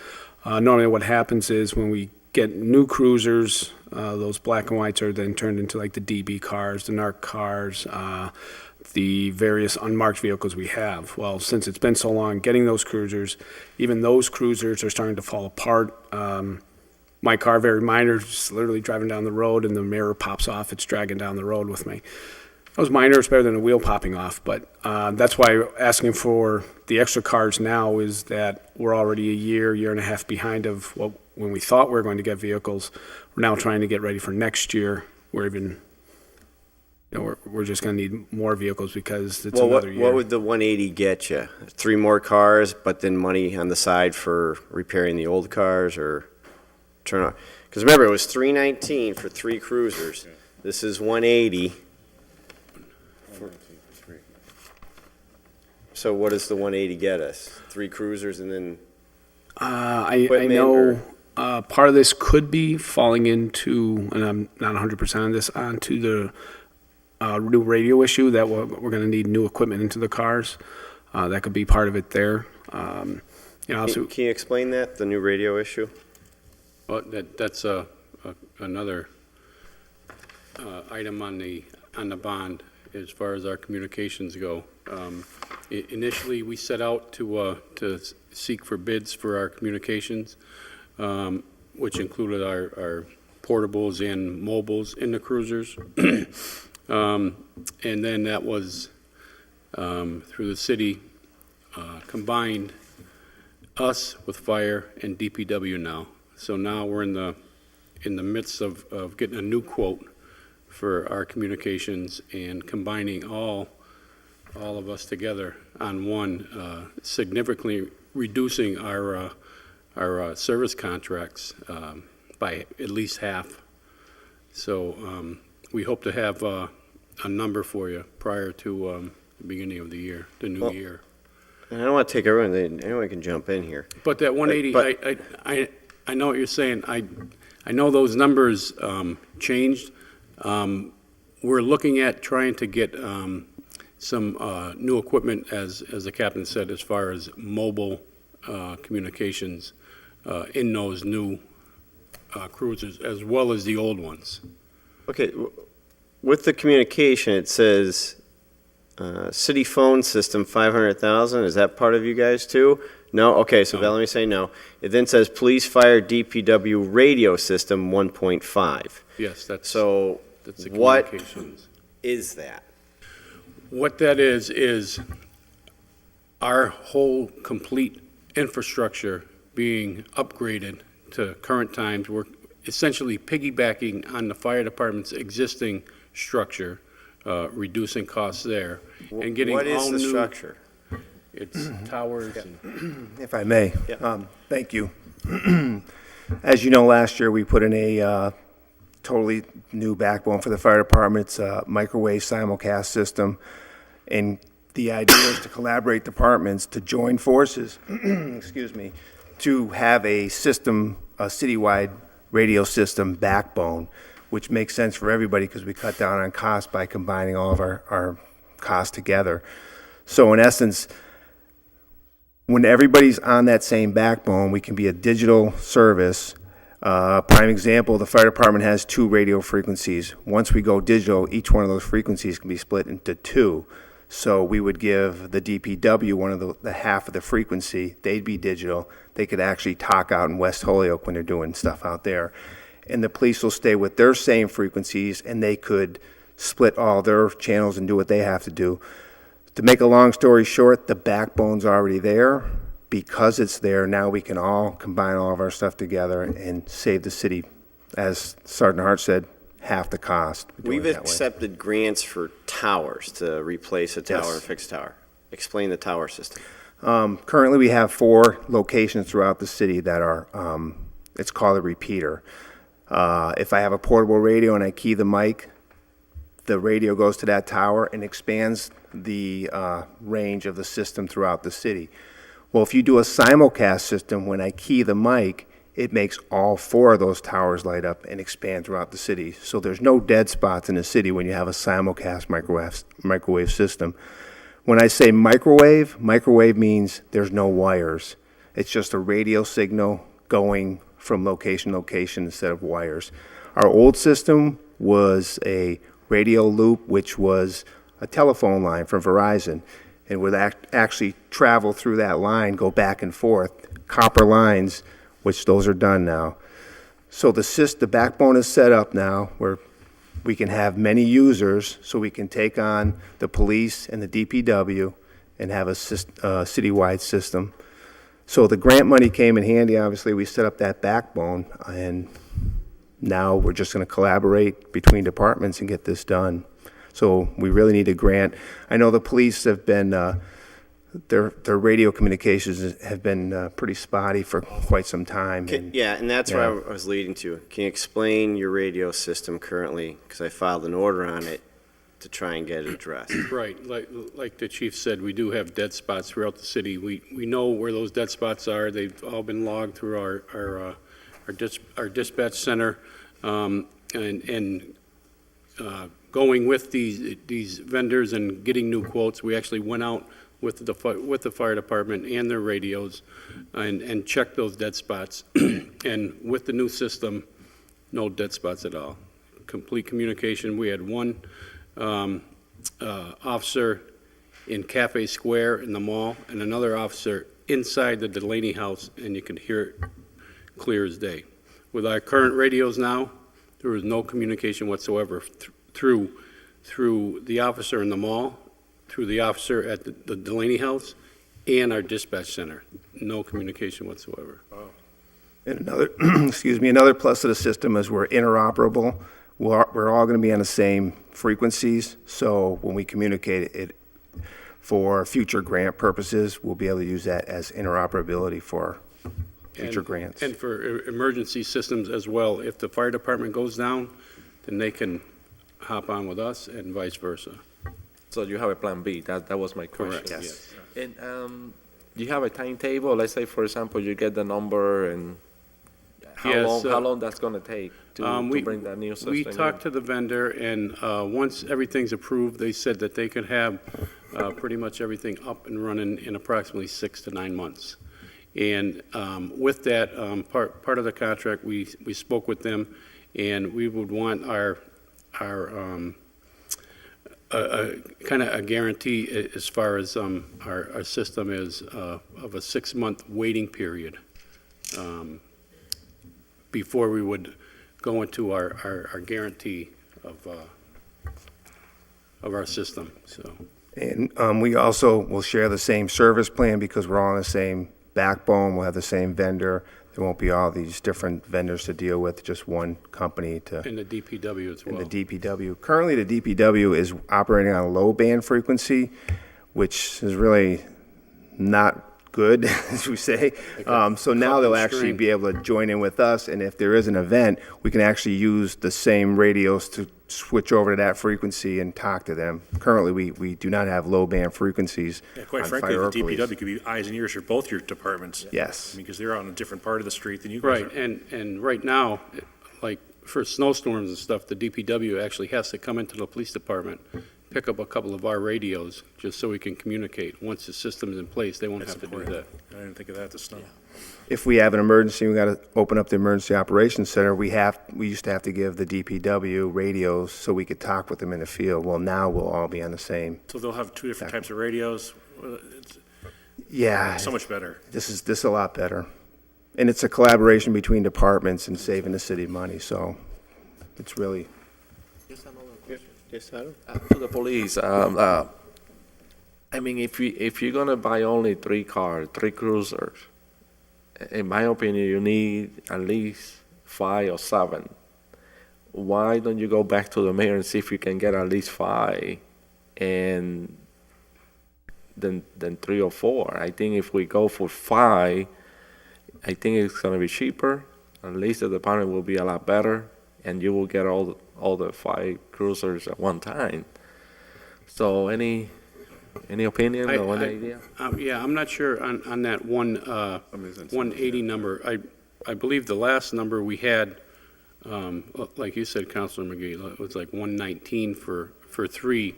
Normally what happens is when we get new cruisers, those black and whites are then turned into like the DB cars, the NARC cars, the various unmarked vehicles we have. Well, since it's been so long getting those cruisers, even those cruisers are starting to fall apart. My car, very minor, just literally driving down the road and the mirror pops off. It's dragging down the road with me. Those minor is better than a wheel popping off, but that's why asking for the extra cars now is that we're already a year and a half behind of when we thought we were going to get vehicles. We're now trying to get ready for next year. We're just going to need more vehicles because it's another year. What would the 180 get you? 3 more cars, but then money on the side for repairing the old cars or turn on? Because remember, it was 319 for 3 cruisers. This is 180. So what does the 180 get us? 3 cruisers and then I know part of this could be falling into, and I'm not 100% on this, onto the new radio issue that we're going to need new equipment into the cars. That could be part of it there. Can you explain that, the new radio issue? Well, that's another item on the bond as far as our communications go. Initially, we set out to seek for bids for our communications, which included our portables and mobiles in the cruisers. And then that was through the city combined us with fire and DPW now. So now we're in the midst of getting a new quote for our communications and combining all of us together on one, significantly reducing our service contracts by at least half. So we hope to have a number for you prior to the beginning of the year, the new year. And I don't want to take everyone, anyone can jump in here. But that 180, I know what you're saying. I know those numbers changed. We're looking at trying to get some new equipment, as the captain said, as far as mobile communications in those new cruisers, as well as the old ones. Okay, with the communication, it says city phone system 500,000. Is that part of you guys too? No? Okay, so let me say no. It then says police, fire, DPW radio system 1.5. Yes, that's so. That's the what communications. Is that? What that is our whole complete infrastructure being upgraded to current times. We're essentially piggybacking on the fire department's existing structure, reducing costs there, and getting what is all the new structure? It's towers. If I may, thank you. As you know, last year we put in a totally new backbone for the fire department. It's a microwave simulcast system, and the idea is to collaborate departments to join forces, excuse me, to have a system, a citywide radio system backbone, which makes sense for everybody because we cut down on cost by combining all of our costs together. So in essence, when everybody's on that same backbone, we can be a digital service. Prime example, the fire department has 2 radio frequencies. Once we go digital, each one of those frequencies can be split into 2. So we would give the DPW one of the half of the frequency. They'd be digital. They could actually talk out in West Holyoke when they're doing stuff out there. And the police will stay with their same frequencies, and they could split all their channels and do what they have to do. To make a long story short, the backbone's already there. Because it's there, now we can all combine all of our stuff together and save the city, as Sergeant Hart said, half the cost. We've accepted grants for towers to replace a tower and fix a tower. Explain the tower system. Currently, we have 4 locations throughout the city that are, it's called a repeater. If I have a portable radio and I key the mic, the radio goes to that tower and expands the range of the system throughout the city. Well, if you do a simulcast system, when I key the mic, it makes all 4 of those towers light up and expand throughout the city. So there's no dead spots in the city when you have a simulcast microwave system. When I say microwave means there's no wires. It's just a radio signal going from location to location instead of wires. Our old system was a radio loop, which was a telephone line from Verizon, and would actually travel through that line, go back and forth, copper lines, which those are done now. So the backbone is set up now where we can have many users, so we can take on the police and the DPW and have a citywide system. So the grant money came in handy. Obviously, we set up that backbone, and now we're just going to collaborate between departments and get this done. So we really need a grant. I know the police have been, their radio communications have been pretty spotty for quite some time. Yeah, and that's where I was leading to. Can you explain your radio system currently? Because I filed an order on it to try and get it addressed. Right, like the chief said, we do have dead spots throughout the city. We know where those dead spots are. They've all been logged through our dispatch center, and going with these vendors and getting new quotes. We actually went out with the fire department and their radios and checked those dead spots. And with the new system, no dead spots at all. Complete communication. We had one officer in Cafe Square in the mall and another officer inside the Delaney house, and you could hear it clear as day. With our current radios now, there is no communication whatsoever through the officer in the mall, through the officer at the Delaney house, and our dispatch center. No communication whatsoever. And another, another plus of the system is we're interoperable. We're all going to be on the same frequencies, so when we communicate it for future grant purposes, we'll be able to use that as interoperability for future grants. And for emergency systems as well. If the fire department goes down, then they can hop on with us and vice versa. So you have a plan B, that was my question. Correct, yes. And do you have a timetable? Let's say, for example, you get the number and how long that's going to take to bring that new system We talked to the vendor, and once everything's approved, they said that they could have pretty much everything up and running in approximately 6 to 9 months. And with that, part of the contract, we spoke with them, and we would want our kind of a guarantee as far as our system is of a 6-month waiting period before we would go into our guarantee of our system. So. And we also will share the same service plan because we're all on the same backbone. We'll have the same vendor. There won't be all these different vendors to deal with, just one company to. And the DPW as well. And the DPW. Currently, the DPW is operating on a low band frequency, which is really not good, as we say. So now they'll actually be able to join in with us, and if there is an event, we can actually use the same radios to switch over to that frequency and talk to them. Currently, we do not have low band frequencies. Yeah, quite on frankly, fire the or police. DPW could be eyes and ears for both your departments. Yes. I mean, because they're on a different part of the street than you guys Right, are. and right now, like for snowstorms and stuff, the DPW actually has to come into the police department, pick up a couple of our radios, just so we can communicate. Once the system's in place, they won't have to do that. I didn't think of that this snow. If we have an emergency, we got to open up the emergency operations center. We used to have to give the DPW radios so we could talk with them in the field. Well, now we'll all be on the same. So they'll have two different types of radios. It's Yeah. so much better. This is a lot better. And it's a collaboration between departments and saving the city money, so it's really. Yes, Adam? To the police, I mean, if you're gonna buy only 3 cruisers, in my opinion, you need at least 5 or 7. Why don't you go back to the mayor and see if you can get at least 5, and then 3 or 4? I think if we go for 5, I think it's gonna be cheaper. At least the department will be a lot better, and you will get all the 5 cruisers at one time. So any opinion or any idea? Yeah, I'm not sure on that 180 number. I believe the last number we had, like you said, Councilor McGee, it was like 119 for 3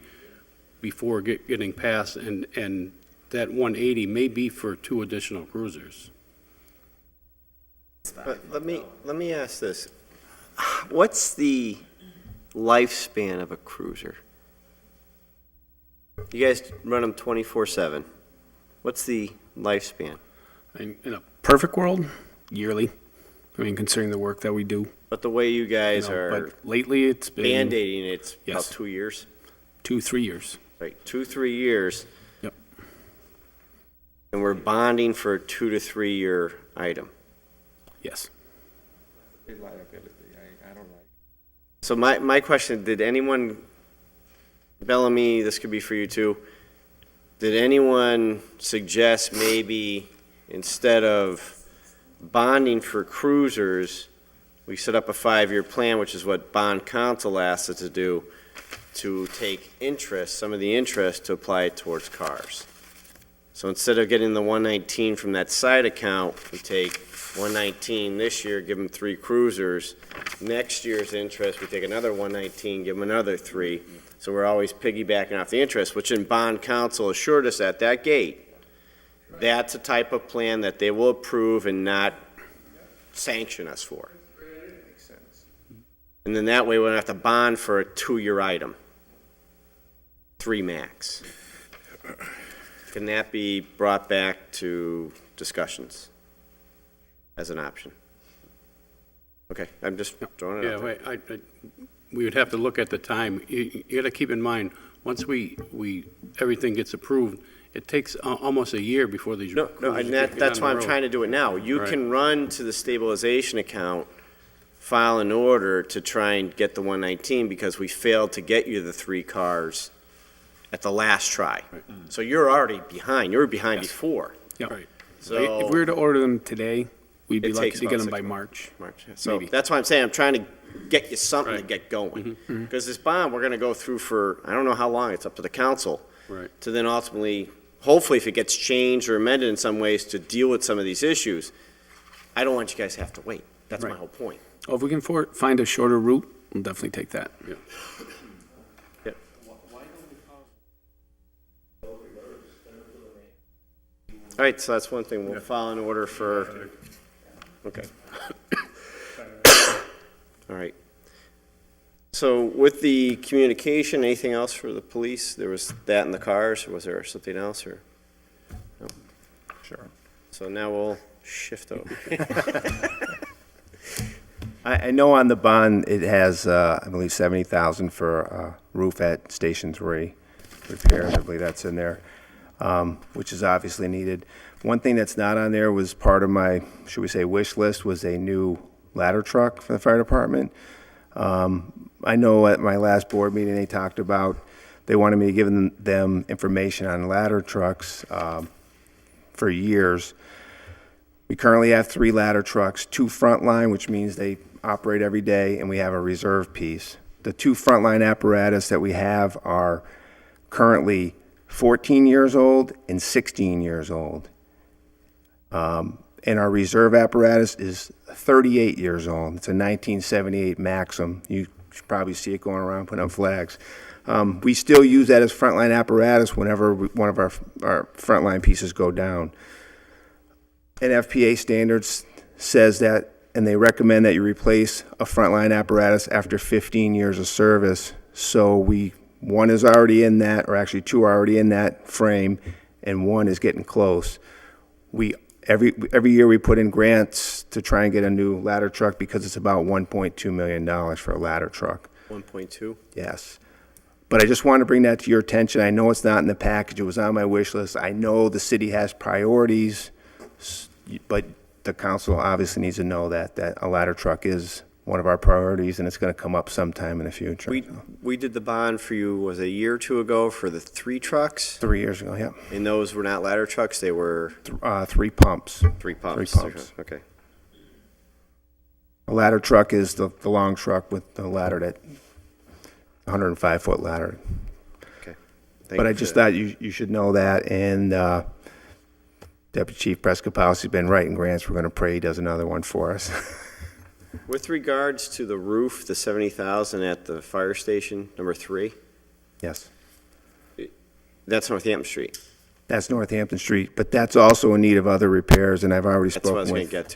before getting passed, and that 180 may be for 2 additional cruisers. But let me ask this. What's the lifespan of a cruiser? You guys run them 24/7. What's the lifespan? In a perfect world, yearly. I mean, considering the work that we do. But the way you guys are But lately, it's been band-aiding, it's about Yes. 2 years? 2-3 years. Right, 2-3 years. Yep. And we're bonding for a 2 to 3 year item. Yes. So my question, did anyone, Bellamy, this could be for you too, did anyone suggest maybe instead of bonding for cruisers, we set up a 5-year plan, which is what bond council asked us to do, to take interest, some of the interest to apply it towards cars. So instead of getting the 119 from that side account, we take 119 this year, give them 3 cruisers. Next year's interest, we take another 119, give them another 3. So we're always piggybacking off the interest, which in bond council assured us at that gate. That's a type of plan that they will approve and not sanction us for. And then that way we don't have to bond for a 2-year item. 3 max. Can that be brought back to discussions as an option? Okay, I'm just throwing it out there. Yeah, wait, we would have to look at the time. You got to keep in mind, once everything gets approved, it takes almost a year before these. No, and that's why I'm trying to do it now. You Right. can run to the stabilization account, file an order to try and get the 119 because we failed to get you the 3 cars at the last try. So you're already behind. You were behind before. Yep. Right. So If we were to order them today, we'd be It lucky takes to get about them by 6 March. March. So Maybe. that's why I'm saying I'm trying to get you something to Right. get going. Mhm. Because this bond, we're going to go through for, I don't know how long, it's up to the council. Right. To then ultimately, hopefully if it gets changed or amended in some ways to deal with some of these issues, I don't want you guys to have to wait. That's my Right. whole point. Oh, if we can find a shorter route, we'll definitely take that. Yeah. Yep. All right, so that's one thing. We'll file an order for, okay. All right. So with the communication, anything else for the police? There was that in the cars, or was there something else, or? No? Sure. So now we'll shift over. I know on the bond, it has, I believe, 70,000 for roof at Station 3 repairs. I believe that's in there, which is obviously needed. One thing that's not on there was part of my, should we say, wish list, was a new ladder truck for the fire department. I know at my last board meeting, they talked about, they wanted me to give them information on ladder trucks for years. We currently have 3 ladder trucks, 2 frontline, which means they operate every day, and we have a reserve piece. The 2 frontline apparatus that we have are currently 14 years old and 16 years old. And our reserve apparatus is 38 years old. It's a 1978 Maxim. You should probably see it going around putting up flags. We still use that as frontline apparatus whenever one of our frontline pieces go down. NFPA standards says that, and they recommend that you replace a frontline apparatus after 15 years of service. So one is already in that, or actually 2 are already in that frame, and 1 is getting close. Every year we put in grants to try and get a new ladder truck because it's about $1.2 million for a ladder truck. 1.2? Yes. But I just want to bring that to your attention. I know it's not in the package. It was on my wish list. I know the city has priorities, but the council obviously needs to know that a ladder truck is one of our priorities, and it's going to come up sometime in the future. We did the bond for you, was it a year or 2 ago, for the 3 trucks? 3 years ago, yeah. And those were not ladder trucks, they were? 3 pumps. 3 pumps. 3 pumps. Okay. A ladder truck is the long truck with the ladder, that 105-foot ladder. Okay. But I just thought you should know that, and Deputy Chief Prescopowski's been writing grants. We're going to pray he does another one for us. With regards to the roof, the 70,000 at the fire station, number 3, Yes. that's Northampton Street. That's Northampton Street, but that's also in need of other repairs, and I've already That's what I spoken was going to with.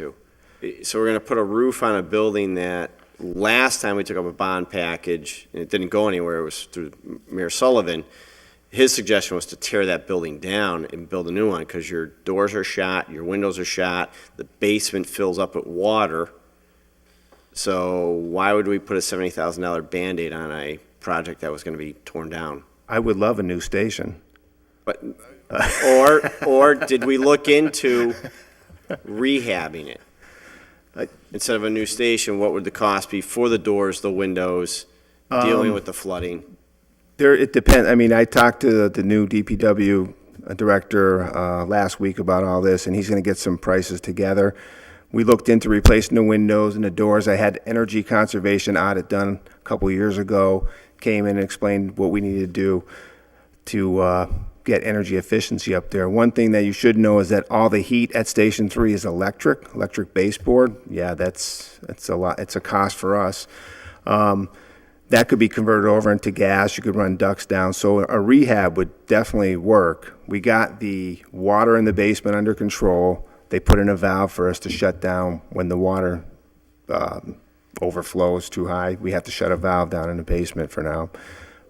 get to. So we're going to put a roof on a building that last time we took up a bond package, and it didn't go anywhere, it was through Mayor Sullivan. His suggestion was to tear that building down and build a new one because your doors are shot, your windows are shot, the basement fills up with water. So why would we put a $70,000 Band-Aid on a project that was going to be torn down? I would love a new station. But, or did we look into rehabbing it? Instead of a new station, what would the cost be for the doors, the windows, dealing with the flooding? It depends. I mean, I talked to the new DPW director last week about all this, and he's going to get some prices together. We looked into replacing the windows and the doors. I had energy conservation audit done a couple years ago, came in and explained what we needed to do to get energy efficiency up there. One thing that you should know is that all the heat at Station 3 is electric baseboard. Yeah, that's a lot. It's a cost for us. That could be converted over into gas. You could run ducts down. So a rehab would definitely work. We got the water in the basement under control. They put in a valve for us to shut down when the water overflows too high. We have to shut a valve down in the basement for now,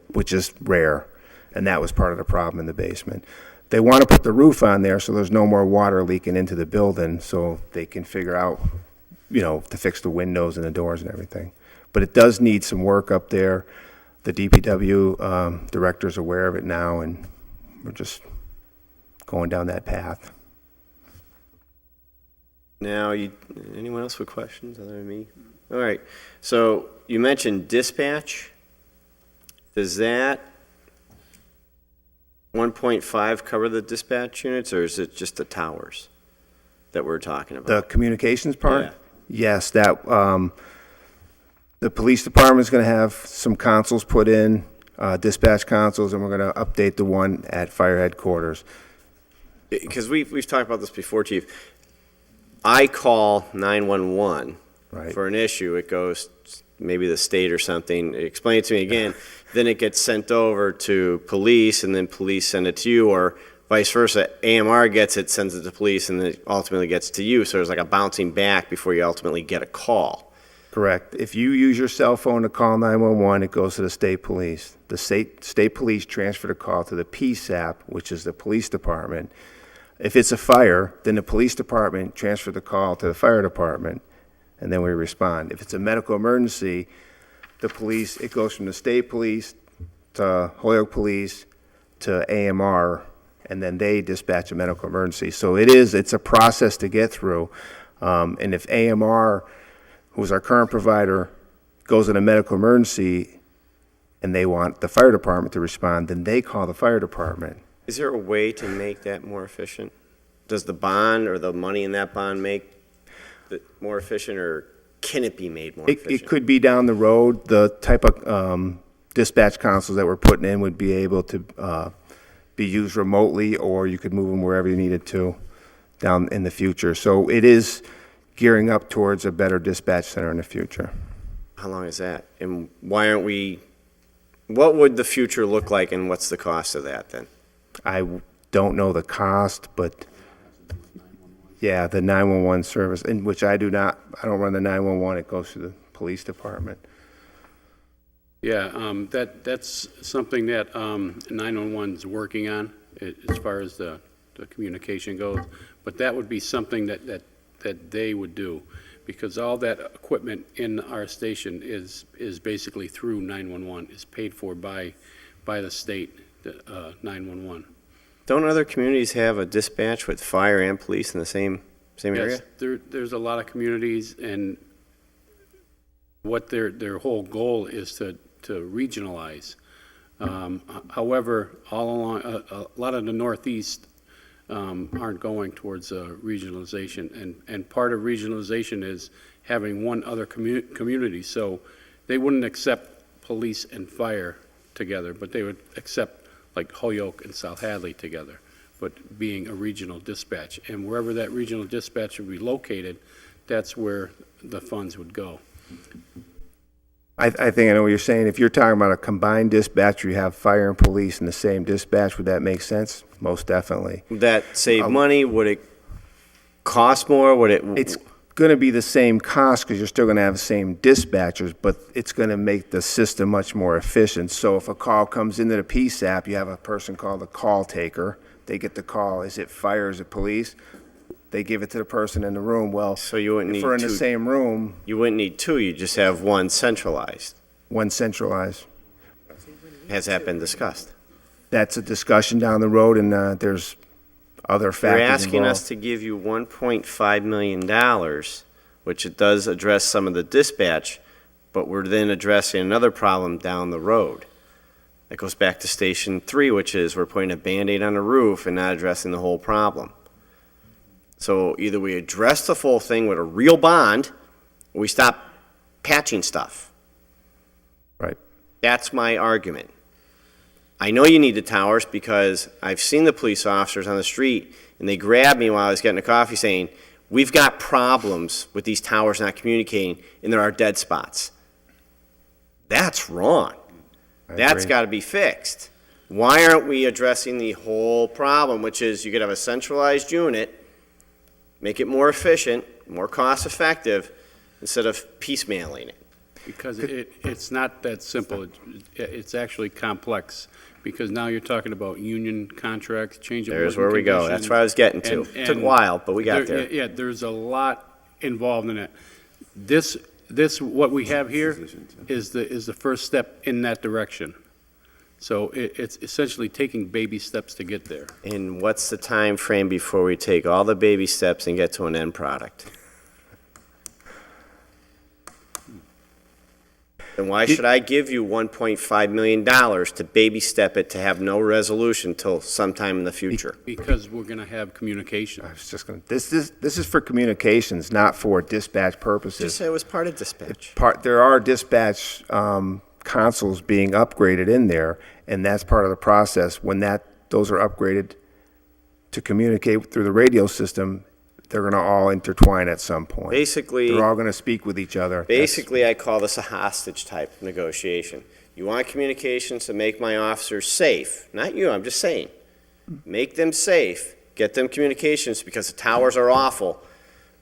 which is rare. And that was part of the problem in the basement. They want to put the roof on there so there's no more water leaking into the building so they can figure out, to fix the windows and the doors and everything. But it does need some work up there. The DPW director's aware of it now, and we're just going down that path. Now, anyone else with questions other than me? All right, so you mentioned dispatch. Does that 1.5 cover the dispatch units, or is it just the towers that we're talking about? The communications part? Yeah. Yes, the police department's going to have some consoles put in, dispatch consoles, and we're going to update the one at fire headquarters. Because we've talked about this before, Chief. I call 911 for an issue. It goes maybe the state or something. Explain it to me again. Then it gets sent over to police, and then police send it to you, or vice versa. AMR gets it, sends it to police, and then it ultimately gets to you. So there's like a bouncing back before you ultimately get a call. Correct. If you use your cell phone to call 911, it goes to the state police. The state police transfer the call to the PSAP, which is the police department. If it's a fire, then the police department transfer the call to the fire department, and then we respond. If it's a medical emergency, it goes from the state police to Holyoke Police to AMR, and then they dispatch a medical emergency. So it's a process to get through. And if AMR, who's our current provider, goes in a medical emergency and they want the fire department to respond, then they call the fire department. Is there a way to make that more efficient? Does the bond or the money in that bond make it more efficient, or can it be made more efficient? It could be down the road. The type of dispatch consoles that we're putting in would be able to be used remotely, or you could move them wherever you needed to down in the future. So it is gearing up towards a better dispatch center in the future. How long is that? And why aren't we, what would the future look like, and what's the cost of that then? I don't know the cost, but yeah, the 911 service, in which I don't run the 911, it goes to the police department. Yeah, that's something that 911's working on as far as the communication goes. But that would be something that they would do, because all that equipment in our station is basically through 911, is paid for by the state, 911. Don't other communities have a dispatch with fire and police in the same area? Yes, there's a lot of communities, and what their whole goal is to regionalize. However, all along, a lot of the Northeast aren't going towards regionalization, and part of regionalization is having one other community. So they wouldn't accept police and fire together, but they would accept like Holyoke and South Hadley together. but being a regional dispatch. And wherever that regional dispatch would be located, that's where the funds would go. I think I know what you're saying. If you're talking about a combined dispatch, you have fire and police in the same dispatch, would that make sense? Most definitely. Would that save money? Would it cost more? Would it? It's going to be the same cost because you're still going to have the same dispatchers, but it's going to make the system much more efficient. So if a call comes into the PSAP, you have a person called a call taker. They get the call. Is it fire? Is it police? They give it to the person in the room. Well, So you wouldn't if need we're in two. the same room, You wouldn't need two. You just have one centralized. one centralized. Has that been discussed? That's a discussion down the road, and there's other You're factors asking us involved. to give you $1.5 million, which it does address some of the dispatch, but we're then addressing another problem down the road. That goes back to Station 3, which is we're putting a Band-Aid on the roof and not addressing the whole problem. So either we address the full thing with a real bond, or we stop patching stuff. Right. That's my argument. I know you need the towers because I've seen the police officers on the street, and they grabbed me while I was getting a coffee saying, we've got problems with these towers not communicating, and there are dead spots. That's wrong. That's got to be fixed. Why aren't we addressing the whole problem, which is you could have a centralized unit, make it more efficient, more cost-effective, instead of piecemealing it? Because it's not that simple. It's actually complex, because now you're talking about union contracts, change of There's working where we go. conditions. That's where I was getting to. Took a while, but we got there. Yeah, there's a lot involved in it. This, what we have here is the first step in that direction. So it's essentially taking baby steps to get there. And what's the time frame before we take all the baby steps and get to an end product? Then why should I give you $1.5 million to baby step it to have no resolution till sometime in the future? Because we're going to have communication. I was just going to, this is for communications, not for dispatch purposes. Just say it was part of dispatch. There are dispatch consoles being upgraded in there, and that's part of the process. When those are upgraded to communicate through the radio system, they're going to all intertwine at some point. Basically, they're all going to speak with each other. Basically, I call this a hostage type negotiation. You want communications to make my officers safe, not you, I'm just saying. Make them safe, get them communications because the towers are awful.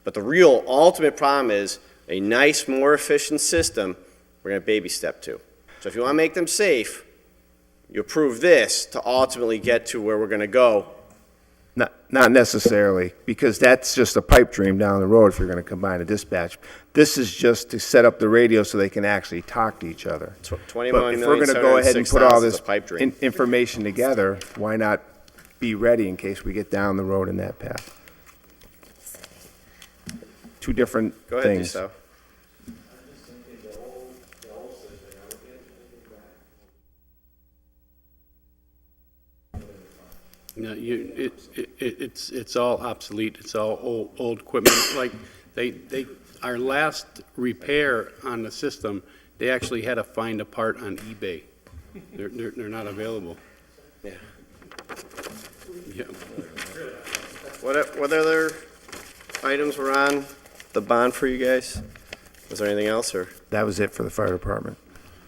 But the real ultimate problem is a nice, more efficient system we're going to baby step to. So if you want to make them safe, you approve this to ultimately get to where we're going to go. Not necessarily, because that's just a pipe dream down the road if you're going to combine a dispatch. This is just to set up the radio so they can actually talk to each other. But if we're going to go ahead and put all this information together, why not be ready in case we get down the road in that path? Two different things. Go ahead, Gustavo. No, it's all obsolete. It's all old equipment. Like our last repair on the system, they actually had to find a part on eBay. They're not available. Yeah. Yeah. What other items were on the bond for you guys? Was there anything else, or? That was it for the fire department.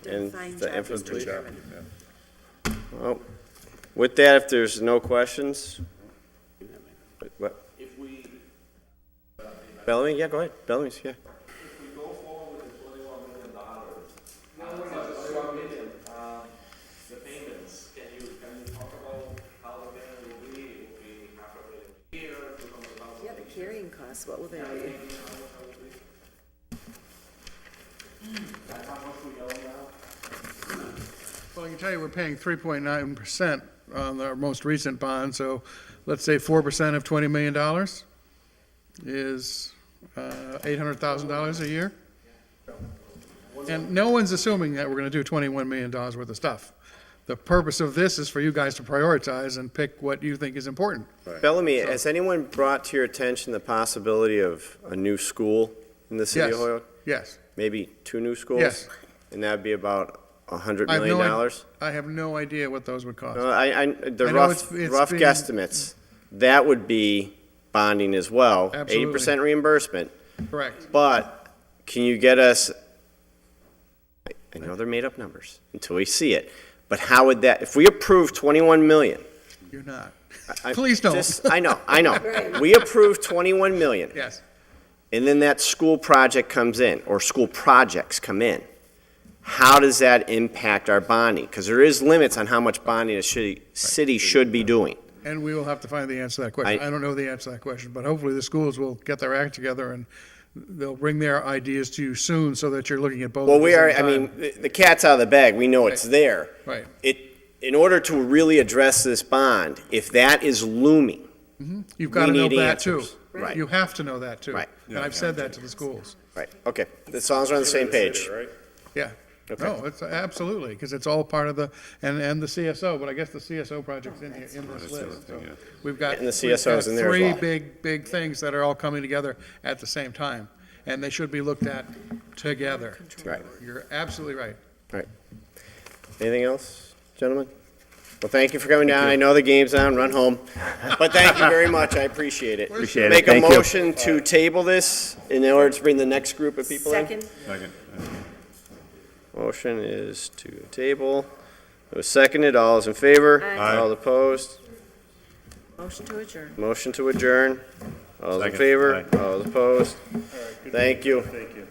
And Fine the job, infantry? Mr. Chairman. Well, with that, if there's no questions. What? If we, Bellamy, yeah, go ahead. Bellamy's, yeah. if we go forward with the $21 million, the payments, can you talk about how the payment will be? It will be $500,000 a year, $200,000 Yeah, the carrying costs, what will they be? Well, I can tell you we're paying 3.9% on our most recent bond, so let's say 4% of $20 million is $800,000 a year. And no one's assuming that we're going to do $21 million worth of stuff. The purpose of this is for you guys to prioritize and pick what you think is important. Bellamy, has anyone brought to your attention the possibility of a new school in the city of Yes. Hoyoke? Yes. Maybe 2 new schools? Yes. And that'd be about $100 I have million? I have no idea what those would cost. They're I know rough it's rough being- guesstimates. that would be bonding as well. Absolutely. 80% reimbursement. Correct. But can you get us, I know they're made up numbers until we see it, but how would that, if we approve 21 million, You're not. I- Please don't. I know. We approve 21 million. Yes. And then that school project comes in, or school projects come in. How does that impact our bonding? Because there is limits on how much bonding a city should be doing. And we will have to find the answer to that question. I don't know the answer to that question, but hopefully the schools will get their act together and they'll bring their ideas to you soon so that you're looking at both. Well, at the we same are, I time. mean, the cat's out of the bag. We know it's there. Right. In order to really address this bond, if that is looming, You've got to we know need that too. answers. Right. You have to know that too. Right. And I've said that to the schools. Right, okay. As long as we're on the same page. Yeah. Okay. No, it's absolutely, because it's all part of the, and the CSO, but I guess the CSO project's in here, in this list. So We've got. And the CSO is in there as Three well. big things that are all coming together at the same time, and they should be looked at together. Right. You're absolutely right. Right. Anything else, gentlemen? Well, thank you for coming down. I know the game's on, run home. But thank you very much, I appreciate it. Appreciate it. Make a Thank you. motion to table this in order to bring the next group of people in. Second. Motion is to table. It was seconded. All is in favor? Aye. All opposed? Motion to adjourn. Motion to adjourn. All is in Second. favor? Aye. All is opposed? Thank you. Thank you.